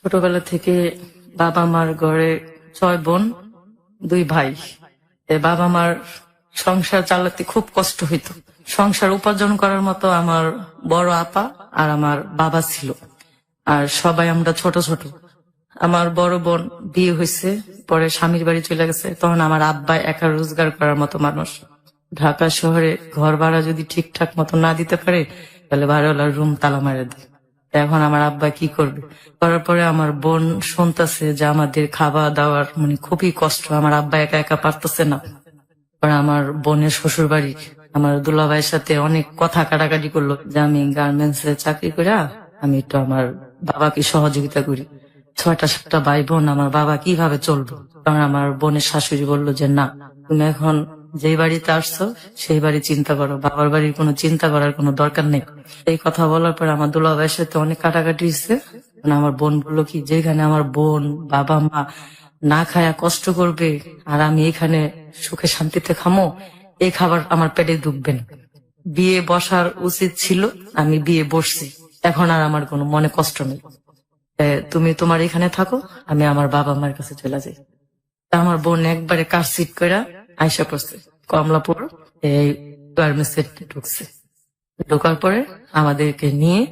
ছোটবেলা থেকে বাবা মার ঘরে 6 বোন 2 ভাই। বাবা মার সংসার চালাতে খুব কষ্ট হইতো। সংসার উপার্জন করার মতো আমার বড় আপা আর আমার বাবা ছিল, আর সবাই আমরা ছোট ছোট। আমার বড় বোন বিয়ে হয়েছে, পরে স্বামীর বাড়ি চলে গেছে। তখন আমার আব্বা একা রোজগার করার মতো মানুষ। ঢাকা শহরে ঘর ভাড়া যদি ঠিকঠাক মতো না দিতে পারে, তাহলে ভাড়াওয়ালার রুম তালা মারা দেয়। এখন আমার আব্বা কি করবে? করার পরে আমার বোন শুনতেছে যে আমাদের খাওয়া দাওয়ার খুবই কষ্ট, আমার আব্বা একা একা পারতেছে না। পরে আমার বোনের শ্বশুর বাড়ি আমার দুলাভাইয়ের সাথে অনেক কথা কাটাকাটি করলো যে আমি গার্মেন্টস এ চাকরি করে আমি একটু আমার বাবাকে সহযোগিতা করি। 6টা 7টা ভাই বোন, আমার বাবা কিভাবে চলবে? কারণ আমার বোনের শাশুড়ি বললো যে না, তুমি এখন যেই বাড়িতে আসছো সেই বাড়ি চিন্তা করো, বাবার বাড়ির কোনো চিন্তা করার কোনো দরকার নেই। এই কথা বলার পর আমার দুলাভাইয়ের সাথে অনেক কাটাকাটি হয়েছে। আমার বোন বললো কি, যেখানে আমার বোন বাবা মা না খায়া কষ্ট করবে আর আমি এখানে সুখে শান্তিতে খামো, এই খাবার আমার পেটে ঢুকবে না। বিয়ে বসার উচিত ছিল, আমি বিয়ে বসছি, এখন আর আমার কোনো মনে কষ্ট নেই। তুমি তোমার এখানে থাকো, আমি আমার বাবা মার কাছে চলে যাই। তা আমার বোন একবারে কারসিট করে আয়সা পড়ছে কমলাপুর, এই গার্মেন্টস ঢুকছে। ঢোকার পরে আমাদেরকে নিয়ে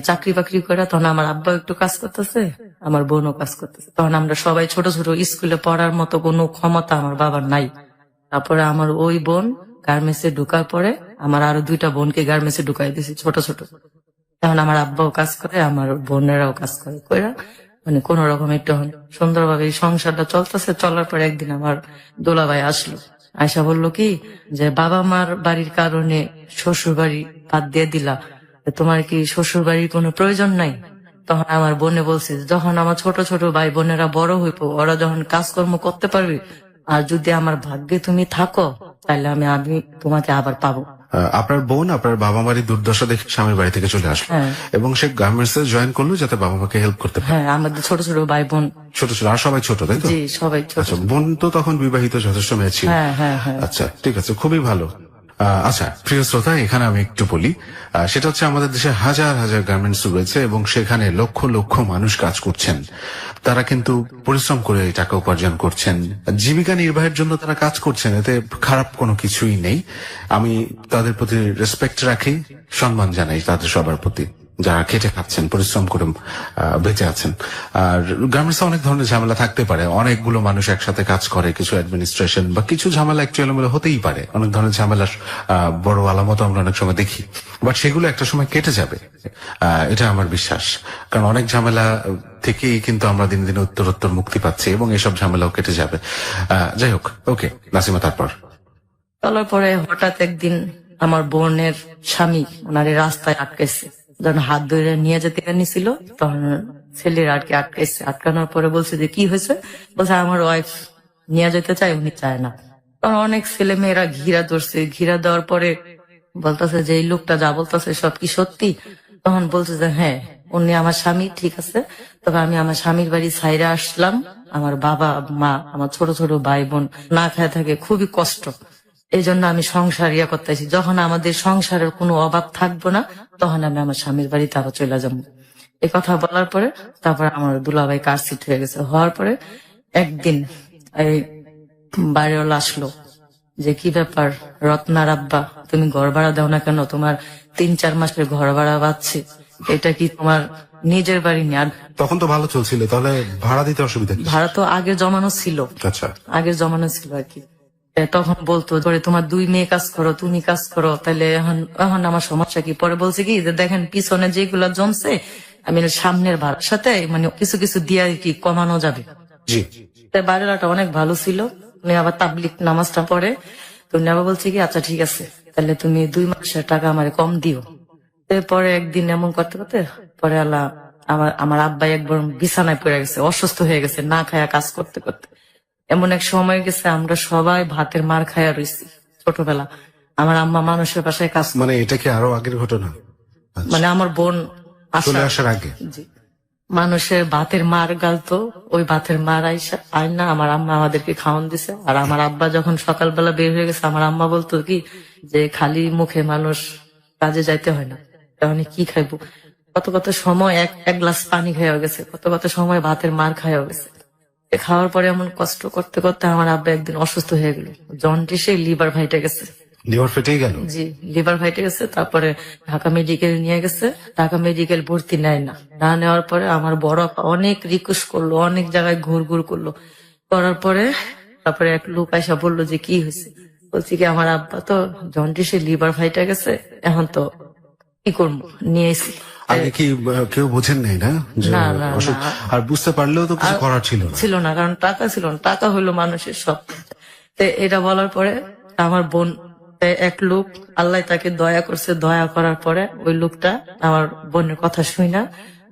চাকরি বাকরি করে, তখন আমার আব্বা একটু কাজ করতেছে, আমার বোনও কাজ করতেছে। তখন আমরা সবাই ছোট ছোট, স্কুলে পড়ার মতো কোনো ক্ষমতা আমার বাবার নাই। তারপরে আমার ওই বোন গার্মেন্টসে ঢুকার পরে আমার আরো 2টা বোনকে গার্মেন্টসে ঢুকাই দিয়েছি ছোট ছোট। তখন আমার আব্বাও কাজ করে, আমার বোনেরাও কাজ করে কইরা কোন রকম একটু সুন্দরভাবে এই সংসারটা চলতেছে। চলার পর একদিন আমার দোলাভাই আসলো, আয়সা বললো কি যে বাবা মার বাড়ির কারণে শ্বশুর বাড়ি বাদ দিয়ে দিলা, তোমার কি শ্বশুর বাড়ির কোনো প্রয়োজন নাই? তখন আমার বোনে বলছে, যখন আমার ছোট ছোট ভাই বোনেরা বড় হইব, ওরা যখন কাজকর্ম করতে পারবে, আর যদি আমার ভাগ্যে তুমি থাকো, তাহলে আমি তোমাকে আবার পাবো। আপনার বোন আপনার বাবা মারি দুর্দশা দেখে স্বামীর বাড়ি থেকে চলে আসলো এবং সে গার্মেন্টস এ জয়েন করলো যাতে বাবা মাকে হেল্প করতে পারে। হ্যাঁ, আমাদের ছোট ছোট ভাই বোন ছোট ছোট আর সবাই ছোট, তাই তো? জি, সবাই ছোট। আচ্ছা, বোন তো তখন বিবাহিত যথেষ্ট মেয়ে ছিল। হ্যাঁ। আচ্ছা, ঠিক আছে, খুবই ভালো। আচ্ছা প্রিয় শ্রোতা, এখানে আমি একটু বলি, সেটা হচ্ছে আমাদের দেশে হাজার হাজার গার্মেন্টস রয়েছে এবং সেখানে লক্ষ লক্ষ মানুষ কাজ করছেন। তারা কিন্তু পরিশ্রম করে এই টাকা উপার্জন করছেন, জীবিকা নির্বাহের জন্য তারা কাজ করছেন, এতে খারাপ কোনো কিছুই নেই। আমি তাদের প্রতি রেসপেক্ট রাখি, সম্মান জানাই তাদের সবার প্রতি, যারা খেটে খাচ্ছেন, পরিশ্রম করে বেঁচে আছেন। আর গার্মেন্টসে অনেক ধরনের ঝামেলা থাকতে পারে, অনেকগুলো মানুষ একসাথে কাজ করে, কিছু অ্যাডমিনিস্ট্রেশন বা কিছু ঝামেলা একটু এলোমেলো হতেই পারে, অনেক ধরনের ঝামেলা বড় আলামত আমরা অনেক সময় দেখি, বাট সেগুলো একটা সময় কেটে যাবে, এটা আমার বিশ্বাস। কারণ অনেক ঝামেলা থেকেই কিন্তু আমরা দিন দিন উত্তরোত্তর মুক্তি পাচ্ছি এবং এসব ঝামেলাও কেটে যাবে। যাই হোক, ওকে নাসিমা, তারপর? চলার পরে হঠাৎ একদিন আমার বোনের স্বামী ওনারে রাস্তায় আটকেছে, যখন হাত ধরে নিয়ে যেতে নিছিল, তখন ছেলের আর কি আটকেছে। আটকানোর পরে বলছে যে কি হয়েছে? বলছে আমার ওয়াইফ নিয়ে যেতে চায়, উনি চায় না। তখন অনেক ছেলে মেয়েরা ঘিরা ধরছে। ঘিরা দেওয়ার পরে বলতেছে যে এই লোকটা যা বলতেছে সব কি সত্যি? তখন বলছে যে হ্যাঁ, উনি আমার স্বামী, ঠিক আছে, তবে আমি আমার স্বামীর বাড়ি ছাইরে আসলাম। আমার বাবা মা, আমার ছোট ছোট ভাই বোন না খেয়ে থাকে, খুবই কষ্ট। এই জন্য আমি সংসার করতেছি, যখন আমাদের সংসারের কোনো অভাব থাকবো না, তখন আমি আমার স্বামীর বাড়িতে আবার চলে যাবো। এই কথা বলার পরে তারপর আমার দুলাভাই কারসিট হয়ে গেছে। হওয়ার পরে একদিন এই বাড়িওয়ালা আসলো যে কি ব্যাপার রত্নার আব্বা, তুমি ঘর ভাড়া দাও না কেন? তোমার 3-4 মাসের ঘর ভাড়া পাচ্ছি, এটা কি তোমার নিজের বাড়ি নেই? আর তখন তো ভালো চলছিল, তাহলে ভাড়া দিতে অসুবিধা কি? ভাড়া তো আগের জমানো ছিল। আচ্ছা, আগের জমানো ছিল আর কি। তখন বলতো ধরে তোমার 2 মেয়ে কাজ করো, তুমি কাজ করো, তাহলে এখন আমার সমস্যা কি? পরে বলছে কি যে দেখেন পিছনে যেগুলা জমছে, আমি সামনের ভাড়ার সাথে কিছু কিছু দিয়ে কি কমানো যাবে। জি। তাই বাড়িওয়ালাটা অনেক ভালো ছিল, উনি আবার তাবলিগ নামাজটা পড়ে। তো উনি আবার বলছে কি আচ্ছা ঠিক আছে, তাহলে তুমি 2 মাসের টাকা আমার কম দিও। এরপরে একদিন এমন করতে করতে পরে আল্লাহ আমার আব্বাই একবার বিছানায় পড়ে গেছে, অসুস্থ হয়ে গেছে, না খায়া কাজ করতে করতে। এমন এক সময় গেছে আমরা সবাই ভাতের মার খায়া রয়েছি ছোটবেলা। আমার আম্মা মানুষের বাসায় কাজ, এটা কি আরো আগের ঘটনা? আমার বোন চলে আসার আগে? জি, মানুষের ভাতের মার গালতো, ওই ভাতের মার আইনা আমার আম্মা আমাদেরকে খাওয়ান দিছে। আর আমার আব্বা যখন সকালবেলা বের হয়ে গেছে, আমার আম্মা বলতো কি যে খালি মুখে মানুষ কাজে যাইতে হয় না, তখন কি খাইবো? কত কত সময় এক গ্লাস পানি খাওয়া গেছে, কত কত সময় ভাতের মার খাওয়া গেছে। খাওয়ার পরে এমন কষ্ট করতে করতে আমার আব্বা একদিন অসুস্থ হয়ে গেল, জন্ডিসে লিভার ফাইটে গেছে। লিভার ফেটেই গেল? জি, লিভার ফাইটে গেছে। তারপরে ঢাকা মেডিকেল নিয়ে গেছে, ঢাকা মেডিকেল ভর্তি নেয় না, না নেওয়ার পরে আমার বড় আপা অনেক রিকোয়েস্ট করলো, অনেক জায়গায় ঘুর ঘুর করলো, করার পরে তারপরে এক লোক আইসা বললো যে কি হয়েছে, বলছি কি আমার আব্বা তো জন্ডিসে লিভার ফাইটে গেছে, এখন তো কি করবো, নিয়ে এসি। আগে কি কেউ বোঝেন নাই না যে না, না, অসুখ? না। আর বুঝতে পারলেও তো কিছু করার ছিল না। ছিল না, কারণ টাকা ছিল না, টাকা হইলো মানুষের সব। তো এটা বলার পরে আমার বোন, এক লোক আল্লাহ তাকে দয়া করছে, দয়া করার পরে ওই লোকটা আমার বোনের কথা শুই না,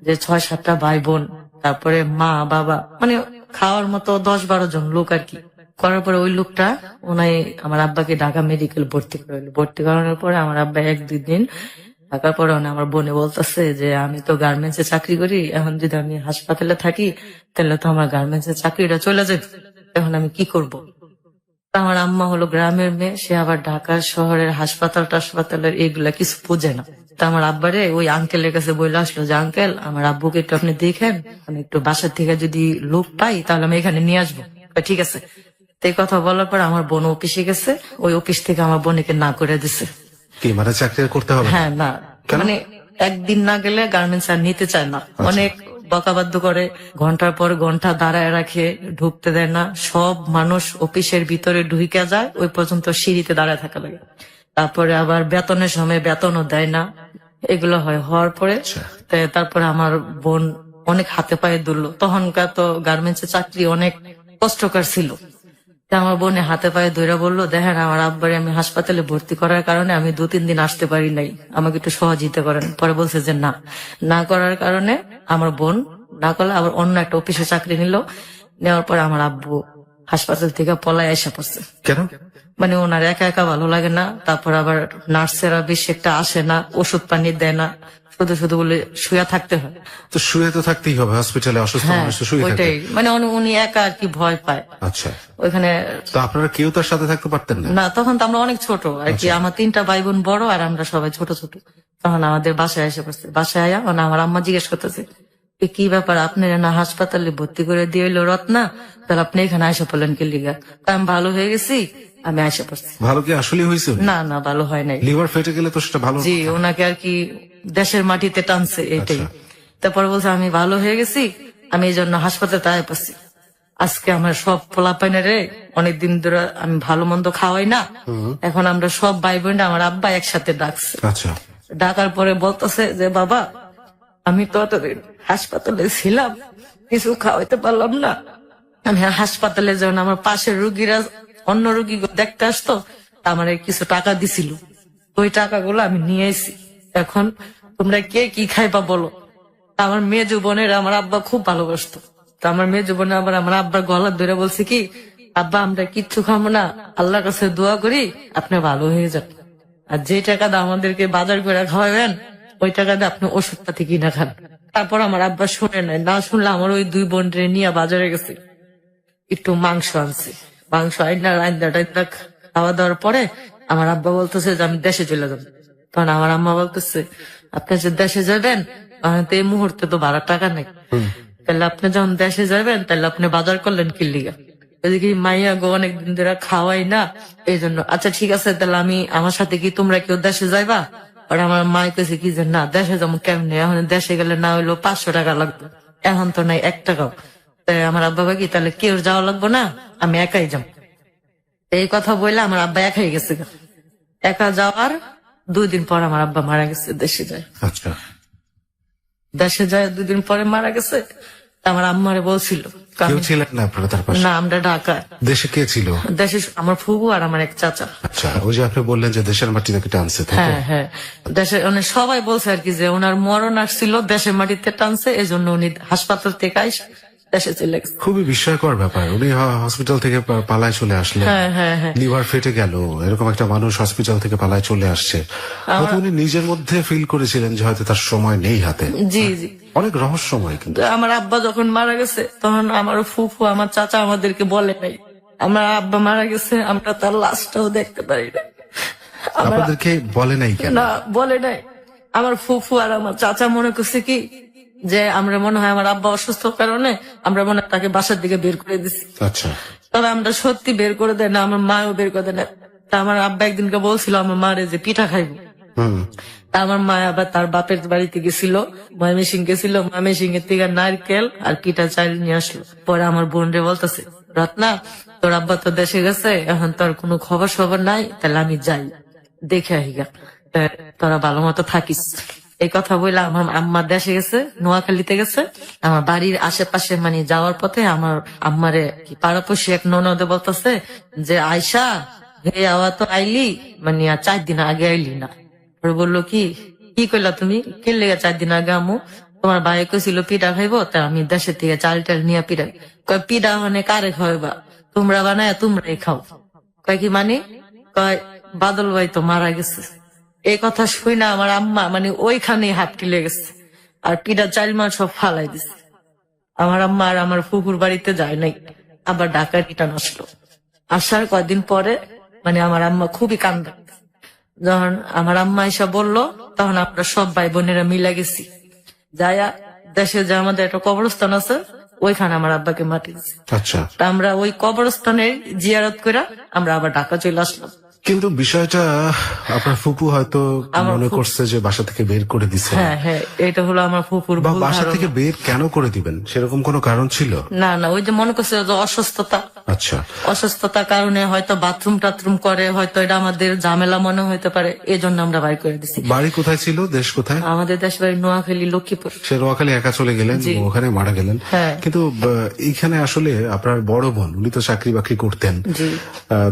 যে 6-7টা ভাই বোন, তারপরে মা বাবা, মানে খাওয়ার মতো 10-12 জন লোক আর কি, করার পরে ওই লোকটা ওনাই আমার আব্বাকে ঢাকা মেডিকেল ভর্তি করাইলো। ভর্তি করানোর পরে আমার আব্বা 1-2 দিন থাকার পরে আমার বোনে বলতেছে যে আমি তো গার্মেন্টসে চাকরি করি, এখন যদি আমি হাসপাতালে থাকি তাহলে তো আমার গার্মেন্টসের চাকরিটা চলে যাবে, এখন আমি কি করব। আমার আম্মা হলো গ্রামের মেয়ে, সে আবার ঢাকার শহরের হাসপাতাল টাসপাতালের এগুলা কিছু বোঝে না। তা আমার আব্বারে ওই আঙ্কেলের কাছে বলে আসলো যে আঙ্কেল আমার আব্বুকে একটু আপনি দেখেন, আমি একটু বাসার থেকে যদি লোক পাই তাহলে আমি এখানে নিয়ে আসবো। ঠিক আছে। তো এই কথা বলার পর আমার বোন অফিসে গেছে, ওই অফিস থেকে আমার বোনকে না করে দিছে। কি মানে চাকরি করতে হবে? হ্যাঁ, না মানে একদিন না গেলে গার্মেন্টস আর নিতে চায় না, অনেক বকাবাধ্য করে, ঘন্টার পর ঘন্টা দাঁড়ায় রাখে, ঢুকতে দেয় না। সব মানুষ অফিসের ভিতরে ঢুকে যায়, ওই পর্যন্ত সিঁড়িতে দাঁড়ায় থাকা লাগে। তারপরে আবার বেতনের সময় বেতনও দেয় না, এগুলো হয়। হওয়ার পরে তারপরে আমার বোন অনেক হাতে পায়ে দুললো। তখনকার তো গার্মেন্টস এর চাকরি অনেক কষ্টকর ছিল। তা আমার বোনে হাতে পায়ে ধরে বললো, দেখেন আমার আব্বারে আমি হাসপাতালে ভর্তি করার কারণে আমি 2-3 দিন আসতে পারি নাই, আমাকে একটু সহযোগিতা করেন। পরে বলছে যে না, না করার কারণে আমার বোন না করলে আবার অন্য একটা অফিসে চাকরি নিল। নেওয়ার পরে আমার আব্বু হাসপাতাল থেকে পলায় এসে পড়ছে। কেন? মানে ওনার একা একা ভালো লাগে না, তারপর আবার নার্সেরা বেশি একটা আসে না, ওষুধ পানি দেয় না, শুধু শুধু বলে শুয়ে থাকতে হয়। তো শুয়ে তো থাকতেই হবে, হসপিটালে অসুস্থ হ্যাঁ, মানুষ তো শুয়ে থাকে। ওইটাই, মানে উনি একা আর কি ভয় পায়। আচ্ছা, ওইখানে তো আপনারা কেউ তার সাথে থাকতে পারতেন না? না, তখন তো আমরা অনেক ছোট আর কি, আমার 3টা ভাই বোন বড় আর আমরা সবাই ছোট ছোট। তখন আমাদের বাসায় এসে পড়ছে। বাসায় আয়া আমার আম্মা জিজ্ঞেস করতেছে কি ব্যাপার, আপনি না হাসপাতালে ভর্তি করে দিয়ে এলো রত্না, তাহলে আপনি এখানে আইসা পড়লেন কি লিগা? আমি ভালো হয়ে গেছি, আমি আইসা পড়ছি। ভালো কি আসলে হয়েছে? না, না, ভালো হয় নাই। লিভার ফেটে গেলে তো সেটা ভালো। জি, ওনাকে আর কি দেশের মাটিতে টানছে, এটাই। তারপরে বলছে আমি ভালো হয়ে গেছি, আমি এই জন্য হাসপাতালে আয় পড়ছি। আজকে আমার সব পোলাপাইনারে অনেকদিন ধরে আমি ভালো মন্দ খাওয়াই না, এখন আমরা সব ভাই বোনরা আমার আব্বা একসাথে ডাকছে। আচ্ছা, ডাকার পরে বলতেছে যে বাবা, আমি তো এতদিন হাসপাতালে ছিলাম, কিছু খাওয়াইতে পারলাম না, আমি হাসপাতালে যখন আমার পাশের রুগীরা অন্য রুগী দেখতে আসতো আমার কিছু টাকা দিছিল, ওই টাকাগুলো আমি নিয়ে এসি, এখন তোমরা কে কি খাইবা বলো। আমার মেয়ে জীবনের আমার আব্বা খুব ভালোবাসতো। তো আমার মেয়ে জীবনে আবার আমার আব্বার গলা ধরে বলছে কি, আব্বা আমরা কিচ্ছু খাবো না, আল্লাহর কাছে দোয়া করি আপনি ভালো হয়ে যান, আর যে টাকা দিয়ে আমাদেরকে বাজার করে খাওয়াবেন ওই টাকা দিয়ে আপনি ওষুধ পাতি কিনা খান। তারপর আমার আব্বা শুনে নাই, না শুনলে আমার ওই 2 বোন নিয়ে বাজারে গেছে, একটু মাংস আনছে, মাংস আইনা খাওয়া দাওয়ার পরে আমার আব্বা বলতেছে যে আমি দেশে চলে যাবো। তখন আমার আম্মা বলতেছে আপনি যে দেশে যাবেন, তো এই মুহূর্তে তো ভাড়ার টাকা নেই, তাহলে আপনি যখন দেশে যাবেন তাহলে আপনি বাজার করলেন কি লিগা? এদিকে মাইয়া গো অনেকদিন ধরে খাওয়াই না, এই জন্য। আচ্ছা ঠিক আছে, তাহলে আমি আমার সাথে কি তোমরা কেউ দেশে যাইবা? আর আমার মা কেছে কি যে না, দেশে যেমন কেমনে, এখন দেশে গেলে না হইলো 500 টাকা লাগবে, এখন তো নাই 1 টাকাও। তাই আমার আব্বা কি তাহলে কেউ যাওয়া লাগবে না, আমি একাই যাম। এই কথা বললে আমার আব্বা একাই গেছে। একা যাওয়ার 2 দিন পর আমার আব্বা মারা গেছে, দেশে যায়। আচ্ছা, দেশে যায় 2 দিন পরে মারা গেছে। আমার আম্মারে বলছিল, কেউ ছিলেন না আপনারা তার পাশে? না, আমরা ঢাকা। দেশে কে ছিল? দেশে আমার ফুবু আর আমার এক চাচা। আচ্ছা, ওই যে আপনি বললেন যে দেশের মাটি থেকে টানছে, তাই তো? হ্যাঁ, হ্যাঁ, দেশে মানে সবাই বলছে আর কি যে ওনার মরণ আসছিল, দেশের মাটিতে টানছে, এই জন্য উনি হাসপাতাল থেকে আইসা দেশে চলে গেছে। খুবই বিস্ময়কর ব্যাপার, উনি হসপিটাল থেকে পালায় চলে আসলেন, হ্যাঁ, হ্যাঁ, হ্যাঁ। লিভার ফেটে গেল, এরকম একটা মানুষ হসপিটাল থেকে পালায় চলে আসছে। হয়তো উনি নিজের মধ্যে ফিল করেছিলেন যে হয়তো তার সময় নেই হাতে। জি, জি। অনেক রহস্যময় কিন্তু। তো আমার আব্বা যখন মারা গেছে তখন আমার ফুফু আমার চাচা আমাদেরকে বলে নাই আমার আব্বা মারা গেছে, আমরা তার লাশটাও দেখতে পারি না। আপনাদেরকে বলে নাই কেন? না, বলে নাই, আমার ফুফু আর আমার চাচা মনে করছে কি যে আমরা মনে হয় আমার আব্বা অসুস্থ কারণে আমরা মনে হয় তাকে বাসার দিকে বের করে দিছি। আচ্ছা, তবে আমরা সত্যি বের করে দেয় না, আমার মাও বের করে দেয় না। তা আমার আব্বা একদিনকে বলছিল আমার মারে যে পিঠা খাইবো। তা আমার মা আবার তার বাপের বাড়িতে গেছিল, ময়মনসিংহ গেছিল, ময়মনসিংহ এর থেকে নারকেল আর পিঠা চাল নিয়ে আসলো। পরে আমার বোন রে বলতেছে, রত্না তোর আব্বা তো দেশে গেছে, এখন তোর কোনো খবর সবর নাই, তাহলে আমি যাই দেখে আহিগা, তোরা ভালো মতো থাকিস। এই কথা বলে আমার আম্মা দেশে গেছে, নোয়াখালীতে গেছে। আমার বাড়ির আশেপাশে মানে যাওয়ার পথে আমার আম্মারে কি পাড়াপড়শি এক ননদে বলতেছে যে আয়সা হে আওয়া তো আইলি, মানে আর 4 দিন আগে আইলি না। ওরা বললো কি কি কইলা তুমি, কে লেগে 4 দিন আগে আমু? তোমার ভাই কইছিল পিঠা খাইবো, তা আমি দেশের থেকে চাল টাল নিয়ে পিঠা। কয় পিঠা মানে কারে খাওয়াইবা, তোমরা বানায় তোমরাই খাও। কয় কি মানে? কয় বাদল ভাই তো মারা গেছে। এই কথা শুই না আমার আম্মা মানে ওইখানে হাত কিলে গেছে, আর পিঠা চাল মাল সব ফালাই দিছে। আমার আম্মা আর আমার ফুফুর বাড়িতে যায় নাই, আবার ঢাকায় রিটার্ন আসলো। আসার কয়েকদিন পরে মানে আমার আম্মা খুবই কান্দে। যখন আমার আম্মা এসে বললো, তখন আমরা সব ভাই বোনেরা মিলে গেছি। যায়া দেশে যে আমাদের একটা কবরস্থান আছে, ওইখানে আমার আব্বাকে মাটি দিছে। আচ্ছা। তা আমরা ওই কবরস্থানের জিয়ারত করে আমরা আবার ঢাকা চলে আসলাম। কিন্তু বিষয়টা আপনার ফুপু হয়তো মনে করছে যে বাসা থেকে বের করে দিছে। হ্যাঁ হ্যাঁ, এটা হলো আমার ফুফুর বা ভুল বাসা ধারণা। থেকে বের কেন করে দিবেন, সেরকম কোনো কারণ ছিল? না না, ওই যে মনে করছে যে অসুস্থতা, আচ্ছা, অসুস্থতার কারণে হয়তো বাথরুম টাথরুম করে, হয়তো এটা আমাদের ঝামেলা মনে হইতে পারে, এই জন্য আমরা বাইর করে দিছি। বাড়ি কোথায় ছিল, দেশ কোথায়? আমাদের দেশ বাড়ি নোয়াখালী, লক্ষ্মীপুর। সে নোয়াখালী একা চলে গেলেন, ওখানে মারা গেলেন। হ্যাঁ। কিন্তু এইখানে আসলে আপনার বড় বোন, উনি তো চাকরি বাকরি করতেন। জি।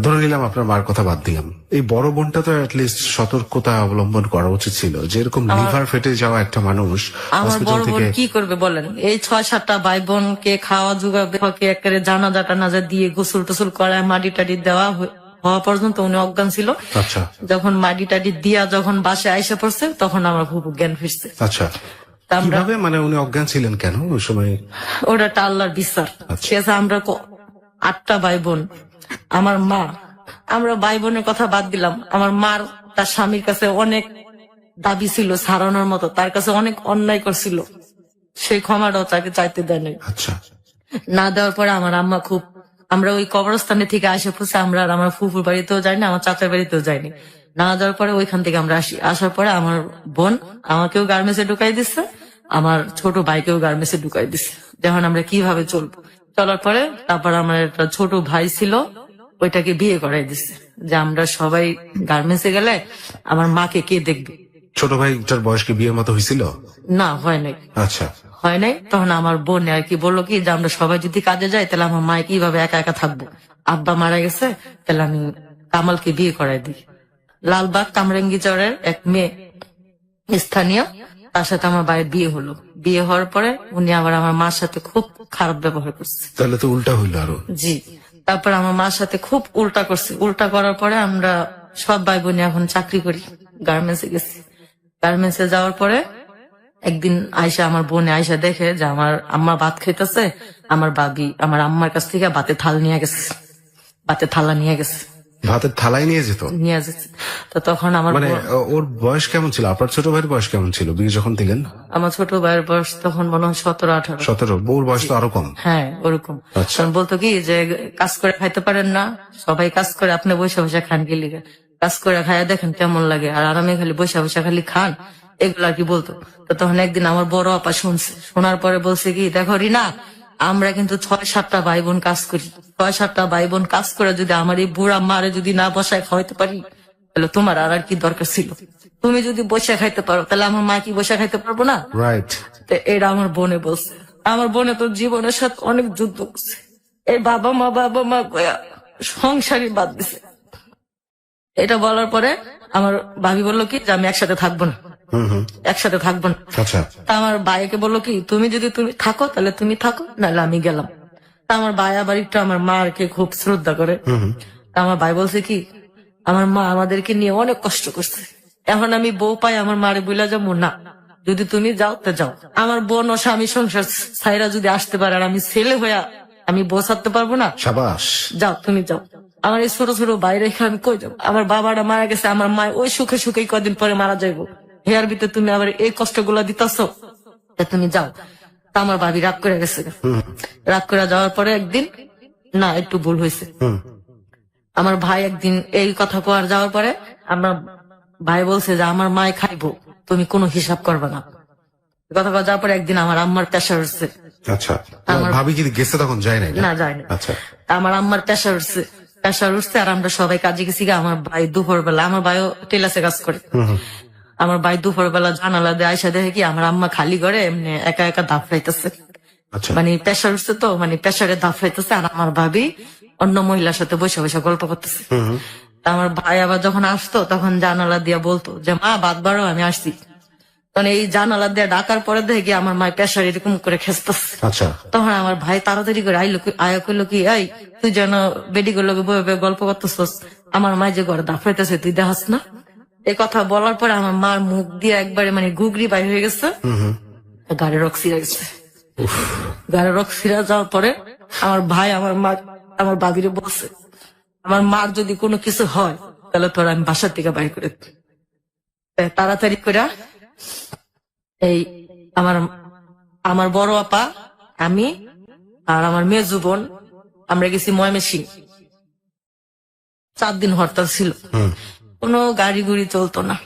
ধরে নিলাম আপনার মার কথা বাদ দিলাম, এই বড় বোনটা তো অ্যাটলিস্ট সতর্কতা অবলম্বন করা উচিত ছিল। যেরকম লিভার ফেটে যাওয়া একটা মানুষ আমার হসপিটাল বড় বোন থেকে, কি করবে বলেন? এই 6-7টা ভাই বোনকে খাওয়া জোগাবে, একেবারে জানাজা টানাজা দিয়ে গোসল টোসল করায় মাটি টাটি দেওয়া হওয়া পর্যন্ত উনি অজ্ঞান ছিল। আচ্ছা যখন মাটি টাটি দিয়া যখন বাসায় আইসা পড়ছে, তখন আমার ফুফু জ্ঞান ফিরছে। আচ্ছা। তা আমরা কিভাবে, মানে উনি অজ্ঞান ছিলেন কেন ওই সময়? ওটা একটা আল্লাহর বিচার। ঠিক আছে, আমরা 8টা ভাই বোন, আমার মা, আমরা ভাই বোনের কথা বাদ দিলাম, আমার মার তার স্বামীর কাছে অনেক দাবি ছিল ছাড়ানোর মতো, তার কাছে অনেক অন্যায় করছিল, সেই ক্ষমাটাও তাকে চাইতে দেয় নাই। আচ্ছা, না দেওয়ার পরে আমার আম্মা খুব, আমরা ওই কবরস্থানে থেকে আসে পড়ছে, আমরা আর আমার ফুফুর বাড়িতেও যাইনি, আমার চাচার বাড়িতেও যাইনি। না দেওয়ার পরে ওইখান থেকে আমরা আসি। আসার পরে আমার বোন আমাকেও গার্মেন্টসে ঢুকাই দিচ্ছে, আমার ছোট ভাইকেও গার্মেন্টসে ঢুকাই দিচ্ছে। যখন আমরা কিভাবে চলবো, চলার পরে তারপর আমার একটা ছোট ভাই ছিল, ওইটাকে বিয়ে করাই দিচ্ছে যে আমরা সবাই গার্মেন্টসে গেলে আমার মাকে কে দেখবে। ছোট ভাইটার বয়স কি বিয়ের মতো হয়েছিল? না, হয় নাই। আচ্ছা, হয় নাই। তখন আমার বোন আর কি বললো কি যে আমরা সবাই যদি কাজে যাই, তাহলে আমার মায় কিভাবে একা একা থাকবো, আব্বা মারা গেছে, তাহলে আমি কামালকে বিয়ে করাই দিই। লালবাগ কামরাঙ্গি চরের এক মেয়ে স্থানীয়, তার সাথে আমার ভাইয়ের বিয়ে হলো। বিয়ে হওয়ার পরে উনি আবার আমার মার সাথে খুব খারাপ ব্যবহার করছে। তাহলে তো উল্টা হইলো আরো। জি। তারপর আমার মার সাথে খুব উল্টা করছে। উল্টা করার পরে আমরা সব ভাই বোন এখন চাকরি করি, গার্মেন্টসে গেছি। গার্মেন্টসে যাওয়ার পরে একদিন আয়সা, আমার বোনে আয়সা দেখে যে আমার আম্মা ভাত খাইতেছে, আমার ভাবি আমার আম্মার কাছ থেকে ভাতের থাল নিয়ে গেছে, ভাতের থালা নিয়ে গেছে, ভাতের থালায় নিয়ে যেত? নিয়ে যেছে। তো তখন আমার মানে ওর বয়স কেমন ছিল? আপনার ছোট ভাইয়ের বয়স কেমন ছিল বিয়ে যখন দিলেন? আমার ছোট ভাইয়ের বয়স তখন মনে হয় 17-18। 17? বউর বয়স তো আরো কম। হ্যাঁ, ওরকম। আচ্ছা। তখন বলতো কি যে কাজ করে খাইতে পারেন না, সবাই কাজ করে, আপনি বসে বসে খান কি লিগে, কাজ করে খাইয়া দেখেন কেমন লাগে, আর আরামে খালি বসে বসে খালি খান, এগুলো আর কি বলতো। তো তখন একদিন আমার বড় আপা শুনছে, শোনার পরে বলছে কি, দেখো রিনা, আমরা কিন্তু 6-7টা ভাই বোন কাজ করি, 6-7টা ভাই বোন কাজ করে যদি আমার এই বুড়া মারে যদি না বসায় খাওয়াইতে পারি, তাহলে তোমার আর কি দরকার ছিল? তুমি যদি বসে খাইতে পারো, তাহলে আমার মা কি বসে খাইতে পারবো না? রাইট। তো এটা আমার বোনে বলছে। আমার বোনে তো জীবনের সাথে অনেক যুদ্ধ করছে, এই বাবা মা কয়া সংসারই বাদ দিছে। এটা বলার পরে আমার ভাবি বললো কি যে আমি একসাথে থাকবো না, একসাথে থাকবো না। আচ্ছা, তা আমার ভাইকে বললো কি, তুমি যদি তুমি থাকো তাহলে তুমি থাকো, নাহলে আমি গেলাম। তা আমার ভাই আবার একটু আমার মাকে খুব শ্রদ্ধা করে। তা আমার ভাই বলছে কি, আমার মা আমাদেরকে নিয়ে অনেক কষ্ট করছে, এখন আমি বউ পাই আমার মারে বইলা যাবো না, যদি তুমি যাও তো যাও। আমার বোন ও স্বামী সংসার ছাইরা যদি আসতে পারে, আর আমি ছেলে হইয়া আমি বউ ছাড়তে পারবো না? সাবাস। যাও, তুমি যাও। আমার এই ছোট ছোট বাইরে আমি কই যাবো? আমার বাবাটা মারা গেছে, আমার মা ওই সুখে সুখে কদিন পরে মারা যাইবো, হেয়ার ভিতরে তুমি আবার এই কষ্টগুলা দিতেছো, তুমি যাও। তা আমার ভাবি রাগ করে গেছে। রাগ করে যাওয়ার পরে একদিন, না একটু ভুল হয়েছে, আমার ভাই একদিন এই কথা কোয়ার যাওয়ার পরে আমার ভাই বলছে যে আমার মায় খাইবো, তুমি কোনো হিসাব করবে না। এই কথা কওয়া যাওয়ার পরে একদিন আমার আম্মার প্রেশার উঠছে। আচ্ছা, ভাবি কি গেছে তখন যায় নাই? না, যায় না। আচ্ছা, আমার আম্মার প্রেশার উঠছে আর আমরা সবাই কাজে গেছি। আমার ভাই দুপুর বেলা, আমার ভাইও টেলাসে কাজ করে, আমার ভাই দুপুর বেলা জানালা দিয়ে আয়সা দেখে কি আমার আম্মা খালি ঘরে এমনি একা একা দাফড়াইতেছে। আচ্ছা, মানে প্রেশার উঠছে তো, মানে প্রেশারে দাফড়াইতেছে আর আমার ভাবি অন্য মহিলার সাথে বসে বসে গল্প করতেছে। তা আমার ভাই আবার যখন আসতো তখন জানালা দিয়ে বলতো যে মা বাদ বাড়ো, আমি আসছি। তখন এই জানালা দিয়ে ডাকার পরে দেখে আমার মায়ের প্রেশার এরকম করে খেসতেছে। আচ্ছা, তখন আমার ভাই তাড়াতাড়ি করে আয়া করলো কি, এই তুই যেন বেডি গুলো বয়ে বয়ে গল্প করতেছস, আমার মায় যে ঘরে দাফড়াইতেছে তুই দেখাস না। এই কথা বলার পরে আমার মার মুখ দিয়ে একবারে মানে গুগরি বাই হয়ে গেছে, গাড়ি রক ছিঁড়ে গেছে। গাড়ি রক ছিঁড়ে যাওয়ার পরে আমার ভাই আমার বাবিরে বলছে, আমার মার যদি কোনো কিছু হয় তাহলে তোর আমি বাসার থেকে বাইর করে দিই। তাই তাড়াতাড়ি করে এই আমার বড় আপা, আমি আর আমার মেজু বোন আমরা গেছি ময়মনসিংহ। 4 দিন হরতাল ছিল, কোনো গাড়ি গুড়ি চলতো না।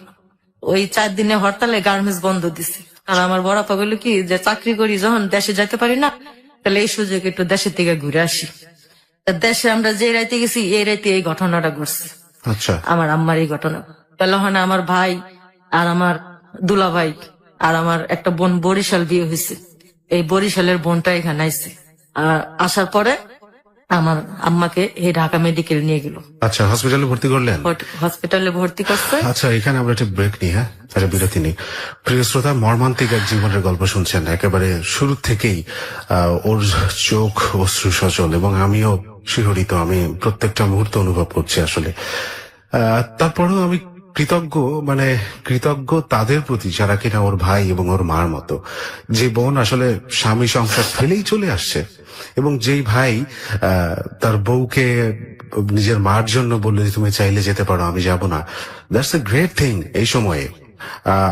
ওই 4 দিনে হরতালে গার্মেন্টস বন্ধ দিছে। আর আমার বড় আপা বললো কি যে চাকরি করি যখন দেশে যেতে পারি না, তাহলে এই সুযোগে একটু দেশের থেকে ঘুরে আসি। তা দেশে আমরা যে রাইতে গেছি এই রাইতে এই ঘটনাটা ঘটছে। আচ্ছা, আমার আম্মার এই ঘটনা। তাহলে ওখানে আমার ভাই আর আমার দুলা ভাই আর আমার একটা বোন বরিশাল বিয়ে হয়েছে, এই বরিশালের বোনটা এখানে আইছে। আর আসার পরে আমার আম্মাকে এই ঢাকা মেডিকেল নিয়ে গেল। আচ্ছা, হসপিটালে ভর্তি করলেন? হসপিটালে ভর্তি করছে। আচ্ছা, এখানে আমরা একটা ব্রেক নিই। হ্যাঁ, একটা বিরতি নিই। প্রিয় শ্রোতা, মর্মান্তিক এক জীবনের গল্প শুনছেন একেবারে শুরু থেকেই। ওর চোখ অশ্রু সজল এবং আমিও শিহরিত, আমি প্রত্যেকটা মুহূর্ত অনুভব করছি আসলে। তারপরেও আমি কৃতজ্ঞ তাদের প্রতি যারা কিনা ওর ভাই এবং ওর মার মতো, যে বোন আসলে স্বামী সংসার ফেলেই চলে আসছে এবং যেই ভাই তার বউকে নিজের মার জন্য বললো যে তুমি চাইলে যেতে পারো, আমি যাব না। দ্যাটস এ গ্রেট থিং এই সময়ে।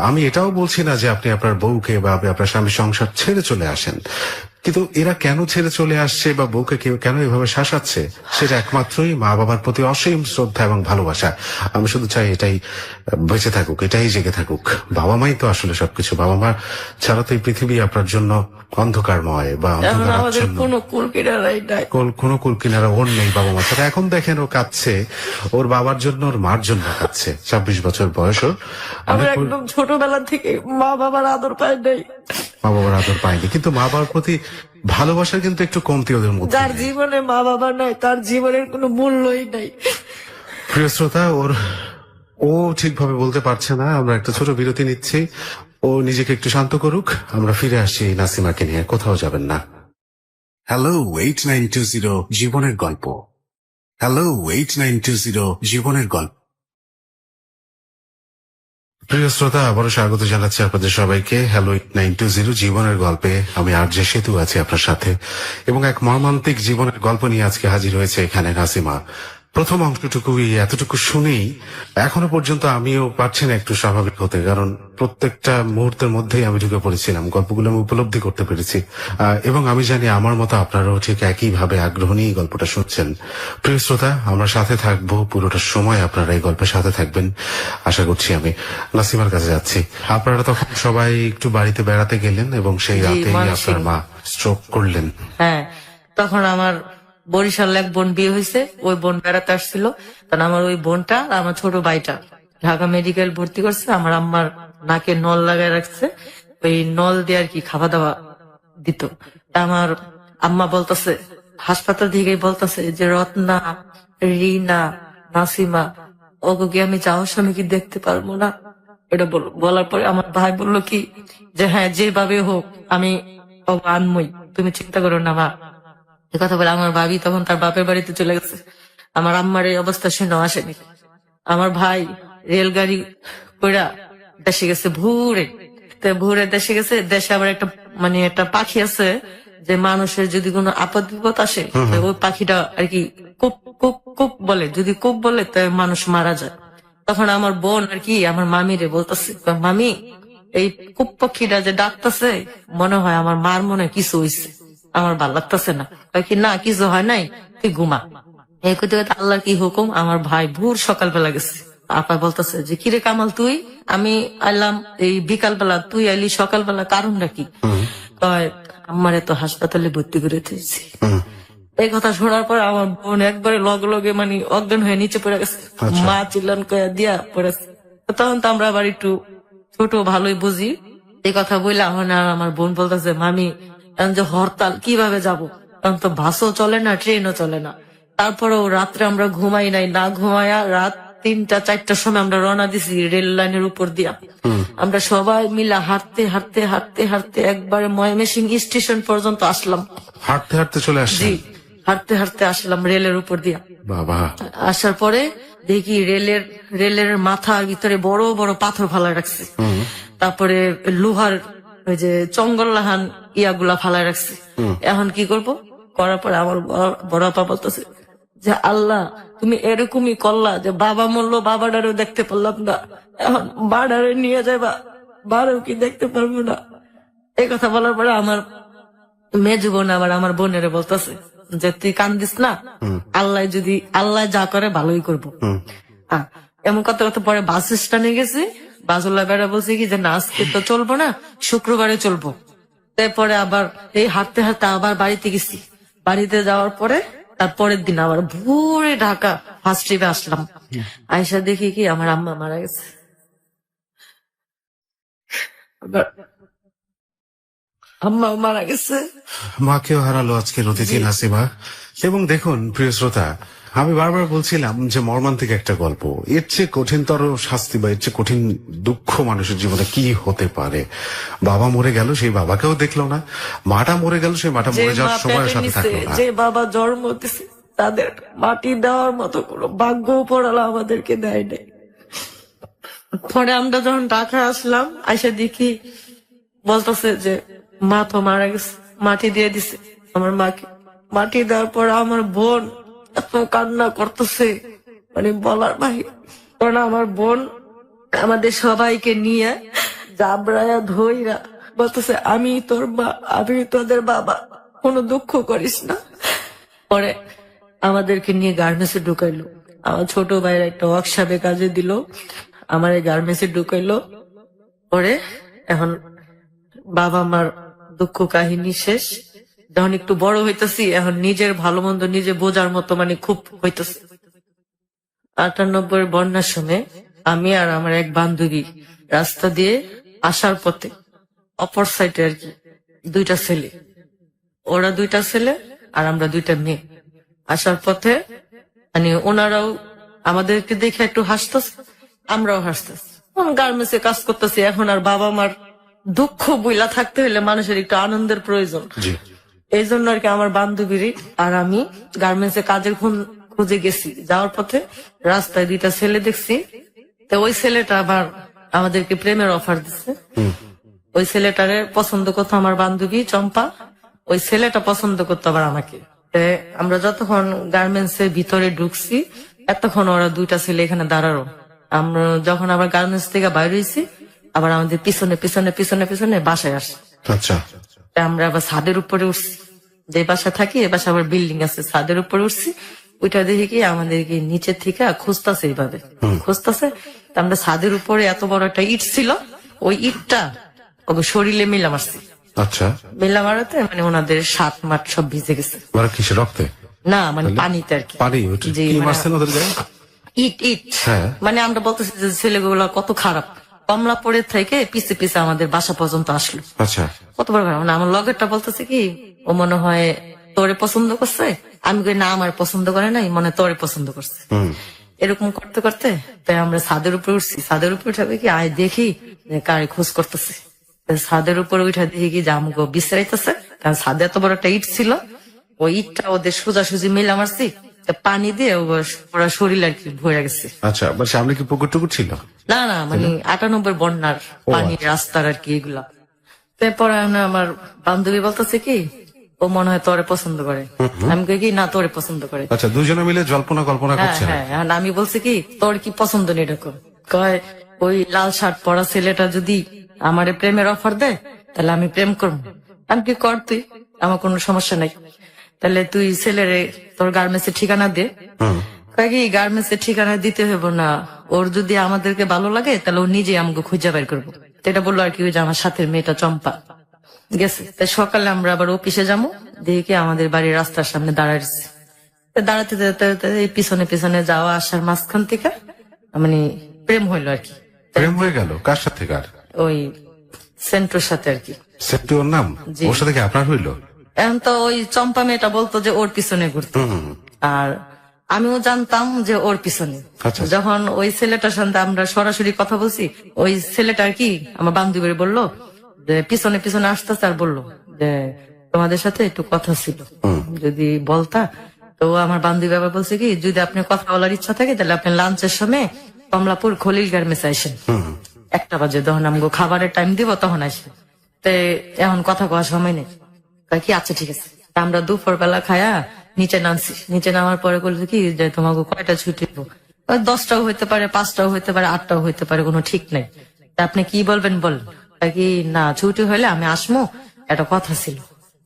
আমি এটাও বলছি না যে আপনি আপনার বউকে বা আপনি আপনার স্বামী সংসার ছেড়ে চলে আসেন, কিন্তু এরা কেন ছেড়ে চলে আসছে বা বউকে কেন এভাবে শাসাচ্ছে, সেটা একমাত্রই মা বাবার প্রতি অসীম শ্রদ্ধা এবং ভালোবাসা। আমি শুধু চাই এটাই বেঁচে থাকুক, এটাই জেগে থাকুক। বাবা মাই তো আসলে সবকিছু। বাবা মা ছাড়া তো এই পৃথিবী আপনার জন্য অন্ধকারময় বা কোনো কুল কিনারা ওর নেই বাবা মা ছাড়া। এখন দেখেন ও কাঁদছে ওর বাবার জন্য, ওর মার জন্য কাঁদছে। 26 বছর বয়স ওর। আমরা একদম ছোটবেলা থেকে মা বাবার আদর পাই নাই, মা বাবার আদর পায়নি, কিন্তু মা বাবার প্রতি ভালোবাসার কিন্তু একটু কমতি ওদের মধ্যে। যার জীবনে মা বাবা নাই তার জীবনের কোনো মূল্যই নাই। প্রিয় শ্রোতা, ও ঠিকভাবে বলতে পারছে না। আমরা একটা ছোট বিরতি নিচ্ছি, ও নিজেকে একটু শান্ত করুক। আমরা ফিরে আসছি নাসিমাকে নিয়ে, কোথাও যাবেন না। হ্যালো 8920 জীবনের গল্প। হ্যালো 8920 জীবনের গল্প। প্রিয় শ্রোতা, আবারও স্বাগত জানাচ্ছি আপনাদের সবাইকে হ্যালো 8920 জীবনের গল্পে। আমি আরজে সেতু আছি আপনার সাথে এবং এক মর্মান্তিক জীবনের গল্প নিয়ে আজকে হাজির হয়েছে এখানে নাসিমা। প্রথম অংশটুকুই এতটুকু শুনেই এখনো পর্যন্ত আমিও পারছি না একটু স্বাভাবিক হতে, কারণ প্রত্যেকটা মুহূর্তের মধ্যেই আমি ঢুকে পড়েছিলাম, গল্পগুলো আমি উপলব্ধি করতে পেরেছি এবং আমি জানি আমার মতো আপনারাও ঠিক একইভাবে আগ্রহ নিয়ে গল্পটা শুনছেন। প্রিয় শ্রোতা, আমরা সাথে থাকবো পুরোটা সময়, আপনারা এই গল্পের সাথে থাকবেন আশা করছি। আমি নাসিমার কাছে যাচ্ছি। আপনারা তখন সবাই একটু বাড়িতে বেড়াতে গেলেন এবং সেই রাতে আপনার মা স্ট্রোক করলেন। হ্যাঁ, তখন আমার বরিশাল এক বোন বিয়ে হয়েছে, ওই বোন বেড়াতে আসছিল। তখন আমার ওই বোনটা আমার ছোট ভাইটা ঢাকা মেডিকেল ভর্তি করছে। আমার আম্মার নাকে নল লাগায় রাখছে, ওই নল দিয়ে আর কি খাওয়া দাওয়া দিত। আমার আম্মা বলতেছে, হাসপাতাল থেকেই বলতেছে যে রত্না, রিনা, নাসিমা ওকে কি আমি যাওয়ার সময় কি দেখতে পারবো না। এটা বলার পরে আমার ভাই বললো কি যে হ্যাঁ, যেভাবে হোক আমি আনমই, তুমি চিন্তা করো না মা। কথা বলে আমার ভাবি তখন তার বাপের বাড়িতে চলে গেছে। আমার আম্মার এই অবস্থা শুনে আসেনি। আমার ভাই রেলগাড়ি কইরা দেশে গেছে ভোরে দেশে গেছে। দেশে আবার একটা পাখি আছে যে মানুষের যদি কোনো আপদ বিপদ আসে ওই পাখিটা আর কি কুপ কুপ কুপ বলে, যদি কুপ বলে তো মানুষ মারা যায়। তো তখন আমার বোন আর কি আমার মামিরে বলতেছে, মামি এই কুপ পাখিটা যে ডাকতেছে মনে হয় আমার মার মনে হয় কিছু হইছে, আমার ভাল লাগতেছে না। কয় কি না কিছু হয় নাই, তুই ঘুমা। এই করতে করতে আল্লাহর কি হুকুম, আমার ভাই ভোর সকালবেলা গেছে। আপা বলতেছে যে কিরে কামাল তুই, আমি আইলাম এই বিকালবেলা, তুই আইলি সকালবেলা, কারণটা কি? কয় আমারে তো হাসপাতালে ভর্তি করে দিয়েছি। এই কথা শোনার পর আমার বোন একবারে লগে লগে মানে অজ্ঞান হয়ে নিচে পড়ে গেছে। মা চিল্লান কয়া দিয়া পড়েছে। তখন তো আমরা আবার একটু ছোট ভালোই বুঝি। এই কথা বললে আমার বোন বলতেছে, মামি এখন যে হরতাল কিভাবে যাব, তখন তো বাসও চলে না, ট্রেনও চলে না। তারপরেও রাত্রে আমরা ঘুমাই নাই, না ঘুমায়া রাত 3টা-4টার সময় আমরা রওনা দিছি রেল লাইনের উপর দিয়া। আমরা সবাই মিলে হাঁটতে হাঁটতে হাঁটতে হাঁটতে একবারে ময়মনসিংহ স্টেশন পর্যন্ত আসলাম। হাঁটতে হাঁটতে চলে আসছে? জি, হাঁটতে হাঁটতে আসলাম রেলের উপর দিয়া। বাবা। আসার পরে দেখি রেলের মাথার ভিতরে বড় বড় পাথর ফালায় রাখছে। তারপরে লোহার ওই যে চঙ্গল্লাহান ইয়াগুলা ফালায় রাখছে। এখন কি করব? করার পরে আমার বড় আপা বলতেছে যে আল্লাহ তুমি এরকমই করলা যে বাবা মরলো, বাবাটারও দেখতে পারলাম না, এখন বাড়ারে নিয়ে যাবা, বাড়াও কি দেখতে পারবো না। এই কথা বলার পরে আমার মেজু বোন আবার আমার বোনেরে বলতেছে যে তুই কান্দিস না, আল্লাহ যা করে ভালোই করবো। এমন কথা কথা পরে বাস স্ট্যান্ডে গেছি, বাসুল্লাহ বেড়া বলছে কি যে না আজকে তো চলবো না, শুক্রবারে চলবো। তারপরে আবার এই হাঁটতে হাঁটতে আবার বাড়িতে গেছি। বাড়িতে যাওয়ার পরে তারপরের দিন আবার ভোরে ঢাকা ফার্স্ট ট্রিপে আসলাম। আয়সা দেখি কি আমার আম্মা মারা গেছে। আম্মাও মারা গেছে, মাকেও হারালো আজকের অতিথি নাসিমা। এবং দেখুন প্রিয় শ্রোতা, আমি বারবার বলছিলাম যে মর্মান্তিক একটা গল্প, এর চেয়ে কঠিনতর শাস্তি বা এর চেয়ে কঠিন দুঃখ মানুষের জীবনে কি হতে পারে? বাবা মরে গেল, সেই বাবাকেও দেখলো না, মাটা মরে গেল, সেই মাটা মরে যাওয়ার সময় সাথে থাকলো না। যে বাবা জন্ম দিছে তাদের মাটি দেওয়ার মতো কোনো ভাগ্য পড়ালো আমাদেরকে দেয় নাই। পরে আমরা যখন ঢাকা আসলাম, আইসা দেখি বলতেছে যে মা তো মারা গেছে, মাটি দিয়ে দিছে আমার মাকে। মাটি দেওয়ার পর আমার বোন এত কান্না করতেছে মানে বলার বাহিরে। কারণ আমার বোন আমাদের সবাইকে নিয়ে জাবরায়া ধইরা বলতেছে আমি তোর মা, আমি তোদের বাবা, কোনো দুঃখ করিস না। পরে আমাদেরকে নিয়ে গার্মেন্টসে ঢুকাইলো। আমার ছোট ভাইয়ের একটা ওয়ার্কশপে কাজে দিল, আমার এই গার্মেন্টসে ঢুকাইলো। পরে এখন বাবা মার দুঃখ কাহিনী শেষ। যখন একটু বড় হইতেছি, এখন নিজের ভালো মন্দ নিজে বোঝার মতো মানে খুব হইতেছে। 98 বন্যার সময় আমি আর আমার এক বান্ধবী রাস্তা দিয়ে আসার পথে অপর সাইডে আর কি 2টা ছেলে, ওরা 2টা ছেলে আর আমরা 2টা মেয়ে আসার পথে মানে ওনারাও আমাদেরকে দেখে একটু হাসতেছে, আমরাও হাসতেছি। গার্মেন্টসে কাজ করতেছি, এখন আর বাবা মার দুঃখ বইলা থাকতে হলে মানুষের একটু আনন্দের প্রয়োজন। এই জন্য আর কি আমার বান্ধবীর আর আমি গার্মেন্টসে কাজের খুঁজে গেছি। যাওয়ার পথে রাস্তায় 2টা ছেলে দেখছি। তো ওই ছেলেটা আবার আমাদেরকে প্রেমের অফার দিচ্ছে। ওই ছেলেটারে পছন্দ করতো আমার বান্ধবী চম্পা, ওই ছেলেটা পছন্দ করতো আবার আমাকে। আমরা যতক্ষণ গার্মেন্টস এর ভিতরে ঢুকছি এতক্ষণ ওরা 2টা ছেলে এখানে দাঁড়ালো। আমরা যখন আবার গার্মেন্টস থেকে বাইরে হয়েছি, আবার আমাদের পিছনে পিছনে পিছনে পিছনে বাসায় আসে। আচ্ছা, আমরা আবার ছাদের উপরে উঠছি, যে বাসা থাকি এ বাসা আবার বিল্ডিং আছে, ছাদের উপরে উঠছি। ওইটা দেখি কি আমাদেরকে নিচের থেকে খুঁজতেছে, এইভাবে খুঁজতেছে। আমরা ছাদের উপরে এত বড় একটা ইট ছিল, ওই ইটটা ওকে শরীরে মিলা মারছি। আচ্ছা, মিলা মারাতে মানে ওনাদের শার্ট মাঠ সব ভিজে গেছে। কিসে, রক্তে? না মানে পানিতে আর কি। পানি? জি, ইট। মানে আমরা বলতেছি যে ছেলেগুলো কত খারাপ। কমলাপুরের থেকে পিছে পিছে আমাদের বাসা পর্যন্ত আসলো। আচ্ছা, কত বড় খারাপ। মানে আমার লগেরটা বলতেছে কি ও মনে হয় তোরে পছন্দ করছে। আমি কই না, আমার পছন্দ করে নাই, মনে তোরে পছন্দ করছে। এরকম করতে করতে তাই আমরা ছাদের উপরে উঠছি। ছাদের উপরে উঠে কি আয় দেখি কারে খোঁজ করতেছে। ছাদের উপরে উঠে দেখি কি যে আমাকে বিশ্রাইতেছে। কারণ ছাদে এত বড় একটা ইট ছিল, ওই ইটটা ওদের সোজাসুজি মিলা মারছি, পানি দিয়ে ওরা শরীর আর কি ভরে গেছে। আচ্ছা, সামনে কি পুকুর টুকুর ছিল? না না, মানে 98 বন্যার পানি রাস্তার আর কি এগুলা। তারপরে আমার বান্ধবী বলতেছে কি ও মনে হয় তোরে পছন্দ করে। আমি কই কি না, তোরে পছন্দ করে। আচ্ছা, দুজনে মিলে জল্পনা কল্পনা হ্যাঁ করছে। হ্যাঁ, আর আমি বলছি কি তোর কি পছন্দ নেই এরকম, কয় ওই লাল শার্ট পরা ছেলেটা যদি আমারে প্রেমের অফার দেয় তাহলে আমি প্রেম করবো। আমি কি কর তুই, আমার কোনো সমস্যা নাই, তাহলে তুই ছেলেরে তোর গার্মেন্টসের ঠিকানা দে। কয় কি গার্মেন্টসের ঠিকানা দিতে হইব না, ওর যদি আমাদেরকে ভালো লাগে তাহলে ও নিজে আমাকে খুঁজে বের করবো। তো এটা বললো আর কি ওই যে আমার সাথে মেয়েটা চম্পা গেছে। তাই সকালে আমরা আবার অফিসে যাবো, দেখি আমাদের বাড়ির রাস্তার সামনে দাঁড়াইছে। দাঁড়াতে দাঁড়াতে এই পিছনে পিছনে যাওয়া আসার মাঝখান থেকে মানে প্রেম হইলো আর কি। প্রেম হয়ে গেল কার সাথে কার? ওই সেন্ট্রোর সাথে আর কি। সেন্টু ওর নাম? জি। ওর সাথে কি আপনার হইলো? এখন তো ওই চম্পা মেয়েটা বলতো যে ওর পিছনে ঘুরতো, আর আমিও জানতাম যে ওর পিছনে। আচ্ছা। যখন ওই ছেলেটার সাথে আমরা সরাসরি কথা বলছি, ওই ছেলেটা আর কি আমার বান্ধবীর বললো যে পিছনে পিছনে আসতেছে, আর বললো যে তোমাদের সাথে একটু কথা ছিল, যদি বলতা। তো আমার বান্ধবী আবার বলছে কি যদি আপনার কথা বলার ইচ্ছা থাকে তাহলে আপনি লাঞ্চের সময় কমলাপুর খলিল গার্মেন্টস আসেন, 1টা বাজে, তখন আমাকে খাবারের টাইম দিব তখন আসবেন। তো এখন কথা কওয়ার সময় নেই। কয় কি আচ্ছা ঠিক আছে। তা আমরা দুপুর বেলা খায়া নিচে নামছি। নিচে নামার পরে বলছে কি যে তোমাকে কয়টা ছুটি দিব? 10টাও হইতে পারে, 5টাও হইতে পারে, 8টাও হইতে পারে, কোনো ঠিক নাই। তা আপনি কি বলবেন বলেন। কয় কি না ছুটি হইলে আমি আসবো, একটা কথা ছিল।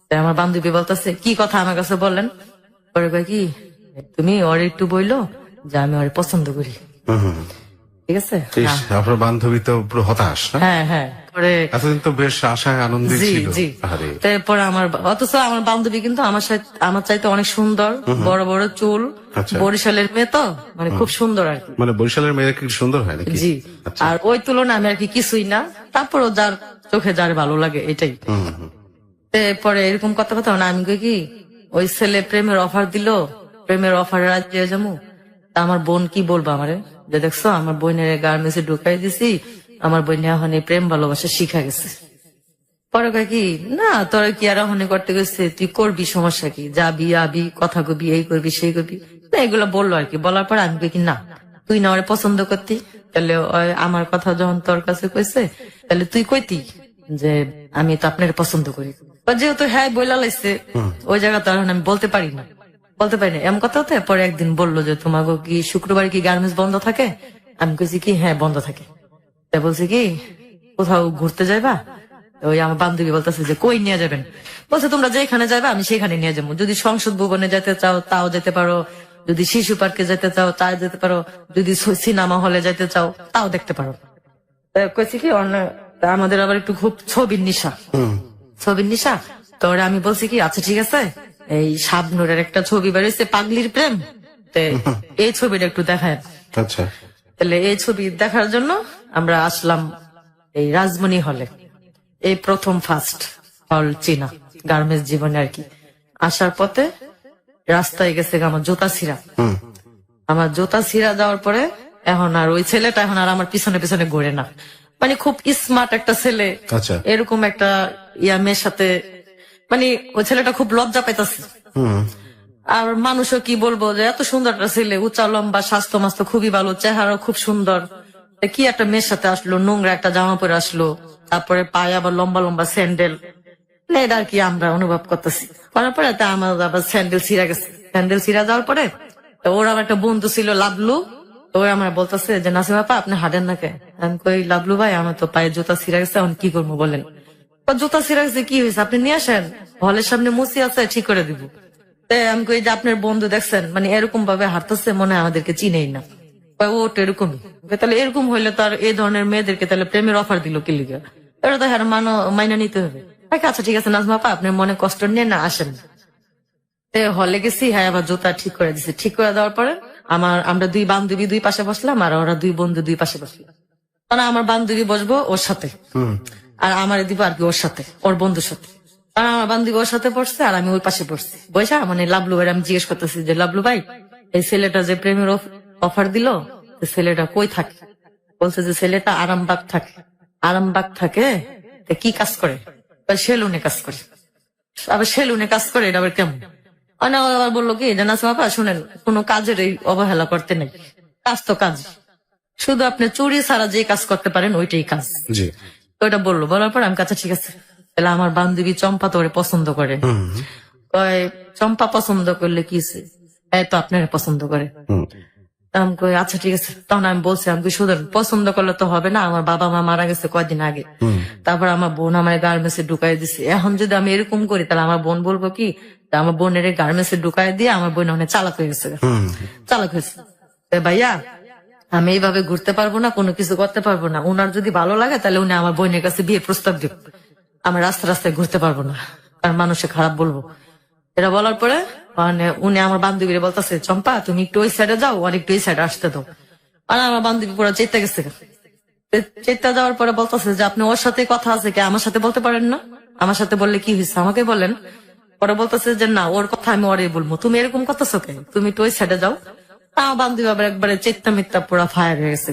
তাই আমার বান্ধবী বলতেছে কি কথা আমার কাছে বললেন। পরে কয় কি তুমি ওর একটু বইলো যে আমি ওর পছন্দ করি। ঠিক আছে। ইস, আপনার বান্ধবী তো পুরো হতাশ না? হ্যাঁ হ্যাঁ। পরে এতদিন তো বেশ আশায় আনন্দে জি ছিল। জি। আরে তারপরে অথচ আমার বান্ধবী কিন্তু আমার চাইতে অনেক সুন্দর, বড় বড় চুল, আচ্ছা। বরিশালের মেয়ে তো মানে খুব সুন্দর আর কি। মানে বরিশালের মেয়েরা কি সুন্দর হয় নাকি? জি। আচ্ছা। আর ওই তুলনায় আমি আর কি কিছুই না, তারপরও যার চোখে যার ভালো লাগে এটাই। পরে এরকম কথা কথা না, আমি কই কি ওই ছেলে প্রেমের অফার দিল, প্রেমের অফারে রাজি হয়ে যাবো। তা আমার বোন কি বলবো আমারে, যে দেখছো আমার বোনের গার্মেন্টসে ঢুকাই দিছি, আমার বোন এখন এই প্রেম ভালোবাসা শিখা গেছে। পরে কয় কি না তোরা কি আর হনে করতে গেছে, তুই করবি, সমস্যা কি, যাবি আবি, কথা কবি, এই করবি সেই করবি, না এগুলো বললো আর কি। বলার পর আমি কই কি না তুই না ওরে পছন্দ করতি, তাহলে আমার কথা যখন তোর কাছে কইছে তাহলে তুই কইতি যে আমি তো আপনার পছন্দ করি। যেহেতু হ্যাঁ বইলা লাইছে, ওই জায়গা তো এখন আমি বলতে পারি না এমন কথা হতে। পরে একদিন বললো যে তোমাকে কি শুক্রবার কি গার্মেন্টস বন্ধ থাকে? আমি কইছি কি হ্যাঁ বন্ধ থাকে। তা বলছি কি কোথাও ঘুরতে যাইবা? ওই আমার বান্ধবী বলতেছে যে কই নিয়ে যাবেন? বলছে তোমরা যেখানে যাবে আমি সেখানে নিয়ে যাবো, যদি সংসদ ভবনে যেতে চাও তাও যেতে পারো, যদি শিশু পার্কে যেতে চাও তাও যেতে পারো, যদি সিনেমা হলে যেতে চাও তাও দেখতে পারো। কইছি কি আমাদের আবার একটু খুব ছবির নিশা। তো আমি বলছি কি আচ্ছা ঠিক আছে, এই শাবনুরের একটা ছবি বেরিয়েছে পাগলির প্রেম, এই ছবিটা একটু দেখায়। আচ্ছা। তাহলে এই ছবি দেখার জন্য আমরা আসলাম এই রাজমণি হলে, এই প্রথম ফার্স্ট হল চীনা গার্মেন্টস জীবনে আর কি। আসার পথে রাস্তায় গেছে আমার জুতা ছিঁড়া যাওয়ার পরে এখন আর ওই ছেলেটা এখন আর আমার পিছনে পিছনে ঘুরে না, মানে খুব স্মার্ট একটা ছেলে, আচ্ছা। এরকম একটা মেয়ের সাথে মানে ওই ছেলেটা খুব লজ্জা পাইতেছে। আর মানুষও কি বলবো যে এত সুন্দর একটা ছেলে, উঁচা লম্বা, স্বাস্থ্য মাস্ত খুবই ভালো, চেহারা খুব সুন্দর, কি একটা মেয়ের সাথে আসলো, নোংরা একটা জামা পরে আসলো, তারপরে পায়ে আবার লম্বা লম্বা স্যান্ডেল, এটা আর কি আমরা অনুভব করতেছি। করার পরে আমার আবার স্যান্ডেল ছিঁড়া যাওয়ার পরে ওর আমার একটা বন্ধু ছিল লাবলু, তো ওই আমার বলতেছে যে নাসিম আপা আপনি হাঁটেন না কে? আমি কই লাবলু ভাই আমার তো পায়ে জুতা ছিঁড়া গেছে, এখন কি করবো বলেন? জুতা ছিঁড়া গেছে কি হয়েছে, আপনি নিয়ে আসেন, হলের সামনে মুসি আছে ঠিক করে দিব। তাই আমি কই যে আপনার বন্ধু দেখছেন মানে এরকম ভাবে হাঁটতেছে, মনে হয় আমাদেরকে চিনেই না। ও তো এরকমই, তাহলে এরকম হইলে তো আর এই ধরনের মেয়েদেরকে তাহলে প্রেমের অফার দিল কি লিগা? এটা তো হ্যাঁ মাইনা নিতে হবে। আচ্ছা ঠিক আছে নাজমা আপা আপনার মনে কষ্ট নিয়ে না আসেন। হলে গেছি, হ্যাঁ আবার জুতা ঠিক করে দিছি। ঠিক করে দেওয়ার পরে আমরা দুই বান্ধবী দুই পাশে বসলাম, আর ওরা দুই বন্ধু দুই পাশে বসলাম। মানে আমার বান্ধবী বসবো ওর সাথে, আর আমার দিব আর কি ওর সাথে, ওর বন্ধুর সাথে। কারণ আমার বান্ধবী ওর সাথে পড়ছে আর আমি ওই পাশে পড়ছি। বৈশা মানে লাবলু ভাই আমি জিজ্ঞেস করতেছি যে লাবলু ভাই এই ছেলেটা যে প্রেমের অফার দিল, ছেলেটা কই থাকে? বলছে যে ছেলেটা আরামবাগ থাকে। কি কাজ করে? সেলুনে কাজ করে। আবার সেলুনে কাজ করে এটা আবার কেমন? আবার বললো কি যে নাসিম আপা শুনেন, কোনো কাজের এই অবহেলা করতে নেই, কাজ তো কাজ, শুধু আপনি চুরি ছাড়া যে কাজ করতে পারেন ওইটাই কাজ। জি। তো এটা বললো, বলার পর আমি কাছে ঠিক আছে, তাহলে আমার বান্ধবী চম্পা তো ওরে পছন্দ করে, কয় চম্পা পছন্দ করলে কি হইছে? এই তো আপনারা পছন্দ করে। হুম। তা আমি কই আচ্ছা ঠিক আছে। তখন আমি বলছি, আমি কই শুধু পছন্দ করলে তো হবে না, আমার বাবা মা মারা গেছে কয়দিন আগে। তারপর আমার বোন আমার গার্মেন্টসে ঢুকাই দিছে। এখন যদি আমি এরকম করি তাহলে আমার বোন বলবো কি তা আমার বোনের গার্মেন্টসে ঢুকাই দিয়ে আমার বোন অনেক চালাক হয়ে গেছে, চালাক হয়েছে। ভাইয়া আমি এইভাবে ঘুরতে পারবো না, কোনো কিছু করতে পারবো না। উনার যদি ভালো লাগে তাহলে উনি আমার বোনের কাছে বিয়ে প্রস্তাব দিব। আমি রাস্তায় রাস্তায় ঘুরতে পারবো না, কারণ মানুষে খারাপ বলবো। এটা বলার পরে মানে উনি আমার বান্ধবীরে বলতেছে, চম্পা তুমি একটু ওই সাইডে যাও আর একটু এই সাইডে আসতে দাও। আর আমার বান্ধবী পুরো চেতে গেছে। চেতে যাওয়ার পরে বলতেছে যে আপনি ওর সাথে কথা আছে কি, আমার সাথে বলতে পারেন না? আমার সাথে বললে কি হয়েছে আমাকে বলেন। পরে বলতেছে যে না, ওর কথা আমি ওরে বলবো, তুমি এরকম করতেছো কে, তুমি একটু ওই সাইডে যাও। আমার বান্ধবী আবার একবারে চেত্তা মিথ্যা পুরা ফায়ার হয়ে গেছে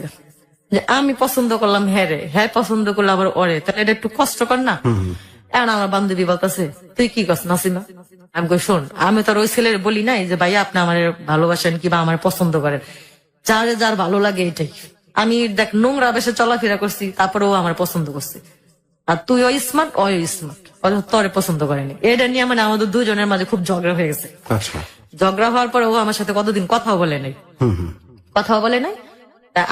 যে আমি পছন্দ করলাম হ্যাঁ রে, হ্যাঁ পছন্দ করলে আবার ওরে, তাহলে এটা একটু কষ্টকর না? এখন আমার বান্ধবী বলতেছে তুই কি করছ নাসিমা? আমি কই শোন, আমি তো আর ওই ছেলের বলি নাই যে ভাইয়া আপনি আমার ভালোবাসেন কিংবা আমার পছন্দ করেন, যারে যার ভালো লাগে এটাই। আমি দেখ নোংরা বেশে চলাফেরা করছি, তারপরে ও আমার পছন্দ করছে। আর তুই ওই স্মার্ট, ওই স্মার্ট, তোরে পছন্দ করেনি। এটা নিয়ে মানে আমাদের দুজনের মাঝে খুব ঝগড়া হয়ে গেছে। আচ্ছা। ঝগড়া হওয়ার পরে ও আমার সাথে কতদিন কথাও বলে নাই, কথাও বলে নাই।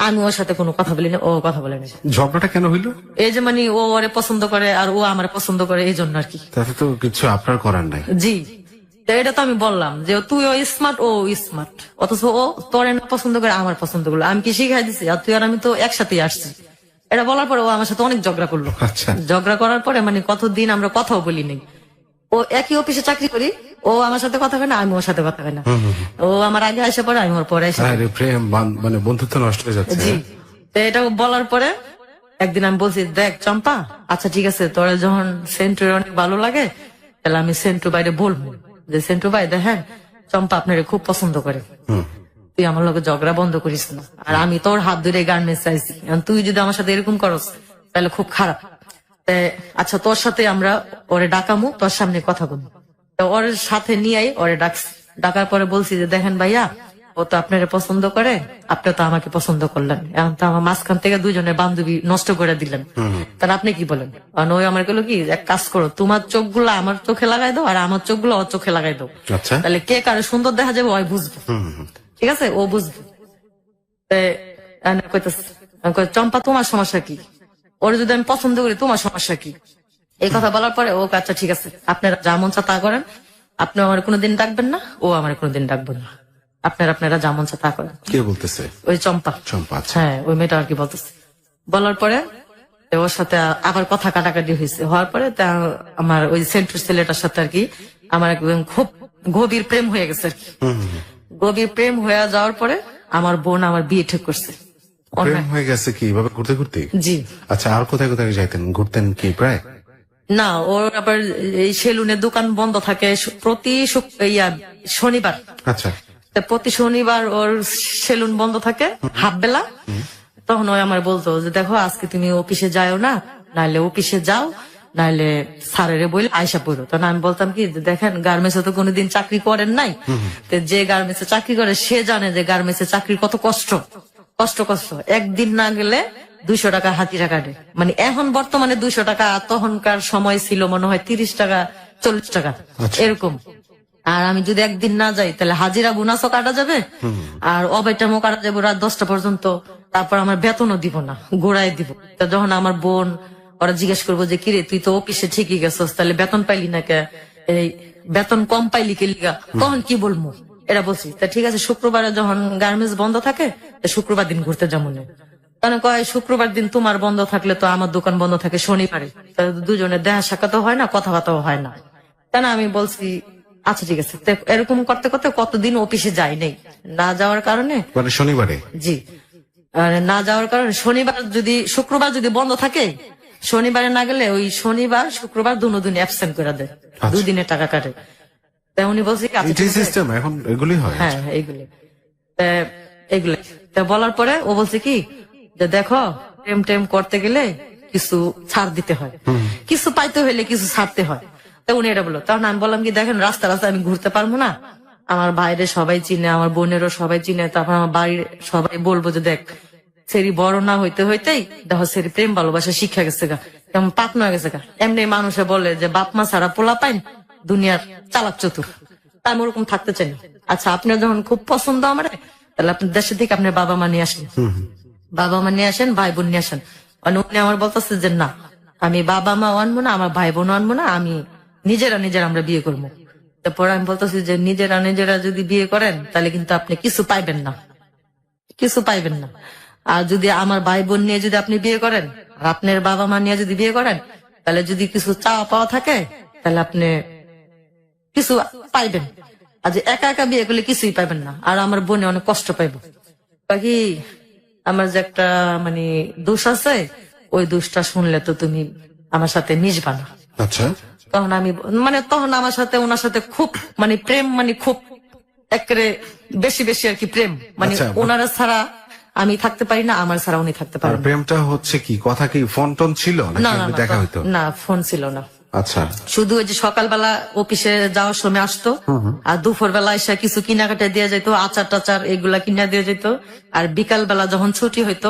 আমি ওর সাথে কোনো কথা বলি না, ও কথা বলে নাই। ঝগড়াটা কেন হইলো? এই যে মানে ও ওরে পছন্দ করে আর ও আমার পছন্দ করে, এই জন্য আর কি। তাতে তো কিছু আপনার করার নাই। জি, তো এটা তো আমি বললাম যে তুই ও স্মার্ট, ও স্মার্ট, অথচ ও তোর না পছন্দ করে আমার পছন্দ করলো। আমি কি শিখাই দিছি? আর তুই আর আমি তো একসাথেই আসছি। এটা বলার পরে ও আমার সাথে অনেক ঝগড়া করলো। আচ্ছা। ঝগড়া করার পরে মানে কতদিন আমরা কথাও বলি নাই। ও একই অফিসে চাকরি করি, ও আমার সাথে কথা কয় না, আমি ওর সাথে কথা কই না। ও আমার আগে আসে পরে, আমি ওর পরে আসে। আরে প্রেম মানে বন্ধুত্ব নষ্ট হয়ে যাচ্ছে। জি, তো এটা বলার পরে একদিন আমি বলছি, দেখ চম্পা, আচ্ছা ঠিক আছে, তোরা যখন সেন্টুর অনেক ভালো লাগে তাহলে আমি সেন্টু বাইরে বলবো যে সেন্টু ভাই দেখেন চম্পা আপনারে খুব পছন্দ করে, তুই আমার লোকের ঝগড়া বন্ধ করিস না। আর আমি তোর হাত ধরে গার্মেন্টস চাইছি, তুই যদি আমার সাথে এরকম করস তাহলে খুব খারাপ। আচ্ছা তোর সাথে আমরা ওরে ডাকামু, তোর সামনে কথা বলবো। তো ওর সাথে নিয়ে ওরে ডাকছি। ডাকার পরে বলছি যে দেখেন ভাইয়া, ও তো আপনারে পছন্দ করে, আপনি তো আমাকে পছন্দ করলেন, এখন তো আমার মাঝখান থেকে দুজনের বান্ধবী নষ্ট করে দিলেন, তাহলে আপনি কি বলেন? কারণ ওই আমার গেলো কি, এক কাজ করো, তোমার চোখগুলো আমার চোখে লাগাই দাও আর আমার চোখগুলো ওর চোখে লাগাই দাও, আচ্ছা। তাহলে কে কারে সুন্দর দেখা যাবে ওই বুঝবে। ঠিক আছে, ও বুঝবে। চম্পা তোমার সমস্যা কি? ওর যদি আমি পছন্দ করি তোমার সমস্যা কি? এই কথা বলার পরে ও আচ্ছা ঠিক আছে, আপনারা যা মন চা তা করেন, আপনি আমার কোনোদিন ডাকবেন না, ও আমার কোনোদিন ডাকবেন না, আপনারা যা মন চা তা করেন। কে বলতেছে? ওই চম্পা। চম্পা, আচ্ছা। হ্যাঁ, ওই মেয়েটা আর কি বলতেছে। বলার পরে ওর সাথে আবার কথা কাটাকাটি হয়েছে। হওয়ার পরে আমার ওই সেন্টুর ছেলেটার সাথে আর কি আমার একদম খুব গভীর প্রেম হয়ে গেছে আর কি। গভীর প্রেম হয়ে যাওয়ার পরে আমার বোন আমার বিয়ে ঠিক করছে। প্রেম হয়ে গেছে কি এভাবে ঘুরতে ঘুরতে? জি। আচ্ছা, আর কোথায় কোথায় যাইতেন, ঘুরতেন কি প্রায়? না, ওর আবার এই সেলুনের দোকান বন্ধ থাকে প্রতি শনিবার। আচ্ছা। প্রতি শনিবার ওর সেলুন বন্ধ থাকে হাফ বেলা। তখন ওই আমার বলতো যে দেখো আজকে তুমি অফিসে যাও না, নাইলে অফিসে যাও, নাইলে স্যারেরে বলে আয়সা পড়ো। তখন আমি বলতাম কি, দেখেন গার্মেন্টসে তো কোনোদিন চাকরি করেন নাই, তো যে গার্মেন্টসে চাকরি করে সে জানে যে গার্মেন্টসে চাকরি কত কষ্ট। একদিন না গেলে 200 টাকা হাতিরা কাটে। মানে এখন বর্তমানে 200 টাকা, তখনকার সময় ছিল মনে হয় 30 টাকা 40 টাকা এরকম। আর আমি যদি একদিন না যাই তাহলে হাজিরা বোনাসও কাটা যাবে আর ওভারটাইমও কাটা যাবে রাত 10টা পর্যন্ত। তারপর আমার বেতনও দিব না, গোড়ায় দিব। তা যখন আমার বোন ওরা জিজ্ঞেস করবো যে কিরে তুই তো অফিসে ঠিকই গেছস, তাহলে বেতন পাইলি না কে, এই বেতন কম পাইলি কে লিগা, তখন কি বলবো? এটা বলছি। তা ঠিক আছে, শুক্রবারে যখন গার্মেন্টস বন্ধ থাকে শুক্রবার দিন ঘুরতে যাবো না। তাহলে কয় শুক্রবার দিন তোমার বন্ধ থাকলে তো আমার দোকান বন্ধ থাকে শনিবারে, দুজনের দেখা সাক্ষাৎও হয় না, কথাবার্তাও হয় না। তাই না, আমি বলছি আচ্ছা ঠিক আছে। এরকম করতে করতে কতদিন অফিসে যাই নাই, না যাওয়ার কারণে। মানে শনিবারে? জি, না যাওয়ার কারণে শনিবার যদি শুক্রবার যদি বন্ধ থাকে, শনিবারে না গেলে ওই শনিবার শুক্রবার দুদিন অ্যাবসেন্ট করে দেয়, 2 দিনের টাকা কাটে। তাই উনি বলছি সিস্টেম এখন এগুলি হয়। হ্যাঁ, এইগুলি তা বলার পরে ও বলছে কি যে দেখো প্রেম টেম করতে গেলে কিছু ছাড় দিতে হয়, কিছু পাইতে হইলে কিছু ছাড়তে হয়। তা উনি এটা বললো। তখন আমি বললাম কি দেখেন রাস্তা আমি ঘুরতে পারবো না, আমার বাইরে সবাই চিনে, আমার বোনেরও সবাই চিনে, তারপর আমার বাড়ির সবাই বলবো যে দেখ সেরি বড় না হইতে হইতেই দেখো সেরি প্রেম ভালোবাসা শিক্ষা গেছে গা, কেমন পাকনা গেছে গা। এমনি মানুষে বলে যে বাপ মা ছাড়া পোলা পাইন দুনিয়ার চালাক চতুর, তা আমি ওরকম থাকতে চাই না। আচ্ছা আপনার যখন খুব পছন্দ আমার, তাহলে আপনি দেশের থেকে আপনার বাবা মা নিয়ে আসেন, বাবা মা নিয়ে আসেন, ভাই বোন নিয়ে আসেন। মানে উনি আমার বলতেছে যে না, আমি বাবা মা আনবো না, আমার ভাই বোন আনবো না, আমি নিজেরা আমরা বিয়ে করবো। তারপর আমি বলতেছি যে নিজেরা যদি বিয়ে করেন তাহলে কিন্তু আপনি কিছু পাইবেন না, কিছু পাইবেন না। আর যদি আমার ভাই বোন নিয়ে যদি আপনি বিয়ে করেন, আর আপনার বাবা মা নিয়ে যদি বিয়ে করেন, তাহলে যদি কিছু চাওয়া পাওয়া থাকে তাহলে আপনি কিছু পাইবেন। আর যে একা একা বিয়ে করলে কিছুই পাইবেন না, আর আমার বোনে অনেক কষ্ট পাইব। বাকি আমার যে একটা মানে দোষ আছে, ওই দোষটা শুনলে তো তুমি আমার সাথে মিশবা না। আচ্ছা, তখন আমি তখন আমার সাথে ওনার সাথে খুব প্রেম, খুব একেবারে বেশি বেশি আর কি প্রেম। আচ্ছা। ওনারা ছাড়া আমি থাকতে পারি না, আমার ছাড়া উনি থাকতে আর পারেন না। প্রেমটা হচ্ছে কি, কথা কি ফোন টোন ছিল নাকি না এমনি দেখা হইতো? না, ফোন ছিল না। আচ্ছা, শুধু ওই যে সকালবেলা অফিসে যাওয়ার সময় আসতো, আর দুপুর বেলা এসে কিছু কেনাকাটা দিয়ে যেত, আচার টাচার এগুলা কিনা দিয়ে যেত। আর বিকাল বেলা যখন ছুটি হইতো,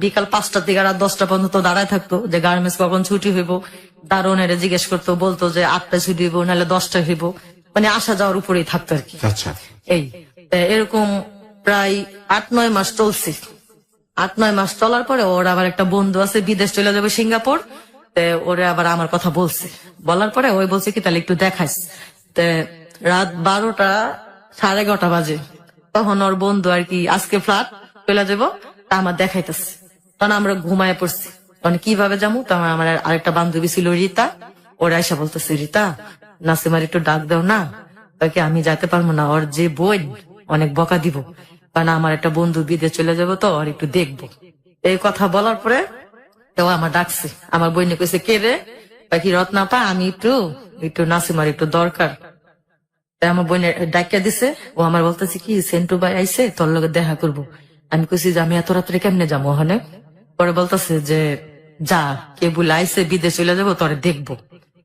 বিকাল 5টার দিকে আর 10টা পর্যন্ত দাঁড়ায় থাকতো যে গার্মেন্টস কখন ছুটি হইব। দারোয়ানেরা জিজ্ঞেস করতো, বলতো যে 8টায় ছুটি হইব, নাহলে 10টায় হইব। আসা যাওয়ার উপরেই থাকতো আর কি। আচ্ছা, এই এরকম প্রায় 8-9 মাস চলছে। 8-9 মাস চলার পরে ওর আবার একটা বন্ধু আছে, বিদেশ চলে যাবে সিঙ্গাপুর। ওরে আবার আমার কথা বলছে, বলার পরে ওই বলছে কি তাহলে একটু দেখাইস। রাত 12টা 11:30 বাজে, তখন ওর বন্ধু আর কি আজকে ফ্ল্যাট চলে যাবো, তা আমার দেখাইতেছে। তখন আমরা ঘুমায় পড়ছি। তখন কিভাবে যাবো, তখন আমার আরেকটা বান্ধবী ছিল রিতা, ওরা এসে বলতেছে রিতা নাসিমার একটু ডাক দাও না। তাকে আমি যাইতে পারবো না, ওর যে বোন অনেক বকা দিব, কারণ আমার একটা বন্ধু বিদেশ চলে যাবো, তো ওর একটু দেখবো। এই কথা বলার পরে তো আমার ডাকছে, আমার বইনে কইছে কে রে, বাকি রত্নাপা আমি একটু নাসিমার একটু দরকার। তাই আমার বইনে ডাকিয়া দিছে। ও আমার বলতেছে কি সেন্টু ভাই আইছে, তোর লগে দেখা করবো। আমি কইছি যে আমি এত রাত্রে কেমনে যাবো ওখানে। পরে বলতেছে যে যা, কে বলে আইছে বিদেশ চলে যাবো, তোরে দেখবো।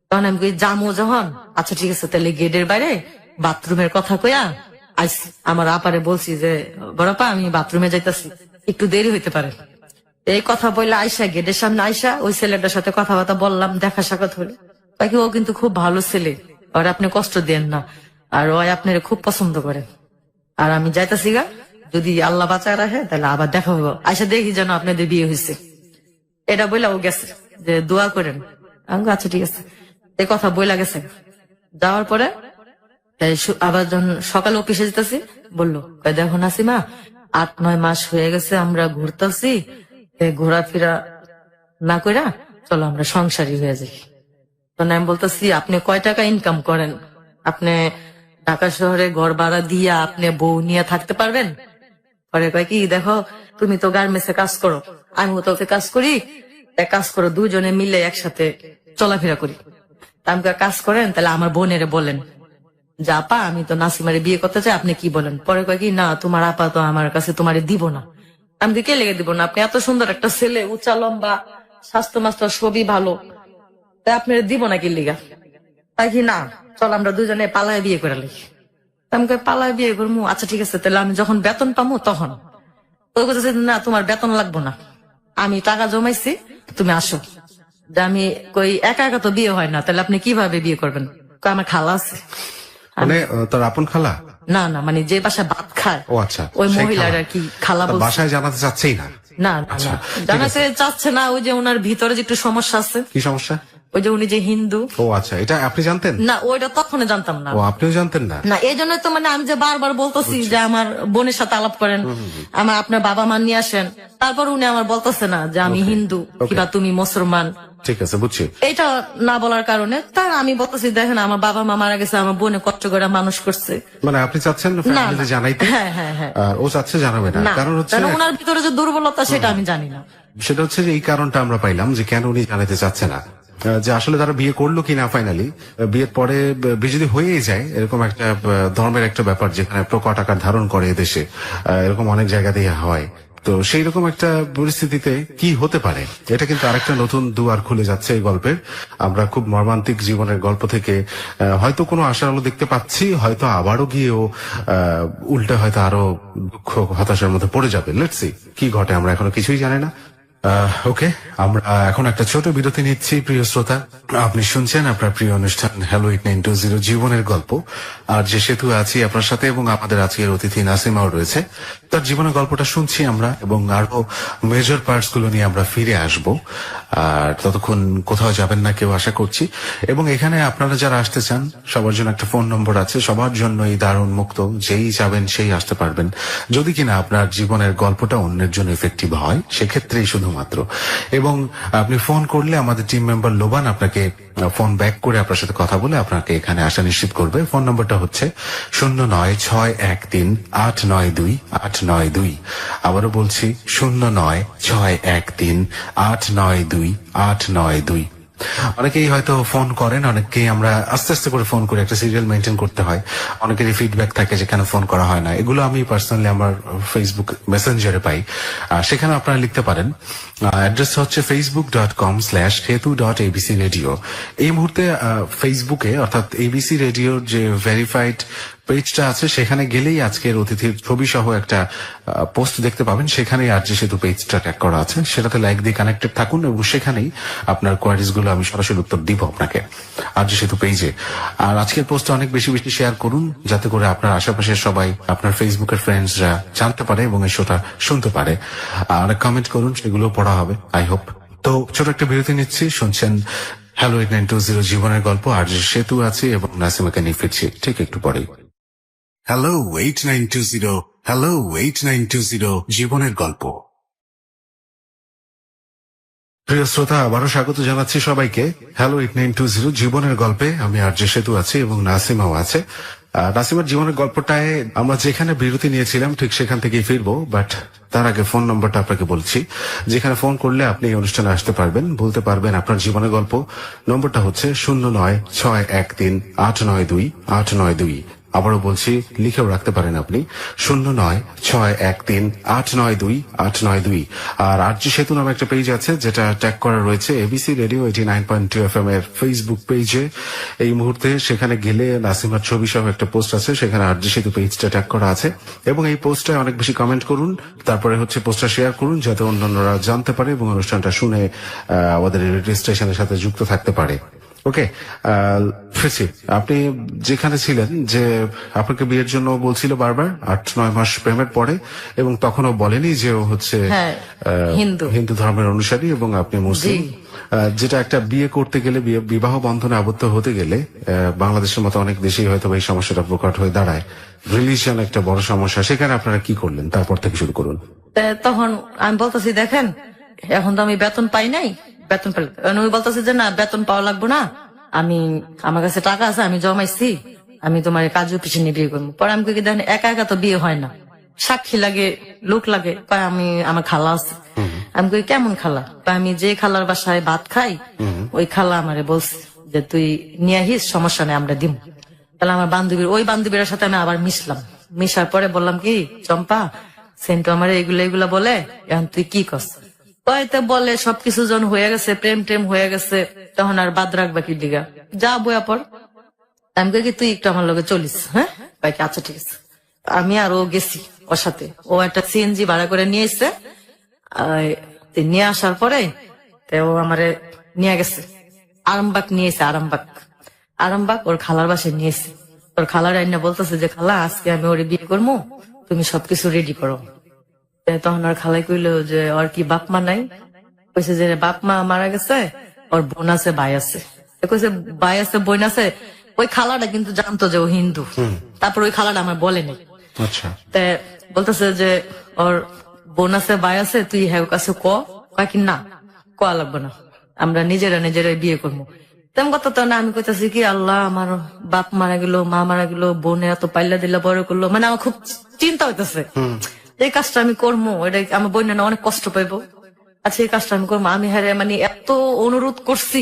তখন আমি কই যামো যখন, আচ্ছা ঠিক আছে, তাহলে গেটের বাইরে বাথরুমের কথা কইয়া আইসি। আমার আপারে বলছি যে বড়পা আমি বাথরুমে যাইতাছি, একটু দেরি হইতে পারে। এই কথা বললে আইসা গেটের সামনে আইসা ওই ছেলেটার সাথে কথাবার্তা বললাম, দেখা সাক্ষাৎ হলো। বাকি ও কিন্তু খুব ভালো ছেলে, আর আপনি কষ্ট দেন না, আর ও আপনার খুব পছন্দ করে। আর আমি যাইতাছি গা, যদি আল্লাহ বাঁচায় রাখে তাহলে আবার দেখা হইব, আইসা দেখি যেন আপনাদের বিয়ে হয়েছে। এটা বইলা ও গেছে যে দোয়া করেন। আমি বললাম, আচ্ছা ঠিক আছে। এই কথা বইলা গেছে। যাওয়ার পরে আবার যখন সকালে অফিসে যেতেছি, বললো দেখো নাসিমা 8-9 মাস হয়ে গেছে আমরা ঘুরতেছি, ঘোরাফেরা না কইরা চলো আমরা সংসারী হয়ে যাই। তখন আমি বলতেছি আপনি কয় টাকা ইনকাম করেন, আপনি ঢাকা শহরে ঘর ভাড়া দিয়া আপনি বউ নিয়ে থাকতে পারবেন? পরে কয় কি দেখো তুমি তো গার্মেন্টসে কাজ করো, আমিও তো কাজ করি, তাই কাজ করো, দুজনে মিলে একসাথে চলাফেরা করি। আমি কাজ করেন তাহলে আমার বোনেরে বলেন যে আপা আমি তো নাসিমারে বিয়ে করতে চাই, আপনি কি বলেন? পরে কয় কি না তোমার আপা তো আমার কাছে তোমারে দিব না। আমি কে লেগে দিব না, আপনি এত সুন্দর একটা ছেলে, উঁচা লম্বা, স্বাস্থ্য মাস্টার সবই ভালো, তাই আপনার দিব না কি লিগা? তাই কি না চল আমরা দুজনে পালায় বিয়ে করে লি। আমি পালায় বিয়ে করবো, আচ্ছা ঠিক আছে, তাহলে আমি যখন বেতন পাবো তখন। ওই কথা না তোমার বেতন লাগবো না, আমি টাকা জমাইছি, তুমি আসো। যে আমি কই একা একা তো বিয়ে হয় না, তাহলে আপনি কিভাবে বিয়ে করবেন? আমার খালা আছে। তোর আপন খালা? না না, যে বাসায় ভাত খায়, ও আচ্ছা, ওই মহিলার আর কি খালা বলছে। বাসায় জানাতে চাচ্ছেই না? না জানাতে চাচ্ছে না, ওই যে ওনার ভিতরে যে একটু সমস্যা আছে। কি সমস্যা? ওই যে উনি যে হিন্দু। ও আচ্ছা, এটা আপনি জানতেন না? ওইটা তখনই জানতাম না। ও আপনিও জানতেন না? না, এই জন্যই তো আমি যে বারবার বলতেছি যে আমার বোনের সাথে আলাপ করেন, আমার আপনার বাবা মা নিয়ে আসেন। তারপর উনি আমার বলতেছে না যে আমি হিন্দু কিংবা তুমি মুসলমান। ঠিক আছে, বুঝছি। এটা না বলার কারণে তার আমি বলতেছি দেখেন আমার বাবা মা মারা গেছে, আমার বোনে কষ্ট করে মানুষ করছে। আপনি চাচ্ছেন ফ্যামিলিতে জানাইতে? হ্যাঁ হ্যাঁ হ্যাঁ। ও চাচ্ছে জানাবে না, কারণ হচ্ছে ওনার ভিতরে যে দুর্বলতা সেটা আমি জানি না। সেটা হচ্ছে যে এই কারণটা আমরা পাইলাম যে কেন উনি জানাতে চাচ্ছে না, যে আসলে তারা বিয়ে করলো কিনা ফাইনালি, বিয়ের পরে বিয়ে যদি হয়েই যায়, এরকম একটা ধর্মের একটা ব্যাপার যেখানে প্রকট আকার ধারণ করে এদেশে, এরকম অনেক জায়গাতেই হয়। তো সেই রকম একটা পরিস্থিতিতে কি হতে পারে, এটা কিন্তু আরেকটা নতুন দুয়ার খুলে যাচ্ছে এই গল্পের। আমরা খুব মর্মান্তিক জীবনের গল্প থেকে হয়তো কোনো আশার আলো দেখতে পাচ্ছি, হয়তো আবারও গিয়েও উল্টে হয়তো আরো দুঃখ হতাশার মধ্যে পড়ে যাবে। লেটস সি কি ঘটে, আমরা এখনো কিছুই জানি না। ওকে, আমরা এখন একটা ছোট বিরতি নিচ্ছি। প্রিয় শ্রোতা, আপনি শুনছেন আপনার প্রিয় অনুষ্ঠান হ্যালো 8920 জীবনের গল্প। আর যে সেতু আছি আপনার সাথে, এবং আমাদের আজকের অতিথি নাসিমাও রয়েছে। তার জীবনের গল্পটা শুনছি আমরা, এবং আরো মেজর পার্টস গুলো নিয়ে আমরা ফিরে আসব। আর ততক্ষণ কোথাও যাবেন না কেউ, আশা করছি। এবং এখানে আপনারা যারা আসতে চান, সবার জন্য একটা ফোন নম্বর আছে, সবার জন্য এই দারুণ মুক্ত, যেই যাবেন সেই আসতে পারবেন। যদি কিনা আপনার জীবনের গল্পটা অন্যের জন্য ইফেক্টিভ হয়, সেক্ষেত্রেই শুধুমাত্র। এবং আপনি ফোন করলে আমাদের টিম মেম্বার লোবান আপনাকে ফোন ব্যাক করে আপনার সাথে কথা বলে আপনাকে এখানে আসা নিশ্চিত করবে। ফোন নম্বরটা হচ্ছে 09613892। আবারও বলছি 09613892। অনেকেই হয়তো ফোন করেন, অনেকেই আমরা আস্তে আস্তে করে ফোন করে একটা সিরিয়াল মেনটেন করতে হয়। অনেকেরই ফিডব্যাক থাকে যেখানে ফোন করা হয় না। এগুলো আমি পার্সোনালি আমার ফেসবুক মেসেঞ্জারে পাই, সেখানে আপনারা লিখতে পারেন। অ্যাড্রেস হচ্ছে facebook.com/hetu.abcradio। এই মুহূর্তে ফেসবুকে, অর্থাৎ এবিসি রেডিওর যে ভেরিফাইড পেজটা আছে, সেখানে গেলেই আজকের অতিথির ছবি সহ একটা পোস্ট দেখতে পাবেন। সেখানেই আরজে সেতু পেজটা ট্যাগ করা আছে, সেটাতে লাইক দিয়ে কানেক্টেড থাকুন, এবং সেখানেই আপনার কোয়ারিজ গুলো আমি সরাসরি উত্তর দিব আপনাকে আরজে সেতু পেজে। আর আজকের পোস্টটা অনেক বেশি বেশি শেয়ার করুন, যাতে করে আপনার আশেপাশের সবাই, আপনার ফেসবুকের ফ্রেন্ডসরা জানতে পারে এবং এই শোটা শুনতে পারে। আর কমেন্ট করুন, সেগুলো পড়া হবে আই হোপ। তো ছোট একটা বিরতি নিচ্ছি। শুনছেন হ্যালো 8920 জীবনের গল্প। আরজে সেতু আছে এবং নাসিমাকে নিয়ে ফিরছি ঠিক একটু পরেই। হ্যালো 8920, হ্যালো 8920 জীবনের গল্প। প্রিয় শ্রোতা, আবারও স্বাগত জানাচ্ছি সবাইকে হ্যালো 8920 জীবনের গল্পে। আমি আরজে সেতু আছি এবং নাসিমাও আছে। নাসিমার জীবনের গল্পটায় আমরা যেখানে বিরতি নিয়েছিলাম ঠিক সেখান থেকেই ফিরবো, বাট তার আগে ফোন নম্বরটা আপনাকে বলছি, যেখানে ফোন করলে আপনি এই অনুষ্ঠানে আসতে পারবেন, বলতে পারবেন আপনার জীবনের গল্প। নম্বরটা হচ্ছে 09613892। আবারও বলছি, লিখেও রাখতে পারেন আপনি 09613892। আর আরজে সেতু নামে একটা পেজ আছে, যেটা ট্যাগ করা রয়েছে এবিসি রেডিও 89.2 FM এর ফেসবুক পেজে। এই মুহূর্তে সেখানে গেলে নাসিমার ছবি সহ একটা পোস্ট আছে, সেখানে আরজে সেতু পেজটা ট্যাগ করা আছে। এবং এই পোস্টে অনেক বেশি কমেন্ট করুন, তারপরে হচ্ছে পোস্টটা শেয়ার করুন, যাতে অন্যান্যরা জানতে পারে এবং অনুষ্ঠানটা শুনে আমাদের রেডিও স্টেশনের সাথে যুক্ত থাকতে পারে। ওকে, ফিরছি। আপনি যেখানে ছিলেন, যে আপনাকে বিয়ের জন্য বলছিল বারবার 8-9 মাস প্রেমের পরে, এবং তখনও বলেনি যে ও হচ্ছে হিন্দু ধর্মের অনুসারী এবং আপনি মুসলিম। যেটা একটা বিয়ে করতে গেলে, বিবাহ বন্ধনে আবদ্ধ হতে গেলে বাংলাদেশের মতো অনেক দেশেই হয়তো এই সমস্যাটা প্রকট হয়ে দাঁড়ায়। রিলিজিয়ন একটা বড় সমস্যা। সেখানে আপনারা কি করলেন? তারপর থেকে শুরু করুন। তখন আমি বলতেছি, দেখেন এখন তো আমি বেতন পাই নাই, বেতন পেলে ওই বলতেছে যে না, বেতন পাওয়া লাগবো না, আমি আমার কাছে টাকা আছে, আমি জমাইছি, আমি তোমার কাজ অফিসে নিয়ে বিয়ে করবো। পরে আমি দেখেন একা একা তো বিয়ে হয় না, সাক্ষী লাগে, লোক লাগে। আমি আমার খালা আছে, আমি কই কেমন খালা? আমি যে খালার বাসায় ভাত খাই, ওই খালা আমারে বলছে যে তুই নিয়ে আহিস, সমস্যা নেই, আমরা দিব। তাহলে আমার ওই বান্ধবীর সাথে আমি আবার মিশার পরে বললাম কি, চম্পা সেন্টু আমার এগুলা বলে, এখন তুই কি করছ? কয়তে বলে সবকিছু যখন হয়ে গেছে, প্রেম টেম হয়ে গেছে, তখন আর বাদ রাখবা কি দিঘা, যা বয়া পর। আমি কই কি তুই একটু আমার লগে চলিস? হ্যাঁ ভাই, আচ্ছা ঠিক আছে। আমি আর ও গেছি ওর সাথে। ও একটা সিএনজি ভাড়া করে নিয়ে এসছে। নিয়ে আসার পরে ও আমারে নিয়ে গেছে আরামবাগ, নিয়ে এসে আরামবাগ ওর খালার বাসায় নিয়ে এসে। ওর খালার আইনা বলতেছে যে খালা, আজকে আমি ওরে বিয়ে করবো, তুমি সবকিছু রেডি করো। তখন ওর খালাই কইলো যে ওর কি বাপ মা নাই? কইছে যে বাপ মা মারা গেছে, ওর বোন আছে, ভাই আছে। কইছে ভাই আছে, বোন আছে। ওই খালাটা কিন্তু জানতো যে ও হিন্দু, তারপর ওই খালাটা আমার বলে নাই। আচ্ছা, বলতেছে যে ওর বোন আছে, ভাই আছে, তুই হ্যাঁ কাছে কি না, কোয়া লাগবো না, আমরা নিজেরাই বিয়ে করবো। তেমন কথা তো না। আমি কইতাছি কি, আল্লাহ, আমার বাপ মারা গেল, মা মারা গেল, বোনে এত পাইলা দিলা বড় করলো, মানে আমার খুব চিন্তা হইতেছে এই কাজটা আমি করবো, এটা আমার বোন না অনেক কষ্ট পাইবো। আচ্ছা, এই কাজটা আমি করবো। আমি হ্যাঁ মানে এত অনুরোধ করছি,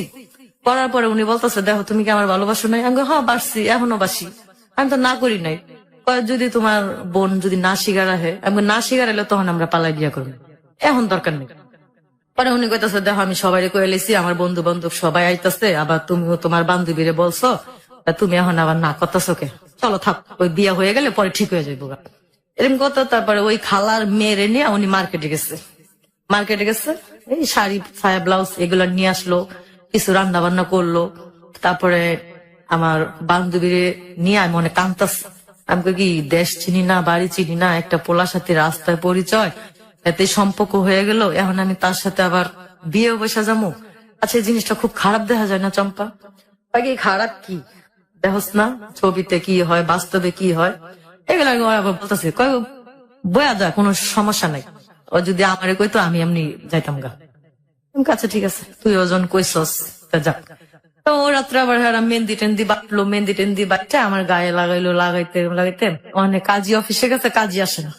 করার পরে উনি বলতেছে দেখো তুমি কি আমার ভালোবাসো নাই? আমি হ্যাঁ বাসছি, এখনো বাসি, আমি তো না করি নাই। যদি তোমার বোন যদি না শিকার আহে, আমি না শিকার এলে তখন আমরা পালাই বিয়া করবো, এখন দরকার নেই। পরে উনি কইতাছে দেখো আমি সবাই কয়ে লেছি, আমার বন্ধু বান্ধব সবাই আইতাছে, আবার তুমিও তোমার বান্ধবীরে বলছো, তুমি এখন আবার না করতেছো কে? চলো থাক, ওই বিয়া হয়ে গেলে পরে ঠিক হয়ে যাবো এরকম কথা। তারপরে ওই খালার মেয়েরে নিয়ে উনি মার্কেটে গেছে। মার্কেটে গেছে, এই শাড়ি ছায়া ব্লাউজ এগুলো নিয়ে আসলো, কিছু রান্না বান্না করলো। তারপরে আমার বান্ধবীর নিয়ে আমি অনেক কাঁদতাছি। আমি কই কি দেশ চিনি না, বাড়ি চিনি না, একটা পোলার সাথে রাস্তায় পরিচয়, এতে সম্পর্ক হয়ে গেল, এখন আমি তার সাথে আবার বিয়ে বসে যাবো। আচ্ছা, এই জিনিসটা খুব খারাপ দেখা যায় না চম্পা? কি খারাপ কি দেখস না, ছবিতে কি হয় বাস্তবে কি হয়, এগুলো আবার বলতেছে, কয় বয়া যায়, কোনো সমস্যা নাই। ও যদি আমারে কইতো আমি এমনি যাইতাম গা। আচ্ছা ঠিক আছে, তুই ওজন কইসস, তা যাক। তো ও রাত্রে আবার মেহেন্দি টেন্দি বাটলো, মেহেন্দি টেন্দি বাটতে আমার গায়ে লাগাইলো, লাগাইতে লাগাইতে অনেক কাজী অফিসে গেছে, কাজী আসে না।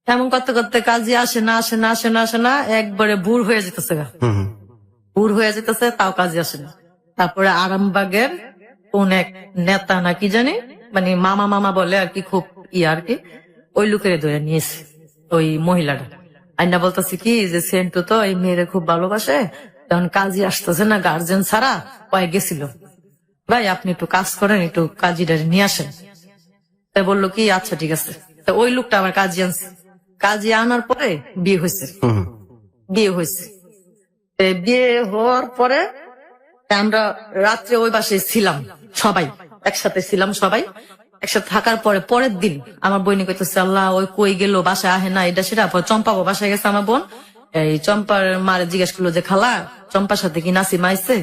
এমন করতে করতে কাজী আসে না আসে না আসে না আসে না, একবারে বুড় হয়ে যেতেছে গা, বুড় হয়ে যেতেছে, তাও কাজী আসে না। তারপরে আরামবাগের কোন এক নেতা না কি জানি, মানে মামা মামা বলে আর কি, খুব আর কি, ওই লোকের ধরে নিয়েছে ওই মহিলাটা। আইনা বলতেছে কি যে সেন্টু তো এই মেয়েরে খুব ভালোবাসে, তখন কাজী আসতেছে না গার্জেন ছাড়া, কয়ে গেছিল, ভাই আপনি একটু কাজ করেন, একটু কাজীটা নিয়ে আসেন। তাই বললো কি আচ্ছা ঠিক আছে। তো ওই লোকটা আমার কাজী আনছে, কাজী আনার পরে বিয়ে হয়েছে, বিয়ে হয়েছে। বিয়ে হওয়ার পরে আমরা রাত্রে ওই বাসায় ছিলাম, সবাই একসাথে ছিলাম, সবাই একসাথে থাকার পরে পরের দিন আমার বোন কইতেছে আল্লাহ ওই কই গেল, বাসায় আহে না, এটা সেটা। চম্পা বাসায় গেছে আমার বোন, এই চম্পার মারে জিজ্ঞেস করলো যে খালা চম্পার সাথে কি নাসিমা আইছে?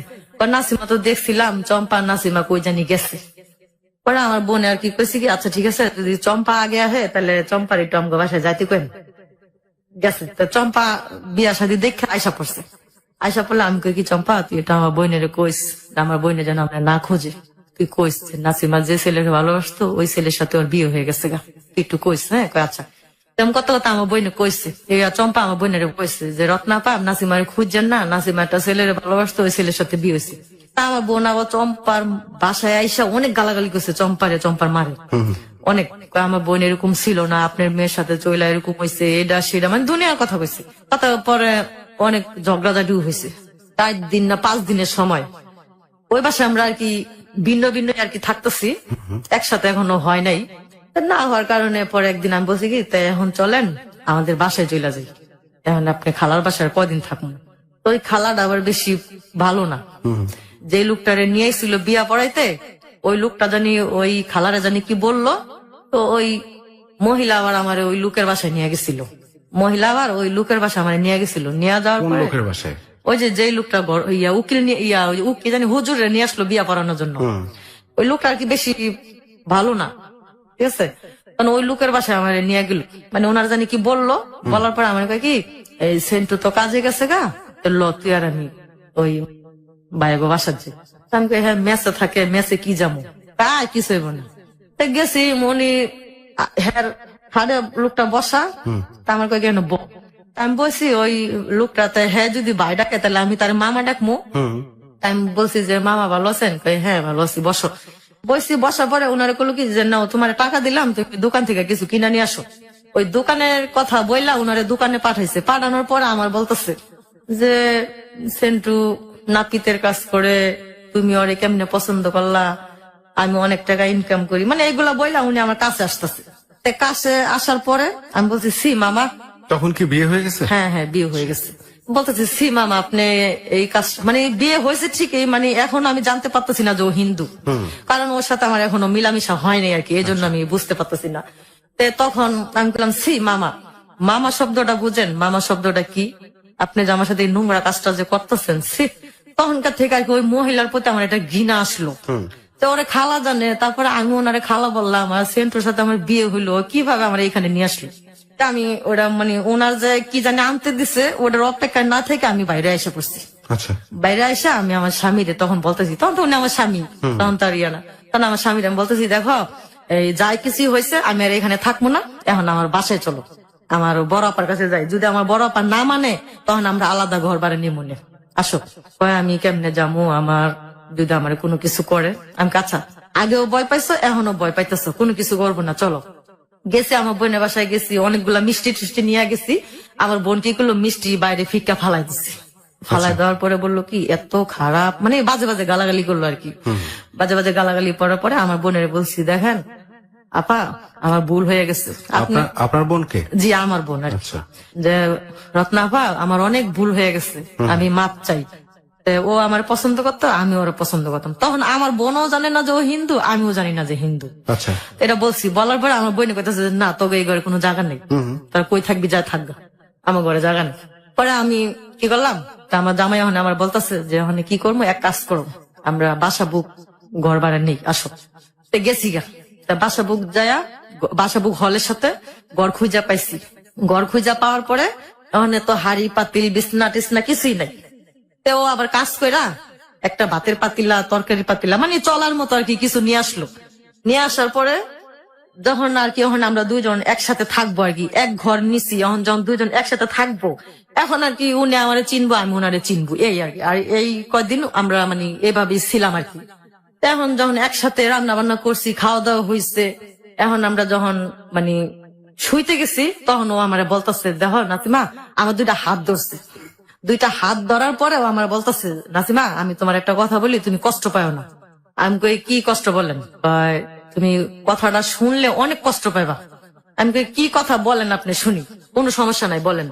নাসিমা তো দেখছিলাম, চম্পা নাসিমা কই জানি গেছে। পরে আমার বোন আর কি কইছে কি আচ্ছা ঠিক আছে, যদি চম্পা আগে আহে তাহলে চম্পার একটু আমাকে বাসায় যাইতে কেন গেছে। তো চম্পা বিয়া শাদী দেখে আয়সা পড়ছে, আয়সা পড়লে আমি কই কি চম্পা তুই এটা আমার বোনের কইস, আমার বোনের যেন আমরা না খোঁজে, তুই কইস নাসিমা যে ছেলের ভালোবাসতো ওই ছেলের সাথে ওর বিয়ে হয়ে গেছে গা, তুই একটু কইস। হ্যাঁ কই আচ্ছা। তেমন কথা কথা আমার বোনে কইছে, এই চম্পা আমার বোনের কইছে যে রত্নাপা নাসিমার খুঁজছেন না, নাসিমা একটা ছেলের ভালোবাসতো ওই ছেলের সাথে বিয়ে হয়েছে। তা আমার বোন আবার চম্পার বাসায় আইসা অনেক গালাগালি করছে চম্পারে, চম্পার মারে অনেক। আমার বোন এরকম ছিল না, আপনার মেয়ের সাথে চইলা এরকম হয়েছে, এটা সেটা, মানে দুনিয়ার কথা কইছে। কথা পরে অনেক ঝগড়াঝাটিও হয়েছে। 4 দিন না 5 দিনের সময় ওই বাসায় আমরা আর কি ভিন্ন ভিন্ন আর কি থাকতেছি, একসাথে এখনো হয় নাই। না হওয়ার কারণে পরে একদিন আমি বলছি কি তাই এখন চলেন আমাদের বাসায় চলে যাই, এখন আপনি খালার বাসায় কয়দিন থাকুন। তো ওই খালাটা আবার বেশি ভালো না, যে লোকটারে নিয়ে ছিল বিয়া পড়াইতে, ওই লোকটা জানি ওই খালারে জানি কি বললো, তো ওই মহিলা আবার আমার ওই লোকের বাসায় নিয়ে গেছিল, মহিলা আবার ওই লোকের বাসায় আমার নিয়ে গেছিল। নিয়ে যাওয়ার পরে লোকের বাসায় ওই যে লোকটা উকিল নিয়ে উকিল জানি হুজুরে নিয়ে আসলো বিয়া পড়ানোর জন্য, ওই লোকটা আর কি বেশি ভালো না, ঠিক আছে। কারণ ওই লোকের বাসায় আমার নিয়ে গেল, মানে ওনার জানি কি বললো, বলার পরে আমার কয় কি এই সেন্টু তো কাজে গেছে গা, ল তুই আর আমি ওই বাইগো বাসার যে আমি কই হ্যাঁ মেসে থাকে, মেসে কি যাবো, তাই কিছু হইব না। গেছি মনি হ্যাঁ হাড়ে লোকটা বসা, তা আমার কয় কেন আমি বলছি ওই লোকটাতে হ্যাঁ যদি ভাই ডাকে তাহলে আমি তার মামা ডাকবো। আমি বলছি যে মামা ভালো আছেন? হ্যাঁ ভালো আছি, বসো। বসছি, বসার পরে ওনারা করলো কি যে না তোমার টাকা দিলাম, তুমি দোকান থেকে কিছু কিনা নিয়ে আসো। ওই দোকানের কথা বললা ওনারে দোকানে পাঠাইছে, পাঠানোর পরে আমার বলতেছে যে সেন্টু নাপিতের কাজ করে, তুমি ওরে কেমনে পছন্দ করলা, আমি অনেক টাকা ইনকাম করি, মানে এগুলা বললা উনি আমার কাছে আসতেছে। কাছে আসার পরে আমি বলছি সি মামা, তখন কি বিয়ে হয়ে গেছে? হ্যাঁ হ্যাঁ বিয়ে হয়ে গেছে। বলতেছি সি মামা আপনি এই কাজ, মানে বিয়ে হয়েছে ঠিকই, মানে এখন আমি জানতে পারতেছি না যে ও হিন্দু, কারণ ওর সাথে আমার এখনো মিলামিশা হয়নি আর কি, এই জন্য আমি বুঝতে পারতেছি না। তখন আমি বললাম সি মামা, মামা শব্দটা বুঝেন, মামা শব্দটা কি, আপনি যে আমার সাথে এই নোংরা কাজটা যে করতেছেন, সি। তখনকার থেকে আর কি ওই মহিলার প্রতি আমার একটা ঘৃণা আসলো। তো ওরা খালা জানে, তারপরে আমি ওনারে খালা বললাম, আর সেন্টুর সাথে আমার বিয়ে হইলো, কিভাবে আমার এখানে নিয়ে আসলো। আমি ওরা মানে ওনার যে কি জানি আনতে দিছে ওটার অপেক্ষায় না থেকে আমি বাইরে এসে পড়ছি। আচ্ছা, বাইরে এসে আমি আমার স্বামীরে তখন বলতেছি, তখন তো উনি আমার স্বামী, তখন তার ইয়া না, তখন আমার স্বামীর আমি বলতেছি দেখো এই যাই কিছু হয়েছে আমি আর এখানে থাকবো না, এখন আমার বাসায় চলো, আমার বড় আপার কাছে যাই, যদি আমার বড় আপা না মানে তখন আমরা আলাদা ঘর বাড়ি নিয়ে মনে আসো। আমি কেমনে যাবো, আমার যদি আমার কোনো কিছু করে, আমি আচ্ছা আগেও ভয় পাইছো এখনো ভয় পাইতেছো, কোনো কিছু করবো না, চলো। গেছি আমার বোনের বাসায় গেছি, অনেকগুলা মিষ্টি টিষ্টি নিয়ে গেছি, আমার বোন কি করলো মিষ্টি বাইরে ফিক্কা ফালাই দিছি, ফালাই দেওয়ার পরে বললো কি এত খারাপ, মানে বাজে বাজে গালাগালি করলো আর কি, বাজে বাজে গালাগালি করার পরে আমার বোনের বলছি দেখেন আপা আমার ভুল হয়ে গেছে, আপনি আপনার বোনকে? জি আমার বোন আর কি। আচ্ছা। যে রত্না আপা আমার অনেক ভুল হয়ে গেছে, আমি মাপ চাই। তো ও আমার পছন্দ করতো, আমি ওরা পছন্দ করতাম। তখন আমার বোনও জানে না যে ও হিন্দু, আমিও জানি না যে হিন্দু। আচ্ছা। এটা বলছি, বলার পরে আমার বইনে কইতেছে যে না তোকে এই ঘরে কোনো জায়গা নেই, তার কই থাকবি যা থাকবে, আমার ঘরে জায়গা নেই। পরে আমি কি করলাম, তা আমার জামাই এখন আমার বলতেছে যে এখন কি করবো, এক কাজ করবো, আমরা বাসা বুক ঘর ভাড়া নেই, আসো। তো গেছি গা, তা বাসা বুক যায়া বাসা বুক হলের সাথে ঘর খুঁজা পাইছি। ঘর খুঁজা পাওয়ার পরে ওখানে তো হাড়ি পাতিল বিছনা টিছনা কিছুই নাই। তো ও আবার কাজ কইরা একটা ভাতের পাতিলা তরকারি পাতিলা মানে চলার মতো আর কি কিছু নিয়ে আসলো। নিয়ে আসার পরে যখন আর কি এখন আমরা দুইজন একসাথে থাকবো আর কি, এক ঘর নিছি, এখন যখন দুইজন একসাথে থাকবো, এখন আর কি উনি আমারে চিনবো, আমি ওনারে চিনবো, এই আর কি। আর এই কয়দিন আমরা মানে এভাবেই ছিলাম আর কি। তো এখন যখন একসাথে রান্না বান্না করছি, খাওয়া দাওয়া হয়েছে, এখন আমরা যখন মানে শুইতে গেছি, তখন ও আমারে বলতেছে দেখো নাসিমা আমার দুইটা হাত ধরছে। দুইটা হাত ধরার পরেও আমার বলতেছে নাসিমা আমি তোমার একটা কথা বলি, তুমি কষ্ট পাও না। আমি কই কি কষ্ট বলেন? কয়, তুমি কথাটা শুনলে অনেক কষ্ট পাইবা। আমি কই কি কথা বলেন আপনি, শুনি, কোনো সমস্যা নাই বলেন।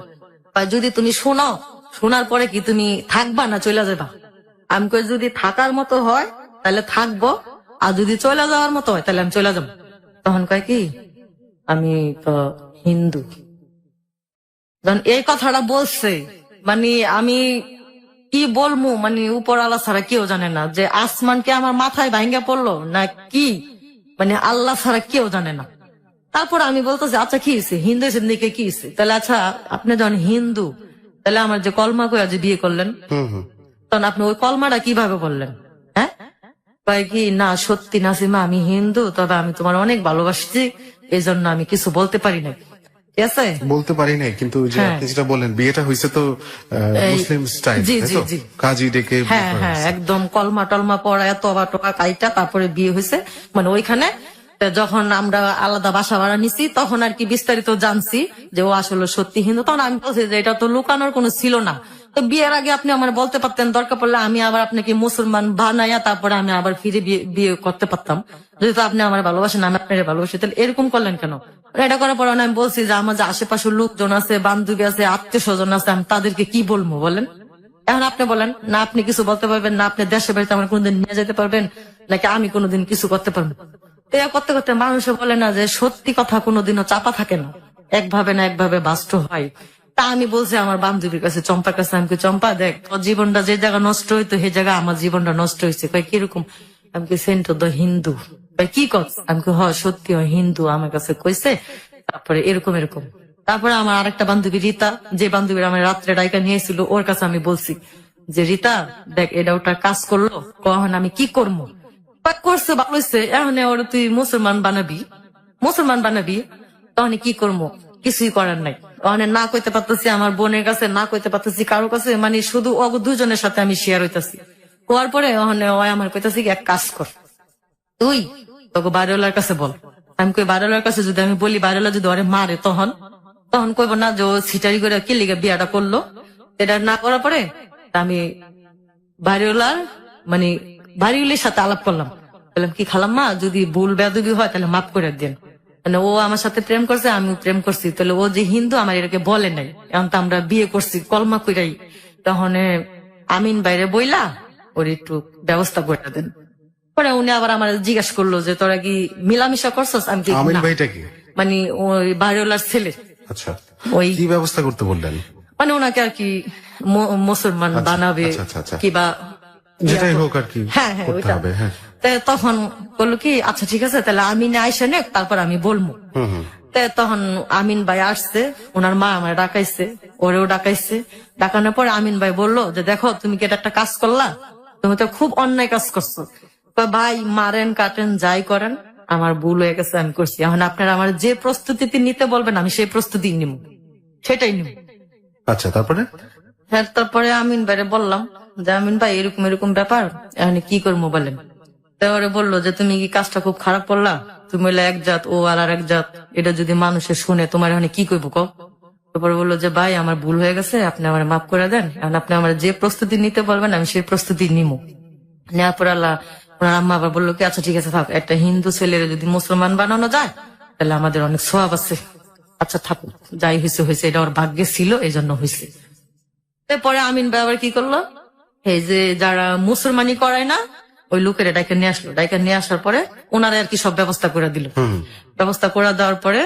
কয়, যদি তুমি শোনো, শোনার পরে কি তুমি থাকবা না চলে যাবা? আমি কই যদি থাকার মতো হয় তাহলে থাকবো, আর যদি চলে যাওয়ার মতো হয় তাহলে আমি চলে যাবো। তখন কয় কি আমি তো হিন্দু। যখন এই কথাটা বলছে মানে আমি কি বলবো, মানে উপর আল্লাহ ছাড়া কেউ জানে না যে আসমান কি আমার মাথায় ভাঙ্গা পড়লো না কি, মানে আল্লাহ ছাড়া কেউ জানে না। তারপর আমি বলতেছি আচ্ছা কি হয়েছে, হিন্দু দিকে কি হয়েছে? তাহলে আচ্ছা আপনি যখন হিন্দু তাহলে আমার যে কলমা কইয়া যে বিয়ে করলেন, তখন আপনি ওই কলমাটা কিভাবে বললেন? হ্যাঁ, কয় কি না সত্যি নাসিমা আমি হিন্দু, তবে আমি তোমার অনেক ভালোবাসছি, এই জন্য আমি কিছু বলতে পারি না। ঠিক আছে, বলতে পারি নাই, কিন্তু যে হ্যাঁ। আপনি যেটা বললেন বিয়েটা হয়েছে তো মুসলিম স্টাইল, জি, তাই জি, তো? জি। কাজী ডেকে বিয়ে হ্যাঁ করা হ্যাঁ হয়েছে। একদম কলমা টলমা পড়া টবা টবা কাইটা তারপরে বিয়ে হয়েছে মানে ওইখানে। তা যখন আমরা আলাদা বাসা ভাড়া নিছি তখন আর কি বিস্তারিত জানছি যে ও আসলে সত্যি হিন্দু। তখন আমি বলছি যে এটা তো লুকানোর কোনো ছিল না, তো বিয়ের আগে আপনি আমার বলতে পারতেন, দরকার পড়লে আমি আবার আপনাকে মুসলমান বানাইয়া তারপরে আমি আবার ফিরে বিয়ে করতে পারতাম। যেহেতু আপনি আমার ভালোবাসেন, আমি আপনার ভালোবাসি, তাহলে এরকম করলেন কেন? এটা করার পর আমি বলছি যে আমার যে আশেপাশের লোকজন আছে, বান্ধবী আছে, আত্মীয় স্বজন আছে, আমি তাদেরকে কি বলবো বলেন? এখন আপনি বলেন না, আপনি কিছু বলতে পারবেন না, আপনি দেশে বাড়িতে আমার কোনোদিন নিয়ে যেতে পারবেন নাকি আমি কোনোদিন কিছু করতে পারবো? তো এ করতে করতে মানুষে বলে না যে সত্যি কথা কোনোদিনও চাপা থাকে না, একভাবে না একভাবে বাস্তব হয়। তা আমি বলছি আমার বান্ধবীর কাছে, চম্পার কাছে, আমি কই, চম্পা দেখ তোর জীবনটা যে জায়গা নষ্ট হইতো সেই জায়গা আমার জীবনটা নষ্ট হয়েছে। কই কিরকম? আমি কি সেন্ট দ্য হিন্দু। কই কি কর? আমি কই হ সত্যি হয় হিন্দু, আমার কাছে কইছে। তারপরে এরকম এরকম। তারপরে আমার আরেকটা বান্ধবী রীতা, যে বান্ধবীর আমার রাত্রে ডাইকা নিয়েছিল, ওর কাছে আমি বলছি যে রীতা দেখ এটা ওটা কাজ করলো, কখন আমি কি করবো? করছে ভালো হয়েছে, এখন ওর তুই মুসলমান বানাবি, তখন কি করবো? কিছুই করার নাই। ওখানে না কইতে পারতেছি আমার বোনের কাছে, না কইতে পারতেছি কারো কাছে, মানে শুধু দুজনের সাথে আমি শেয়ার হইতাছি। হওয়ার পরে ওখানে ওই আমার কইতাছি এক কাজ কর, তুই তোকে বাড়িওয়ালার কাছে বল। আমি কই বাড়িওয়ালার কাছে যদি আমি বলি, বাড়িওয়ালা যদি ওরে মারে তখন কইব না যে ও সিটারি করে কি লিগে বিয়াটা করলো। এটা না করার পরে আমি বাড়িওয়ালার মানে বাড়িওয়ালির সাথে আলাপ করলাম, বললাম কি খালাম্মা যদি ভুল বেয়াদবি হয় তাহলে মাফ করে দেন, মানে ও আমার সাথে প্রেম করছে, আমি প্রেম করছি, তাহলে ও যে হিন্দু আমার এটাকে বলে নাই, এখন তো আমরা বিয়ে করছি কলমা কইরাই, তখন আমিন বাইরে বইলা ওর একটু ব্যবস্থা করে দেন। পরে উনি আবার আমার জিজ্ঞাসা করলো যে তোরা কি মিলামিশা করছস? আমি কি আমিন না। ভাইটা কি? মানে ওই বাড়িওয়ালার ছেলে। আচ্ছা, ওই কি ব্যবস্থা করতে বললেন? মানে ওনাকে আর কি মুসলমান আচ্ছা, বানাবে আচ্ছা, আচ্ছা, আচ্ছা। কিবা যেটাই হোক আর কি হ্যাঁ হ্যাঁ করতে ওইটা। হবে, হ্যাঁ। তা তখন বললো কি আচ্ছা ঠিক আছে তাহলে আমিন আইসা নেক তারপর আমি বলবো। তা তখন আমিন ভাই আসছে, ওনার মা আমার ডাকাইছে, ওরেও ডাকাইছে। ডাকানোর পর আমিন ভাই বললো যে দেখো তুমি কি এটা একটা কাজ করলা, তুমি তো খুব অন্যায় কাজ করছো। কয়, ভাই মারেন কাটেন যাই করেন আমার ভুল হয়ে গেছে, আমি করছি, এখন আপনারা আমার যে প্রস্তুতি নিতে বলবেন আমি সেই প্রস্তুতি নিব, সেটাই নিব। আচ্ছা, তারপরে? হ্যাঁ, তারপরে আমিন ভাইরে বললাম যে আমিন ভাই এরকম এরকম ব্যাপার, এখন কি করবো বলেন। তারপরে বললো যে তুমি কি কাজটা খুব খারাপ করলা, তুমি হলে এক জাত ও আর এক জাত, এটা যদি মানুষে শুনে তোমার এখন কি করবো কও। তারপরে বললো যে ভাই আমার ভুল হয়ে গেছে, আপনি আমার মাফ করে দেন, এখন আপনি আমার যে প্রস্তুতি নিতে বলবেন আমি সেই প্রস্তুতি নিবো। নেওয়ার পর আল্লাহ ওনার আম্মা আবার বললো কি আচ্ছা ঠিক আছে থাক, একটা হিন্দু ছেলের যদি মুসলমান বানানো যায় তাহলে আমাদের অনেক সওয়াব আছে, আচ্ছা থাকুক, যাই হয়েছে হয়েছে, এটা ওর ভাগ্যে ছিল এই জন্য হয়েছে। পরে আমিন ভাই আবার কি করলো, এই যে যারা মুসলমানি করায় না ওই লোকের ডাইকে নিয়ে আসলো, ডাইকে নিয়ে আসার পরে ওনারা আর কি সব ব্যবস্থা করে দিল। ব্যবস্থা করে দেওয়ার পরে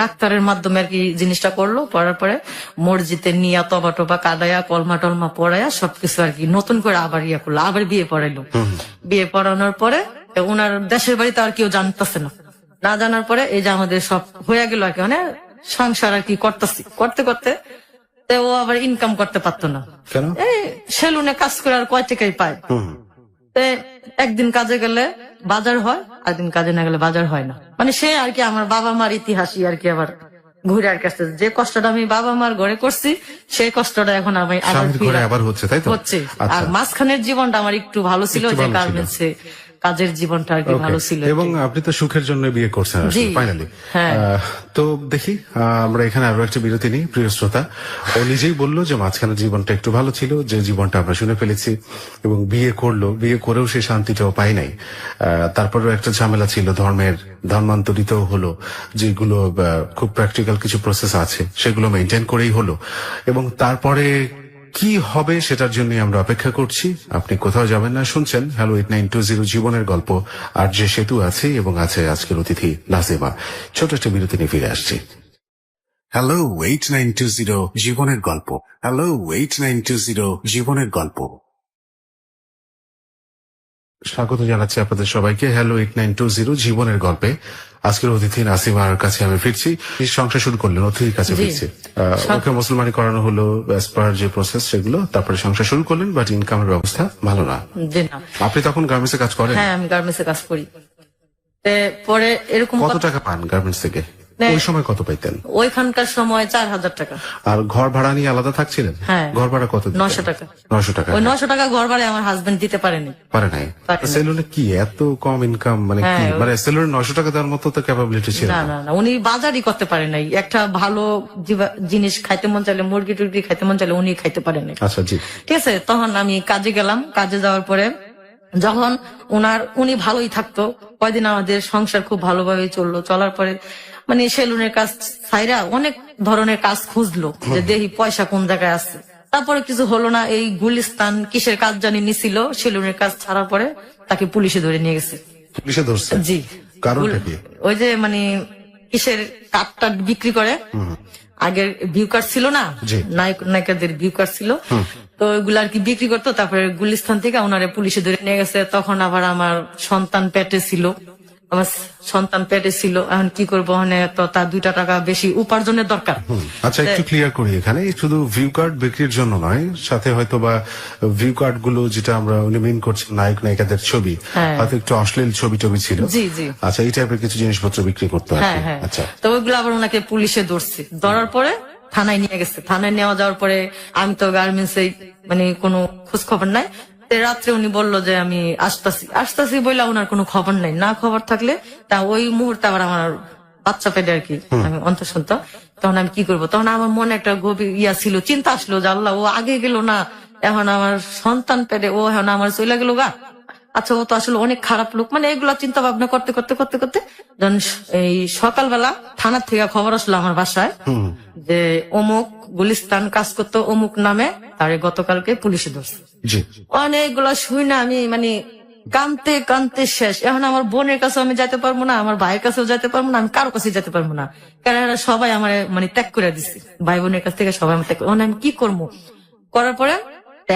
ডাক্তারের মাধ্যমে আর কি জিনিসটা করলো, করার পরে মসজিদে নিয়ে তবা টবা কাদায়া কলমা টলমা পড়ায়া সবকিছু আর কি নতুন করে আবার ইয়া করলো, আবার বিয়ে পড়াইলো। বিয়ে পড়ানোর পরে ওনার দেশের বাড়িতে আর কেউ জানতেছে না, না জানার পরে এই যে আমাদের সব হয়ে গেল আর কি, মানে সংসার আর কি করতেছি, করতে করতে ও আবার ইনকাম করতে পারতো না। কেন? এই সেলুনে কাজ করে আর কয় টাকাই পায়। একদিন কাজে গেলে বাজার হয়, একদিন কাজে না গেলে বাজার হয় না, মানে সে আর কি আমার বাবা মার ইতিহাসই আর কি আবার ঘুরে আর কাছে যে কষ্টটা আমি বাবা মার ঘরে করছি সেই কষ্টটা এখন আমি আবার স্বামীর ঘরে ফিরে আবার হচ্ছে, তাই তো? হচ্ছে। আচ্ছা। আর মাঝখানের জীবনটা আমার একটু ভালো ছিল, একটু যে ভালো ছিল। গার্মেন্টসে কাজের জীবনটা আর কি Okay. ভালো ছিল। এবং আপনি তো সুখের জন্য বিয়ে করছেন জি। ফাইনালি। হ্যাঁ। তো দেখি আমরা এখানে আরো একটা বিরতি নিই। প্রিয় শ্রোতা, ও নিজেই বললো যে মাঝখানে জীবনটা একটু ভালো ছিল, যে জীবনটা আমরা শুনে ফেলেছি, এবং বিয়ে করলো, বিয়ে করেও সে শান্তিটাও পাই নাই। তারপরেও একটা ঝামেলা ছিল, ধর্মান্তরিত হলো, যেগুলো খুব প্র্যাকটিক্যাল কিছু প্রসেস আছে সেগুলো মেনটেন করেই হলো, এবং তারপরে কি হবে সেটার জন্য আমরা অপেক্ষা করছি। আপনি কোথাও যাবেন না, শুনছেন হ্যালো 8920 জীবনের গল্প। আর যে সেতু আছে এবং আছে আজকের অতিথি নাজিমা। ছোট একটা বিরতি নিয়ে ফিরে আসছি। হ্যালো 8920 জীবনের গল্প। হ্যালো 8920 জীবনের গল্প। স্বাগত জানাচ্ছি আপনাদের সবাইকে হ্যালো 8920 জীবনের গল্পে। আজকের অতিথি নাসিমার কাছে আমি ফিরছি। সংসার শুরু করলেন, অতিথির কাছে জি। ফিরছি। ওকে মুসলমানি করানো হলো অ্যাজ পার যে প্রসেস সেগুলো, তারপরে সংসার শুরু করলেন, বাট ইনকামের ব্যবস্থা ভালো না। জি না। আপনি তখন গার্মেন্টসে কাজ করেন? হ্যাঁ আমি গার্মেন্টসে কাজ করি। পরে এরকম কত টাকা পান গার্মেন্টস থেকে? না। ওই সময় কত পাইতেন? ওইখানকার সময় 4000 টাকা। আর ঘর ভাড়া নিয়ে আলাদা থাকছিলেন? হ্যাঁ। ঘর ভাড়া কত দিতেন? 900 টাকা। 900 টাকা। ওই 900 টাকা ঘর ভাড়া আমার হাজবেন্ড দিতে পারেনি। পারে নাই? পারে নাই। সেলুনে কি এত কম ইনকাম? মানে কি, হ্যাঁ, মানে সেলুনে 900 টাকা দেওয়ার মতো তো ক্যাপাবিলিটি ছিল না না? না না, উনি বাজারই করতে পারে নাই। একটা ভালো জিনিস খাইতে মন চাইলে, মুরগি টুরগি খাইতে মন চাইলে উনি খাইতে পারে নাই। আচ্ছা জি। ঠিক আছে, তখন আমি কাজে গেলাম। কাজে যাওয়ার পরে যখন উনি ভালোই থাকতো, কয়দিন আমাদের সংসার খুব ভালোভাবে চললো। চলার পরে মানে সেলুনের কাজ ছাইরা অনেক ধরনের কাজ খুঁজলো, যে দেখি পয়সা কোন জায়গায় আছে। তারপরে কিছু হলো না, এই গুলিস্তান কিসের কাজ জানি নিছিল, সেলুনের কাজ ছাড়ার পরে তাকে পুলিশে ধরে নিয়ে গেছে। পুলিশে ধরছে? জি। কারণটা কি? ওই যে মানে কিসের কার্ডটা বিক্রি করে, আগের ভিউ কার্ড ছিল না, জি। নায়িকাদের ভিউ কার্ড ছিল, তো ওইগুলো আর কি বিক্রি করতো। তারপরে গুলিস্তান থেকে ওনারে পুলিশে ধরে নিয়ে গেছে। তখন আবার আমার সন্তান পেটে ছিল, এখন কি করবো, মানে তো তার 2 টাকা বেশি উপার্জনের দরকার। আচ্ছা একটু ক্লিয়ার করি, এখানে শুধু ভিউ কার্ড বিক্রির জন্য নয়, সাথে হয়তো বা ভিউ কার্ড গুলো যেটা আমরা উনি মেন করছেন নায়ক নায়িকাদের ছবি, হ্যাঁ। হয়তো একটু অশ্লীল ছবি টবি ছিল। জি জি। আচ্ছা এই টাইপের কিছু জিনিসপত্র বিক্রি করতে হয়। হ্যাঁ হ্যাঁ। আচ্ছা তো ওইগুলো আবার ওনাকে পুলিশে ধরছে, ধরার পরে থানায় নিয়ে গেছে। থানায় নেওয়া যাওয়ার পরে আমি তো গার্মেন্টসে মানে কোনো খোঁজ খবর নাই। রাত্রে উনি বললো যে আমি আসতাছি বললে ওনার কোনো খবর নাই। না খবর থাকলে তা ওই মুহূর্তে আবার আমার বাচ্চা পেটে আর কি আমি অন্তঃসন্ত। তখন আমি কি করবো, তখন আমার মনে একটা গভীর ছিল, চিন্তা আসলো যে আল্লাহ, ও আগে গেল না, এখন আমার সন্তান পেটে, ও এখন আমার চলে গেল গা। আচ্ছা ও তো আসলে অনেক খারাপ লোক, মানে এগুলা চিন্তা ভাবনা করতে করতে করতে করতে যখন এই সকালবেলা থানার থেকে খবর আসলো আমার বাসায় যে অমুক গুলিস্তান কাজ করতো অমুক নামে, তারে গতকালকে পুলিশে ধরছে। জি। অনেকগুলা শুই না আমি মানে কানতে কানতে শেষ। এখন আমার বোনের কাছে আমি যেতে পারবো না, আমার ভাইয়ের কাছেও যেতে পারবো না, আমি কারো কাছে যেতে পারবো না, কারণ এরা সবাই আমার মানে ত্যাগ করে দিচ্ছে। ভাই বোনের কাছ থেকে সবাই আমার ত্যাগ করে। আমি কি করবো, করার পরে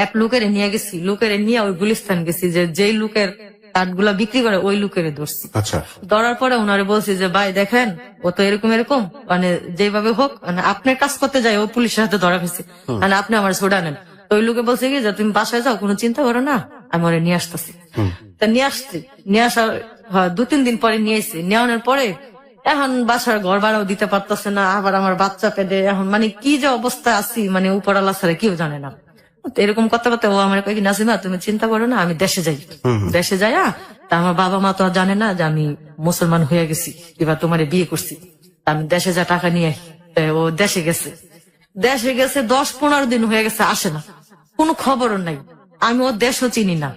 এক লোকেরে নিয়ে গেছি, লোকেরে নিয়ে ওই গুলিস্তান গেছি, যে যেই লোকের কাঠগুলা বিক্রি করে ওই লোকেরে ধরছি। আচ্ছা ধরার পরে ওনারে বলছি যে ভাই দেখেন, ও তো এরকম মানে যেভাবে হোক, মানে আপনার কাজ করতে যাই ও পুলিশের হাতে ধরা হয়েছে, মানে আপনি আমার ছোড়া নেন। তো ওই লোকে বলছে কি যে তুমি বাসায় যাও, কোনো চিন্তা করো না, আমি ওরে নিয়ে আসতেছি। তা নিয়ে আসার 2-3 দিন পরে নিয়ে এসেছি। নেওয়ানোর পরে এখন বাসার ঘর ভাড়াও দিতে পারতেছে না, আবার আমার বাচ্চা পেটে, এখন মানে কি যে অবস্থায় আছি, মানে উপরালা ছাড়া কেউ জানে না। তো এরকম করতে করতে ও আমার কয়েক নাসিমা তুমি চিন্তা করো না, আমি দেশে যাই। দেশে যাই, তা আমার বাবা মা তো আর জানে না যে আমি মুসলমান হয়ে গেছি, এবার তোমার বিয়ে করছি। আমি দেশে যা টাকা নিয়ে ও দেশে গেছে 10-15 দিন হয়ে গেছে, আসে না, কোনো খবরও নাই। আমি ওর দেশও চিনি না।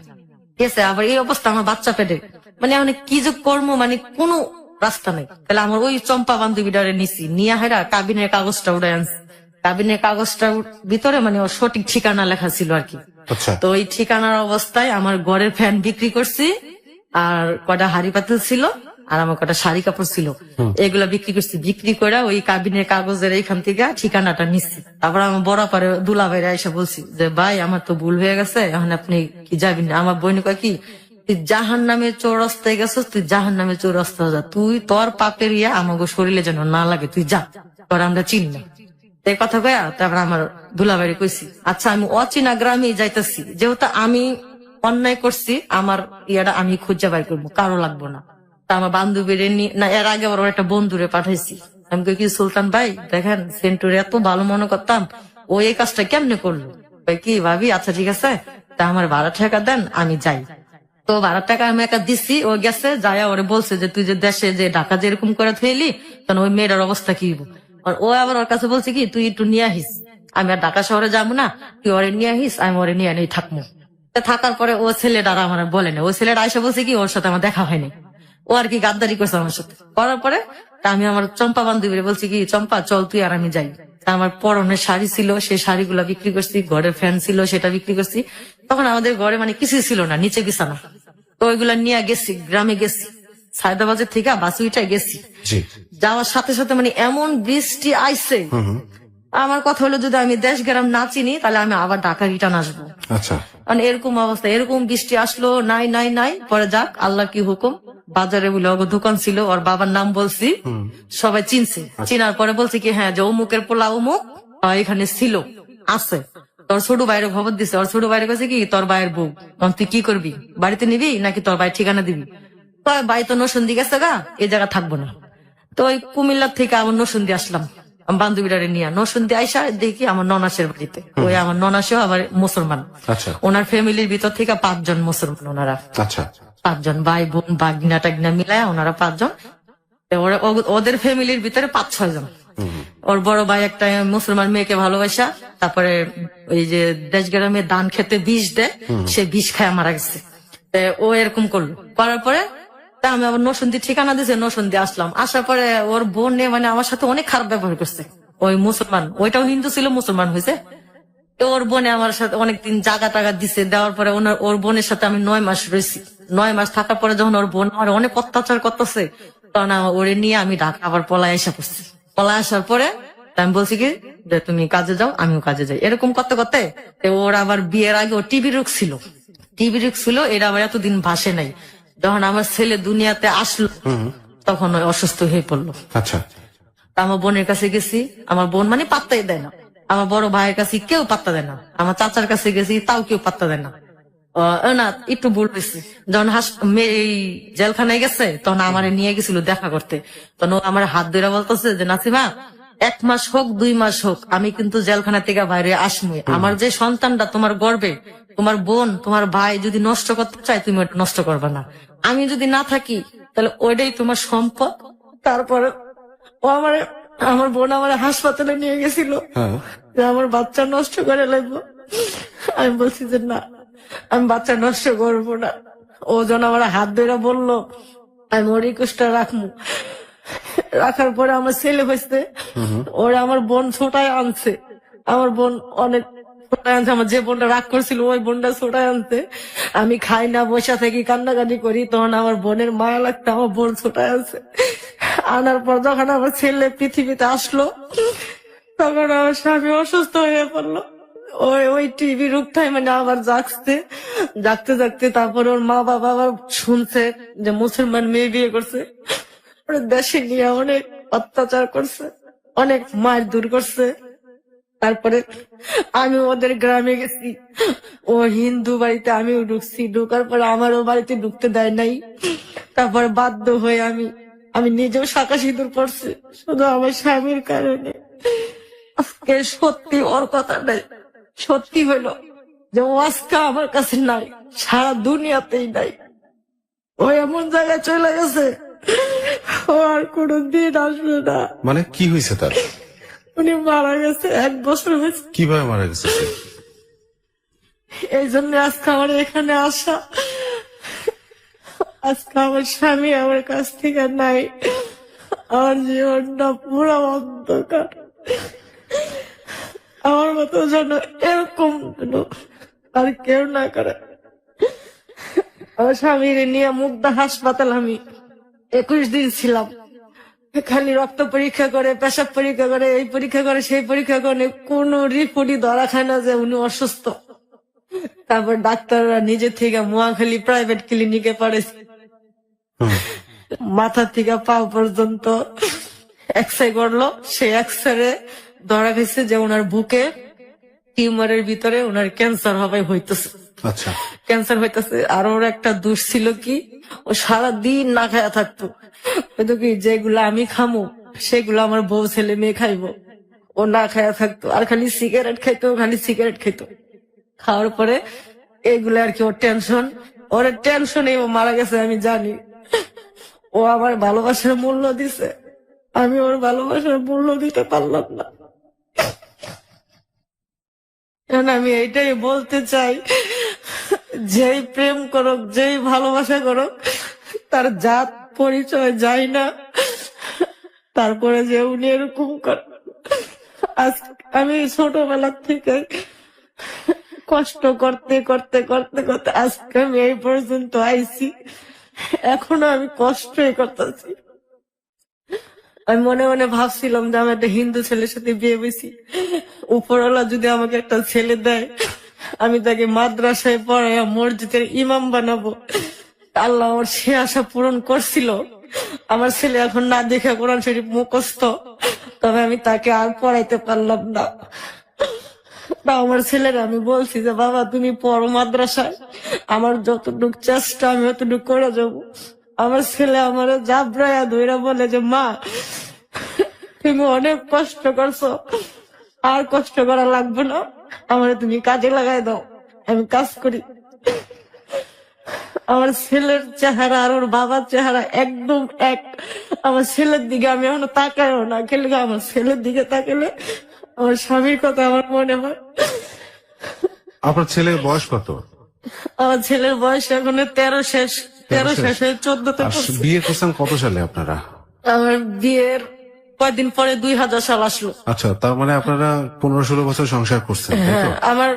গেছে, আবার এই অবস্থা আমার বাচ্চা পেটে, মানে অনেক কি যে কর্ম, মানে কোনো রাস্তা নেই। তাহলে আমার ওই চম্পা বান্ধবীটারে নিছি, নিয়ে হেরা কাবিনের কাগজটা উড়ে আনছি। কাবিনের কাগজটার ভিতরে মানে ওর সঠিক ঠিকানা লেখা ছিল আর কি। আচ্ছা। তো ওই ঠিকানার অবস্থায় আমার ঘরের ফ্যান বিক্রি করছি, আর কটা হাড়ি পাতিল ছিল, আর আমার কটা শাড়ি কাপড় ছিল, এগুলা বিক্রি করছি। বিক্রি করে ওই কাবিনের কাগজের এইখান থেকে ঠিকানাটা নিচ্ছি। তারপর আমার বড় পারে দুলা ভাইরা এসে বলছি যে ভাই আমার তো ভুল হয়ে গেছে, এখন আপনি কি যাবেন? আমার বোন কয় কি, তুই জাহান নামে চৌরাস্তায় গেছিস, তুই জাহান নামে চৌরাস্তা যা, তুই তোর পাপের ইয়া আমাকে শরীরে যেন না লাগে, তুই যা, তোর আমরা চিনি না। এই কথা কয়া তারপর আমার দুলাবাড়ি কইছি, আচ্ছা আমি অচেনা গ্রামে যাইতেছি, যেহেতু আমি অন্যায় করছি, আমার ইয়াটা আমি খুঁজে বাই করবো, কারো লাগবো না। তা আমার বান্ধবীর না, এর আগে আবার ওর একটা বন্ধুরে পাঠাইছি। আমি কই কি, সুলতান ভাই দেখেন সেন্টুরে এত ভালো মনে করতাম, ও এই কাজটা কেমনে করলো? কই কি ভাবি, আচ্ছা ঠিক আছে, তা আমার ভাড়া টাকা দেন, আমি যাই। তো ভাড়ার টাকা আমি একা দিচ্ছি, ও গেছে, যায়া ওরে বলছে যে তুই যে দেশে যে ঢাকা যেরকম করে থইলি, তখন ওই মেয়েটার অবস্থা কি হইব। আর ও আবার ওর কাছে বলছে কি, তুই একটু নিয়ে আহিস, আমি আর ঢাকা শহরে যাবো না, তুই ওরে নিয়ে আহিস, আমি ওরে নিয়ে নিয়ে থাকবো। থাকার পরে ও ছেলেটা আমার বলে না, ও ছেলেটা আইসা বলছে কি ওর সাথে আমার দেখা হয়নি, ও আর কি গাদ্দারি করছে আমার সাথে। করার পরে তা আমি আমার চম্পা বান্ধবীরে বলছি কি, চম্পা চল তুই আর আমি যাই। তা আমার পরনের শাড়ি ছিল, সেই শাড়িগুলা বিক্রি করছি, ঘরের ফ্যান ছিল সেটা বিক্রি করছি। তখন আমাদের ঘরে মানে কিছুই ছিল না, নিচে বিছানা। তো ওইগুলা নিয়ে গেছি, গ্রামে গেছি, সায়দাবাজার থেকে বাসে উঠে গেছি। জি। যাওয়ার সাথে সাথে মানে এমন বৃষ্টি আইছে, আমার কথা হলো যদি আমি দেশ গ্রাম না চিনি তাহলে আমি আবার ঢাকা রিটার্ন আসবো। আচ্ছা। মানে এরকম অবস্থা, এরকম বৃষ্টি আসলো, নাই নাই নাই, পরে যাক আল্লাহ কি হুকুম, বাজারে বলে ওর দোকান ছিল, ওর বাবার নাম বলছি, সবাই চিনছে। চিনার পরে বলছে কি হ্যাঁ যে অমুকের পোলা অমুক এখানে ছিল, আছে। তোর ছোট ভাইয়ের খবর দিছে, ওর ছোট ভাইয়ের কাছে কি তোর ভাইয়ের বউ, তখন তুই কি করবি, বাড়িতে নিবি নাকি তোর ভাই ঠিকানা দিবি? তো ভাই তো নরসিংদী গেছে গা, এই জায়গা থাকবো না। তো ওই কুমিল্লার থেকে আমার নরসিংদী আসলাম বান্ধবীরারে নিয়ে। নরসিংদী আইসা দেখি আমার ননাসের বাড়িতে, ওই আমার ননাসেও আবার মুসলমান। আচ্ছা। ওনার ফ্যামিলির ভিতর থেকে 5 জন মুসলমান, ওনারা আচ্ছা। 5 জন ভাই বোন বাগনা টাগনা মিলায় ওনারা 5 জন। ওদের ফ্যামিলির ভিতরে 5-6 জন। ওর বড় ভাই একটা মুসলমান মেয়েকে ভালোবাসা, তারপরে ওই যে দেশ গ্রামে ধান খেতে বিষ দেয়, সে বিষ খায় মারা গেছে। ও এরকম করলো, করার পরে তা আমি আবার নরসিংদী ঠিকানা দিয়েছে, নরসিংদী আসলাম। আসার পরে ওর বোন মানে আমার সাথে অনেক খারাপ ব্যবহার করছে। ওই মুসলমান, ওইটাও হিন্দু ছিল, মুসলমান হয়েছে। তো ওর বোনে আমার সাথে অনেকদিন জাগা টাগা দিছে, দেওয়ার পরে ওর বোনের সাথে আমি 9 মাস রয়েছি। 9 মাস থাকার পরে যখন ওর বোন আমার অনেক অত্যাচার করতেছে, তখন ওরে নিয়ে আমি ঢাকা আবার পলায় আসা করছি। পলায় আসার পরে আমি বলছি কি যে তুমি কাজে যাও, আমিও কাজে যাই। এরকম করতে করতে ওর আবার বিয়ের আগে ও টিবি রোগ ছিল, টিবি রোগ ছিল, এরা আবার এতদিন ভাসে নাই। যখন আমার ছেলে দুনিয়াতে আসলো তখন ওই অসুস্থ হয়ে পড়লো। আচ্ছা। আমার বোনের কাছে গেছি, আমার বোন মানে পাত্তাই দেয় না। আমার বড় ভাইয়ের কাছে কেউ পাত্তা দেয় না, আমার চাচার কাছে গেছি, তাও কেউ পাত্তা দেয় না। না একটু ভুল হয়েছে, যখন এই জেলখানায় গেছে তখন আমার নিয়ে গেছিল দেখা করতে। তখন ও আমার হাত ধরে বলতেছে যে নাসিমা 1 মাস হোক 2 মাস হোক আমি কিন্তু জেলখানা থেকে বাইরে আসবই। আমার যে সন্তানটা তোমার গর্বে, তোমার বোন তোমার ভাই যদি নষ্ট করতে চায় তুমি ওটা নষ্ট করবে না, আমি যদি না থাকি তাহলে ওইটাই তোমার সম্পদ। তারপরে ও আমার বোন আমার হাসপাতালে নিয়ে গেছিল যে আমার বাচ্চা নষ্ট করে লাগবো। আমি বলছি যে না, আমি বাচ্চা নষ্ট করবো না। ও যখন আমার হাত ধরে বললো আমি ওর রিকোয়েস্টটা রাখবো। রাখার পরে আমার ছেলে হয়েছে, ওরা আমার বোন ছোটায় আনছে। আমার বোন অনেক ছোটায় আনছে, আমার যে বোনটা রাগ করছিল ওই বোনটা ছোটায় আনছে। আমি খাই না, বসে থাকি, কান্নাকাটি করি, তখন আমার বোনের মায়া লাগতো, আমার বোন ছোটায় আনছে। আনার পর যখন আমার ছেলে পৃথিবীতে আসলো তখন আমার স্বামী অসুস্থ হয়ে পড়লো। ওই টিভি রোগটাই মানে আবার জাগতে জাগতে তারপর ওর মা বাবা আবার শুনছে যে মুসলমান মেয়ে বিয়ে করছে, দেশে নিয়ে অনেক অত্যাচার করছে, অনেক মারধর করছে। তারপরে আমি ওদের গ্রামে গেছি, ও হিন্দু বাড়িতে আমিও ঢুকছি, ঢুকার পরে আমারও বাড়িতে ঢুকতে দেয় নাই। তারপরে বাধ্য হয়ে আমি নিজেও শাঁখা সিঁদুর পড়ছি শুধু আমার স্বামীর কারণে। আজকে সত্যি ওর কথা নাই, সত্যি হইলো যে ও আজকে আমার কাছে নাই, সারা দুনিয়াতেই নাই। ও এমন জায়গায় চলে গেছে, ও আর কোনদিন আসবে না। মানে কি হয়েছে তার? উনি মারা গেছে, 1 বছর হয়েছে। কিভাবে মারা গেছে? এই জন্য আজকে আমার এখানে আসা। আজকে আমার স্বামী আমার কাছ থেকে নাই, আমার জীবনটা পুরো অন্ধকার। আমার মতো যেন এরকম যেন আর কেউ না করে। আমার স্বামীর নিয়ে মুগদা হাসপাতাল আমি 21 দিন ছিলাম। খালি রক্ত পরীক্ষা করে, পেশাব পরীক্ষা করে, এই পরীক্ষা করে, সেই পরীক্ষা করে, কোন রিপোর্টই ধরা খায় না যে উনি অসুস্থ। তারপর ডাক্তাররা নিজে থেকে মোয়াখালী প্রাইভেট ক্লিনিকে পড়েছে, মাথা থেকে পা পর্যন্ত এক্সরে করলো। সেই এক্সরে ধরা গেছে যে ওনার বুকে টিউমারের ভিতরে ওনার ক্যান্সার হবে হইতেছে। আচ্ছা, ক্যান্সার হইতেছে। আর ওর একটা দোষ ছিল কি, ও সারাদিন না খায়া থাকতো। হয়তো কি যেগুলো আমি খামো সেগুলো আমার বউ ছেলে মেয়ে খাইবো, ও না খায়া থাকতো। আর খালি সিগারেট খাইতো, খালি সিগারেট খাইতো। খাওয়ার পরে এগুলো আর কি ওর টেনশন, ওর টেনশনে ও মারা গেছে আমি জানি। ও আমার ভালোবাসার মূল্য দিছে, আমি ওর ভালোবাসার মূল্য দিতে পারলাম না। এখন আমি এইটাই বলতে চাই, যেই প্রেম করুক, যেই ভালোবাসা করুক, তার জাত পরিচয় যায় না, তারপরে যে উনি এরকম করে। আজ আমি ছোটবেলা থেকে কষ্ট করতে করতে করতে করতে আজকে আমি এই পর্যন্ত আইছি। এখনো আমি কষ্টই করতেছি। আমি মনে মনে ভাবছিলাম যে আমি একটা হিন্দু ছেলের সাথে বিয়ে হয়েছি, উপরওয়ালা যদি আমাকে একটা ছেলে দেয়, আমি তাকে মাদ্রাসায় পড়াইয়া মসজিদের ইমাম বানাবো। আল্লাহ আমার সে আশা পূরণ করছিল। আমার ছেলে এখন না দেখে কোরআন শরীফ মুখস্থ, তবে আমি তাকে আর পড়াইতে পারলাম না। আমার ছেলের আমি বলছি যে বাবা তুমি পড়ো মাদ্রাসায়, আমার যতটুকু চেষ্টা আমি অতটুকু করে যাবো। আমার ছেলে আমার জাবরায়া ধইরা বলে যে মা তুমি অনেক কষ্ট করছো, আর কষ্ট করা লাগবে না, আমার তুমি কাজে লাগাই দাও, আমি কাজ করি। আমার ছেলের চেহারা আর ওর বাবার চেহারা একদম এক। আমার ছেলের দিকে আমি এখনো তাকাইও না, খেলে আমার ছেলের দিকে তাকালে আমার স্বামীর কথা আমার মনে হয়। আপনার ছেলের বয়স কত? আমার ছেলের বয়স এখন 13 শেষ, 13 শেষে 14তে আর পড়ছে। বিয়ে করছেন কত সালে আপনারা? আমার বিয়ের কয়েকদিন পরে 2000 সাল আসলো। আচ্ছা, তার মানে আপনারা 15-16 বছর সংসার করছেন, তাই তো? হ্যাঁ, আমার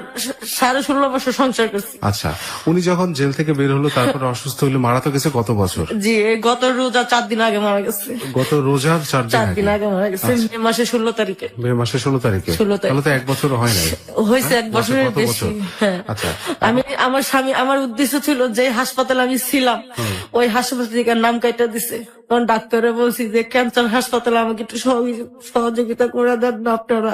16.5 বছর সংসার করছি। আচ্ছা, উনি যখন জেল থেকে বের হলো তারপর অসুস্থ হইলে মারা তো গেছে কত বছর? জি, এই গত রোজা 4 দিন আগে মারা গেছে। গত রোজার 4 4 দিন দিন আগে। আগে মারা গেছে, মে মাসে 16 তারিখে। মে মাসের 16 তারিখে? 16 তারিখে। তাহলে তো 1 বছরও হয় নাই। হয়েছে 1 বছরের কত বেশি। বছর? হ্যাঁ, আচ্ছা, আমি আমার স্বামী, আমার উদ্দেশ্য ছিল যে হাসপাতালে আমি ছিলাম ওই হাসপাতাল থেকে নাম কাটা দিছে। তখন ডাক্তারে বলছি যে ক্যান্সার হাসপাতালে আমাকে একটু সহযোগিতা করে দেন না আপনারা।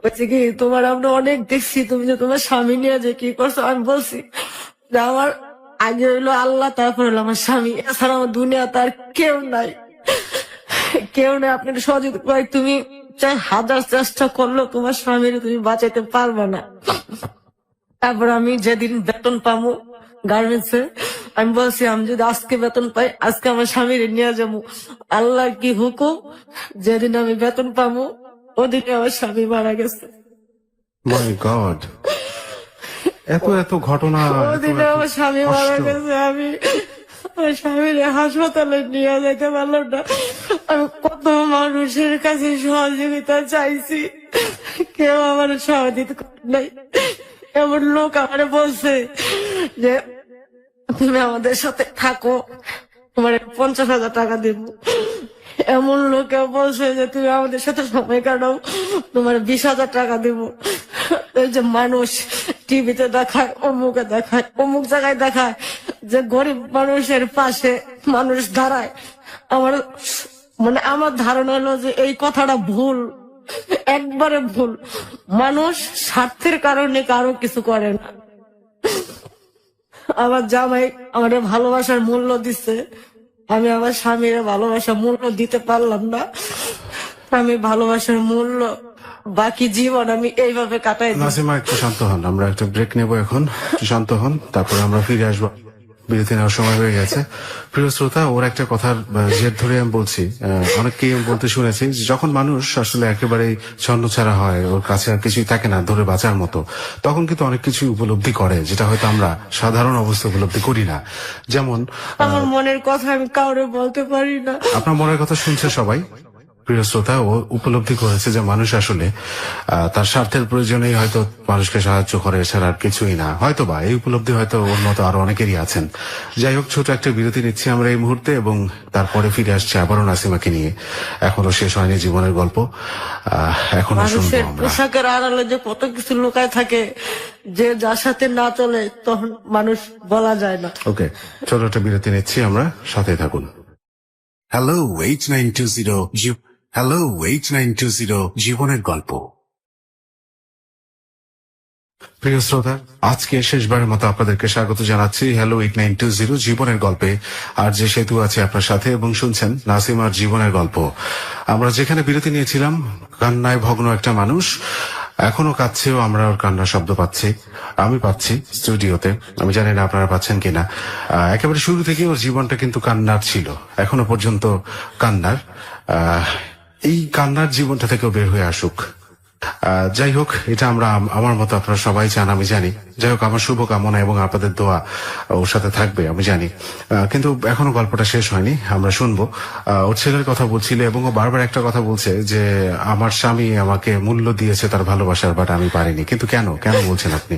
বলছি কি তোমার আমরা অনেক দেখছি, তুমি যে তোমার স্বামী নিয়ে যে কি করছো। আমি বলছি যে আমার আগে হইলো আল্লাহ, তারপর হলো আমার স্বামী, এছাড়া আমার দুনিয়াতে আর কেউ নাই, কেউ নেই। আপনি একটু সহযোগিতা করে, তুমি চাই হাজার চেষ্টা করলেও তোমার স্বামীর তুমি বাঁচাইতে পারবে না। তারপর আমি যেদিন বেতন পাবো গার্মেন্টস এ, আমি বলছি আমি যদি আজকে বেতন পাই আজকে আমার স্বামীর নিয়ে যাবো। আল্লাহর কি হুকুম, যেদিন আমি বেতন পাবো ওদিকে আমার স্বামী মারা গেছে। মাই গড, এত এত ঘটনা, এত ওদিকে এত আমার স্বামী মারা কষ্ট। গেছে। আমি আমার স্বামীর হাসপাতালে নিয়ে যেতে পারলাম না। আমি কত মানুষের কাছে সহযোগিতা চাইছি, কেউ আমার সহযোগিতা নাই। এমন লোক আমার বলছে যে তুমি আমাদের সাথে থাকো, তোমার 50,000 টাকা দিব। এমন লোকে বলছে যে তুমি আমাদের সাথে সময় কাটাও, তোমার 20,000 টাকা দিব। এই যে মানুষ টিভিতে দেখায়, অমুকে দেখায়, অমুক জায়গায় দেখায় যে গরিব মানুষের পাশে মানুষ দাঁড়ায়। আমার মানে আমার ধারণা হলো যে এই কথাটা ভুল, একবারে ভুল। মানুষ স্বার্থের কারণে কারো কিছু করে না। আমার জামাই আমার ভালোবাসার মূল্য দিচ্ছে, আমি আমার স্বামীর ভালোবাসার মূল্য দিতে পারলাম না। আমি ভালোবাসার মূল্য বাকি জীবন আমি এইভাবে কাটাই দিই। নাসিমা একটু শান্ত হন, আমরা একটা ব্রেক নেব এখন, একটু শান্ত হন, তারপরে আমরা ফিরে আসবো। বিরতি নেওয়ার সময় হয়ে গেছে। প্রিয় শ্রোতা, ওর একটা কথার জের ধরে আমি বলছি, অনেককেই আমি বলতে শুনেছি যে যখন মানুষ আসলে একেবারেই ছন্নছাড়া হয়, ওর কাছে আর কিছুই থাকে না ধরে বাঁচার মতো, তখন কিন্তু অনেক কিছু উপলব্ধি করে যেটা হয়তো আমরা সাধারণ অবস্থা উপলব্ধি করি না। যেমন আমার মনের কথা আমি কাউরে বলতে পারি না। আপনার মনের কথা শুনছে সবাই। প্রিয় শ্রোতা, ও উপলব্ধি করেছে যে মানুষ আসলে তার স্বার্থের প্রয়োজনেই হয়তো মানুষকে সাহায্য করে, এছাড়া আর কিছুই না। হয়তো বা এই উপলব্ধি হয়তো ওর মতো আরো অনেকেরই আছেন। যাই হোক, ছোট একটা বিরতি নিচ্ছি আমরা এই মুহূর্তে, এবং তারপরে ফিরে আসছে আবারও নাসিমাকে নিয়ে। এখনো শেষ হয়নি জীবনের গল্প, এখনো শুনবো মানুষের আমরা। পোশাকের আড়ালে যে কত কিছু লুকায় থাকে, যে যার সাথে না চলে তখন মানুষ বলা যায় না। ওকে, ছোট একটা বিরতি নিচ্ছি আমরা, সাথে থাকুন। হ্যালো 8920 হ্যালো 8920 জীবনের গল্প। প্রিয় শ্রোতা, আজকে শেষবারের মতো আপনাদেরকে স্বাগত জানাচ্ছি হ্যালো 8920 জীবনের গল্পে। আর যে সেতু আছে আপনার সাথে, এবং শুনছেন নাসিমার জীবনের গল্প। আমরা যেখানে বিরতি নিয়েছিলাম, কান্নায় ভগ্ন একটা মানুষ এখনো কাঁদছেও, আমরা ওর কান্নার শব্দ পাচ্ছি, আমি পাচ্ছি স্টুডিওতে। আমি জানি না আপনারা পাচ্ছেন কিনা। একেবারে শুরু থেকে ওর জীবনটা কিন্তু কান্নার ছিল, এখনো পর্যন্ত কান্নার। এই কান্নার জীবনটা থেকেও বের হয়ে আসুক। যাই হোক, এটা আমরা, আমার মতো আপনারা সবাই চান, আমি জানি। যাই হোক, আমার শুভ কামনা এবং আপনাদের দোয়া ওর সাথে থাকবে, আমি জানি। কিন্তু এখনো গল্পটা শেষ হয়নি, আমরা শুনবো। ওর ছেলের কথা বলছিলে, এবং ও বারবার একটা কথা বলছে যে আমার স্বামী আমাকে মূল্য দিয়েছে তার ভালোবাসার, বাট আমি পারিনি। কিন্তু কেন কেন বলছেন আপনি?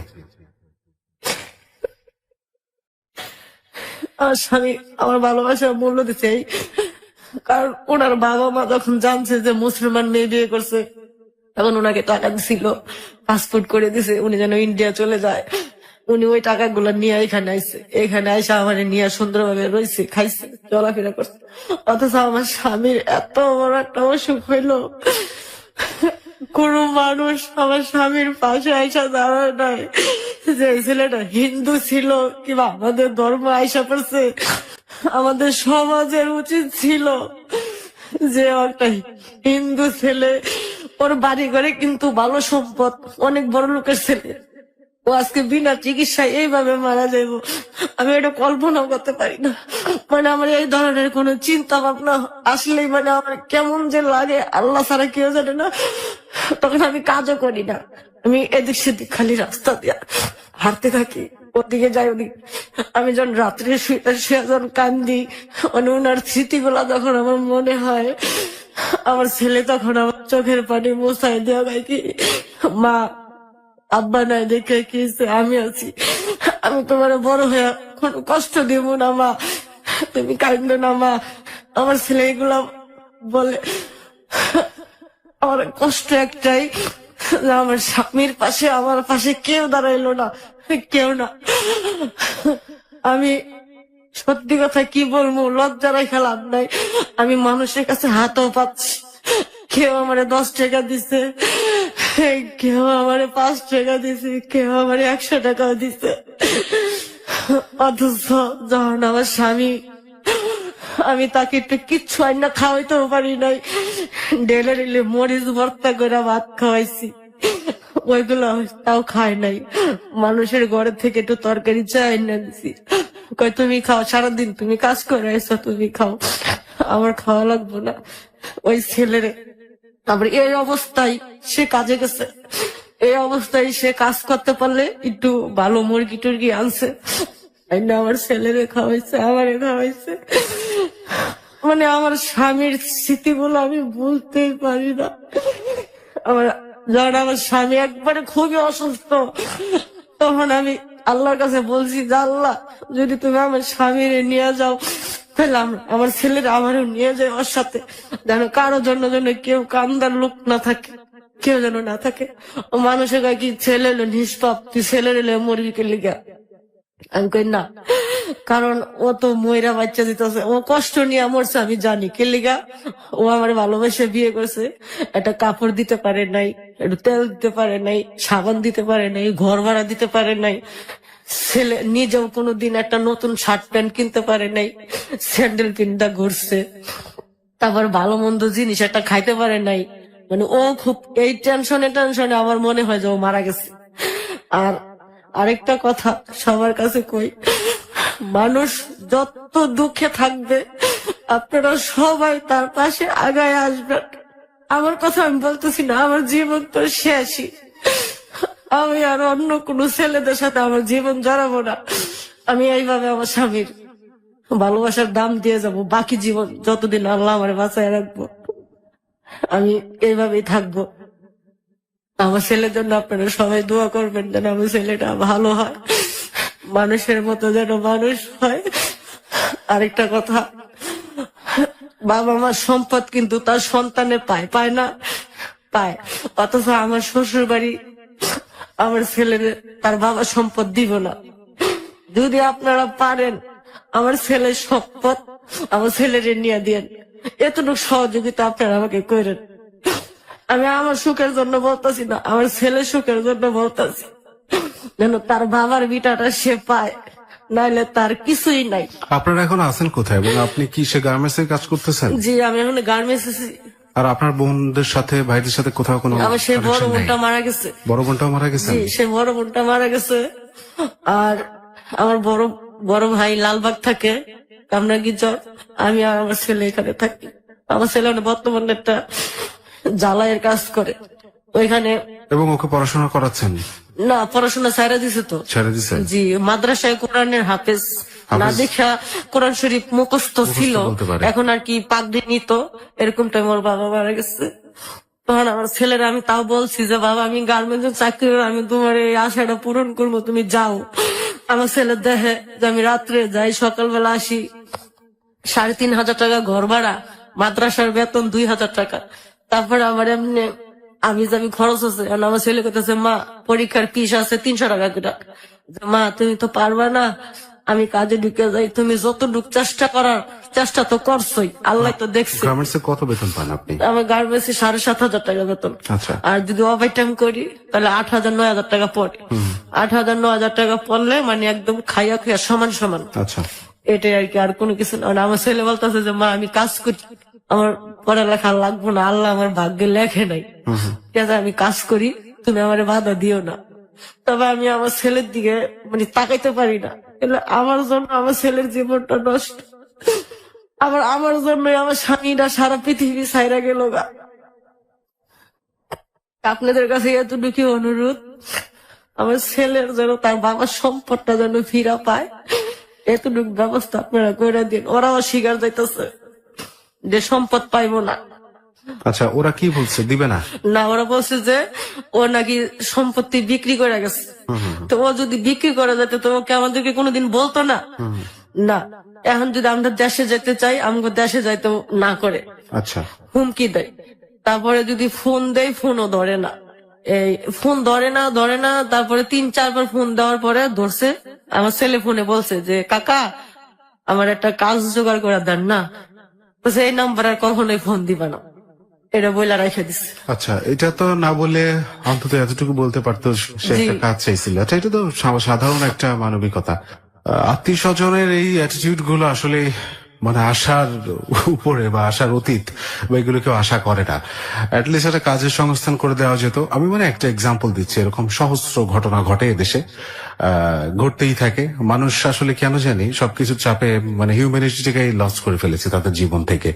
আমার স্বামী আমার ভালোবাসার মূল্য দিতে, কারণ ওনার বাবা মা যখন জানছে যে মুসলমান মেয়ে বিয়ে করছে, তখন ওনাকে টাকা দিছিল, পাসপোর্ট করে দিছে উনি যেন ইন্ডিয়া চলে যায়। উনি ওই টাকাগুলো নিয়ে এখানে আইসে, এখানে আইসা আমার নিয়ে সুন্দরভাবে রয়েছে, খাইছে, চলাফেরা করছে। অথচ আমার স্বামীর এত বড় একটা অসুখ হইলো, কোন মানুষ আমার স্বামীর পাশে আইসা দাঁড়ায় নাই। যে ছেলেটা হিন্দু ছিল কিংবা আমাদের ধর্ম আইসা পড়ছে, আমাদের সমাজের উচিত ছিল যে একটা হিন্দু ছেলে, ওর বাড়ি ঘরে কিন্তু ভালো সম্পদ, অনেক বড় লোকের ছেলে, ও আজকে বিনা চিকিৎসায় এইভাবে মারা যাইব, আমি এটা কল্পনাও করতে পারি না। মানে আমার এই ধরনের কোন চিন্তা ভাবনা আসলেই মানে আমার কেমন যে লাগে, আল্লাহ ছাড়া কেউ জানে না। তখন আমি কাজও করি না, আমি এদিক সেদিক খালি রাস্তা দিয়ে হাঁটতে থাকি, ওদিকে যাই ওদিকে। আমি যখন রাত্রে শুয়ে যখন কান্দি, মানে ওনার স্মৃতিগুলা যখন আমার মনে হয়, আমার ছেলে তখন আমার চোখের পানি মোছাই দেওয়া গায় কি, মা আব্বা নাই দেখে কি আমি আছি, আমি তোমার বড় হয়ে কোনো কষ্ট দিব না মা, তুমি কাঁদো না মা। আমার ছেলে এগুলা বলে। আমার কষ্ট একটাই, যে আমার স্বামীর পাশে আমার পাশে কেউ দাঁড়াইলো না, কেউ না। আমি সত্যি কথা কি বলবো, লজ্জা রেখে লাভ নাই। আমি মানুষের কাছে হাতও পাচ্ছি, কেউ আমারে 10 টাকা দিছে, কেউ আমারে 5 টাকা দিছে, কেউ আমারে 100 টাকাও দিছে। অথচ যখন আমার স্বামী, আমি তাকে একটু কিচ্ছু আইনা খাওয়াইতেও পারি নাই, ডেলে ডেলে মরিচ ভর্তা করে ভাত খাওয়াইছি, ওইগুলো তাও খায় নাই। মানুষের ঘরের থেকে একটু তরকারি চাই না দিছি, কয় তুমি খাও, সারাদিন তুমি কাজ করে এসো, তুমি খাও, আমার খাওয়া লাগবো না। ওই ছেলেরে তারপরে এই অবস্থায় সে কাজে গেছে, এই অবস্থায় সে কাজ করতে পারলে একটু ভালো মুরগি টুরগি আনছে, আমার ছেলেরে খাওয়াইছে, আমারে খাওয়াইছে। মানে আমার স্বামীর স্মৃতিগুলো আমি ভুলতেই পারি না। আমার যখন আমার স্বামী একবারে খুবই অসুস্থ, তখন আমি আল্লাহর কাছে বলছি যে আল্লাহ, যদি তুমি আমার স্বামীরে নিয়ে যাও, তাহলে আমার ছেলের আমারও নিয়ে যায় ওর সাথে, যেন কারো জন্য যেন কেউ কান্দার লোক না থাকে, কেউ যেন না থাকে। ও মানুষের গায়ে কি ছেলে এলো নিষ্পাপ, তুই ছেলের এলে মরবি কে লিগা? আমি কই না, কারণ ও তো ময়রা বাচ্চা দিতেছে, ও কষ্ট নিয়ে মরছে, আমি জানি কে লিগা। ও আমার ভালোবেসে বিয়ে করছে, একটা কাপড় দিতে পারে নাই, একটু তেল দিতে পারে নাই, সাবান দিতে পারে নাই, ঘর ভাড়া দিতে পারে নাই, ছেলে নিজেও কোনোদিন একটা নতুন শার্ট প্যান্ট কিনতে পারে নাই, স্যান্ডেল কিনটা ঘুরছে, তারপর ভালো মন্দ জিনিস একটা খাইতে পারে নাই। মানে ও খুব এই টেনশনে আমার মনে হয় যে ও মারা গেছে। আর আরেকটা কথা সবার কাছে কই, মানুষ যত দুঃখে থাকবে আপনারা সবাই তার পাশে আগায় আসবেন। আমার কথা আমি বলতেছি না, আমার জীবন তো শেষই। আমি আর অন্য কোনো ছেলেদের সাথে আমার জীবন জড়াবো না। আমি এইভাবে আমার স্বামীর ভালোবাসার দাম দিয়ে যাব বাকি জীবন, যতদিন আল্লাহ আমার বাঁচায় রাখবো। আমি এইভাবেই থাকবো। আমার ছেলের জন্য আপনারা সবাই দোয়া করবেন যেন আমার ছেলেটা ভালো হয়, মানুষের মতো যেন মানুষ হয়। আরেকটা কথা, বাবা মার সম্পদ কিন্তু তার সন্তানে পায়, পায় না? পায়। অথচ আমার শ্বশুর বাড়ি আমার ছেলের তার বাবা সম্পদ দিব না। যদি আপনারা পারেন আমার ছেলের সম্পদ আমার ছেলের নিয়ে দিয়েন, এতটুকু সহযোগিতা আপনারা আমাকে করেন। আমি আমার সুখের জন্য বলতেছি না, আমার ছেলের সুখের জন্য বলতেছি, যেন তার বাবার বিটাটা সে পায়, নাইলে তার কিছুই নাই। আপনারা এখন আছেন কোথায় এবং আপনি কি সে গার্মেন্টস এর কাজ করতেছেন? জি, আমি এখন গার্মেন্টস। আর আপনার বোনদের সাথে ভাইদের সাথে কোথাও কোনো আমার সেই বড় connection নেই? বোনটা মারা গেছে। বড় বোনটাও মারা গেছেন? জি, সে বড় বোনটা মারা গেছে। আর আমার বড় ভাই লালবাগ থাকে, কামরাঙ্গীরচর। আমি আর আমার ছেলে এখানে থাকি। আমার ছেলে বর্তমানে একটা জ্বালাইয়ের কাজ করে ওইখানে। এবং ওকে পড়াশোনা করাচ্ছেন? না, পড়াশোনা ছেড়ে দিছে তো। ছেড়ে দিছে? জি, মাদ্রাসায় কোরআনের হাফেজ না দেখা কোরআন শরীফ মুখস্থ ছিল, বলতে পারে। এখন আর কি পাগড়ি নিত। এরকম টাইম ওর বাবা মারা গেছে। তখন আমার ছেলেরা আমি তাও বলছি যে বাবা আমি গার্মেন্টস চাকরি করে আমি তোমার এই আশাটা পূরণ করবো, তুমি যাও। আমার ছেলে দেখে যে আমি রাত্রে যাই, সকালবেলা আসি, 3,500 টাকা ঘর ভাড়া, মাদ্রাসার বেতন 2,000 টাকা। তারপরে আমার এমনি আমি যাবি খরচ আছে। আর আমার ছেলে করতেছে মা পরীক্ষার ফিস আছে 300 টাকা করে। মা তুমি তো পারবা না, আমি কাজে ঢুকে যাই, তুমি যতটুকু চেষ্টা করার চেষ্টা তো করছোই, আল্লাহ তো দেখছে। গার্মেন্টস এ কত বেতন পান আপনি? আমার গার্মেন্টসে 7,500 টাকা বেতন। আচ্ছা। আর যদি ওভার টাইম করি তাহলে 8,000-9,000 টাকা পড়ে। 8,000-9,000 টাকা পড়লে মানে একদম খাইয়া খাইয়া সমান সমান। আচ্ছা। এটাই আর কি, আর কোনো কিছু না। আর আমার ছেলে বলতেছে যে মা আমি কাজ করি, আমার পড়ালেখা লাগবো না, আল্লাহ আমার ভাগ্যে লেখে নাই, ঠিক আছে আমি কাজ করি, তুমি আমার বাধা দিও না। তবে আমি আমার ছেলের দিকে মানে তাকাইতে পারি না। আমার জন্য আমার ছেলের জীবনটা নষ্ট, আমার জন্য আমার স্বামীরা সারা পৃথিবী ছাইরা গেল গা। আপনাদের কাছে এতটুকু অনুরোধ, আমার ছেলের যেন তার বাবার সম্পদটা যেন ফিরা পায়, এতটুকু ব্যবস্থা আপনারা করে দিন। ওরাও স্বীকার যাইতেছে যে সম্পদ পাইবো না। আচ্ছা, ওরা কি বলছে, দিবে না? না, ওরা বলছে যে ও নাকি সম্পত্তি বিক্রি করে গেছে। তো ও যদি বিক্রি করে যেত তো ওকে আমাদেরকে কোনোদিন বলতো না। না, এখন যদি আমরা দেশে যেতে চাই আমাকে দেশে যাইতে না করে, আচ্ছা, হুমকি দেয়। তারপরে যদি ফোন দেয় ফোনও ধরে না, এই ফোন ধরে না। তারপরে 3-4 বার ফোন দেওয়ার পরে ধরছে। আমার ছেলে ফোনে বলছে যে কাকা আমার একটা কাজ জোগাড় করে দেন না, বলছে এই নাম্বার আর কখনোই ফোন দিবা না, এটা বইলা রেখে দিচ্ছে। আচ্ছা, এটা তো না বলে অন্তত এতটুকু বলতে পারতো সে একটা কাজ চাইছিল। আচ্ছা, এটা তো সাধারণ একটা মানবিকতা। আত্মীয় স্বজনের এই অ্যাটিটিউড গুলো আসলে মানে আশার উপরে বা আশার অতীত বা এগুলো কেউ আশা করে না। অ্যাটলিস্ট একটা কাজের সংস্থান করে দেওয়া যেত। আমি মানে একটা এক্সাম্পল দিচ্ছি, এরকম সহস্র ঘটনা ঘটে এদেশে, ঘটতেই থাকে। মানুষ আসলে কেন জানি সবকিছু চাপে মানে হিউম্যানিটিটাকে লস করে ফেলেছে তাদের জীবন থেকে।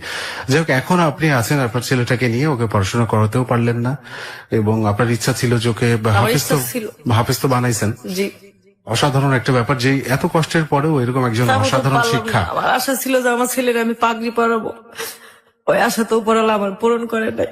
যাই হোক, এখন আপনি আছেন আপনার ছেলেটাকে নিয়ে, ওকে পড়াশোনা করাতেও পারলেন না এবং আপনার ইচ্ছা ছিল যে ওকে হাফেজ তো বানাইছেন। জি, অসাধারণ একটা ব্যাপার যে এত কষ্টের পরেও এরকম একজন অসাধারণ শিক্ষা। আমার আশা ছিল যে আমার ছেলের আমি পাগড়ি পরাবো, ওই আশা তো উপরওয়ালা আমার পূরণ করে নাই।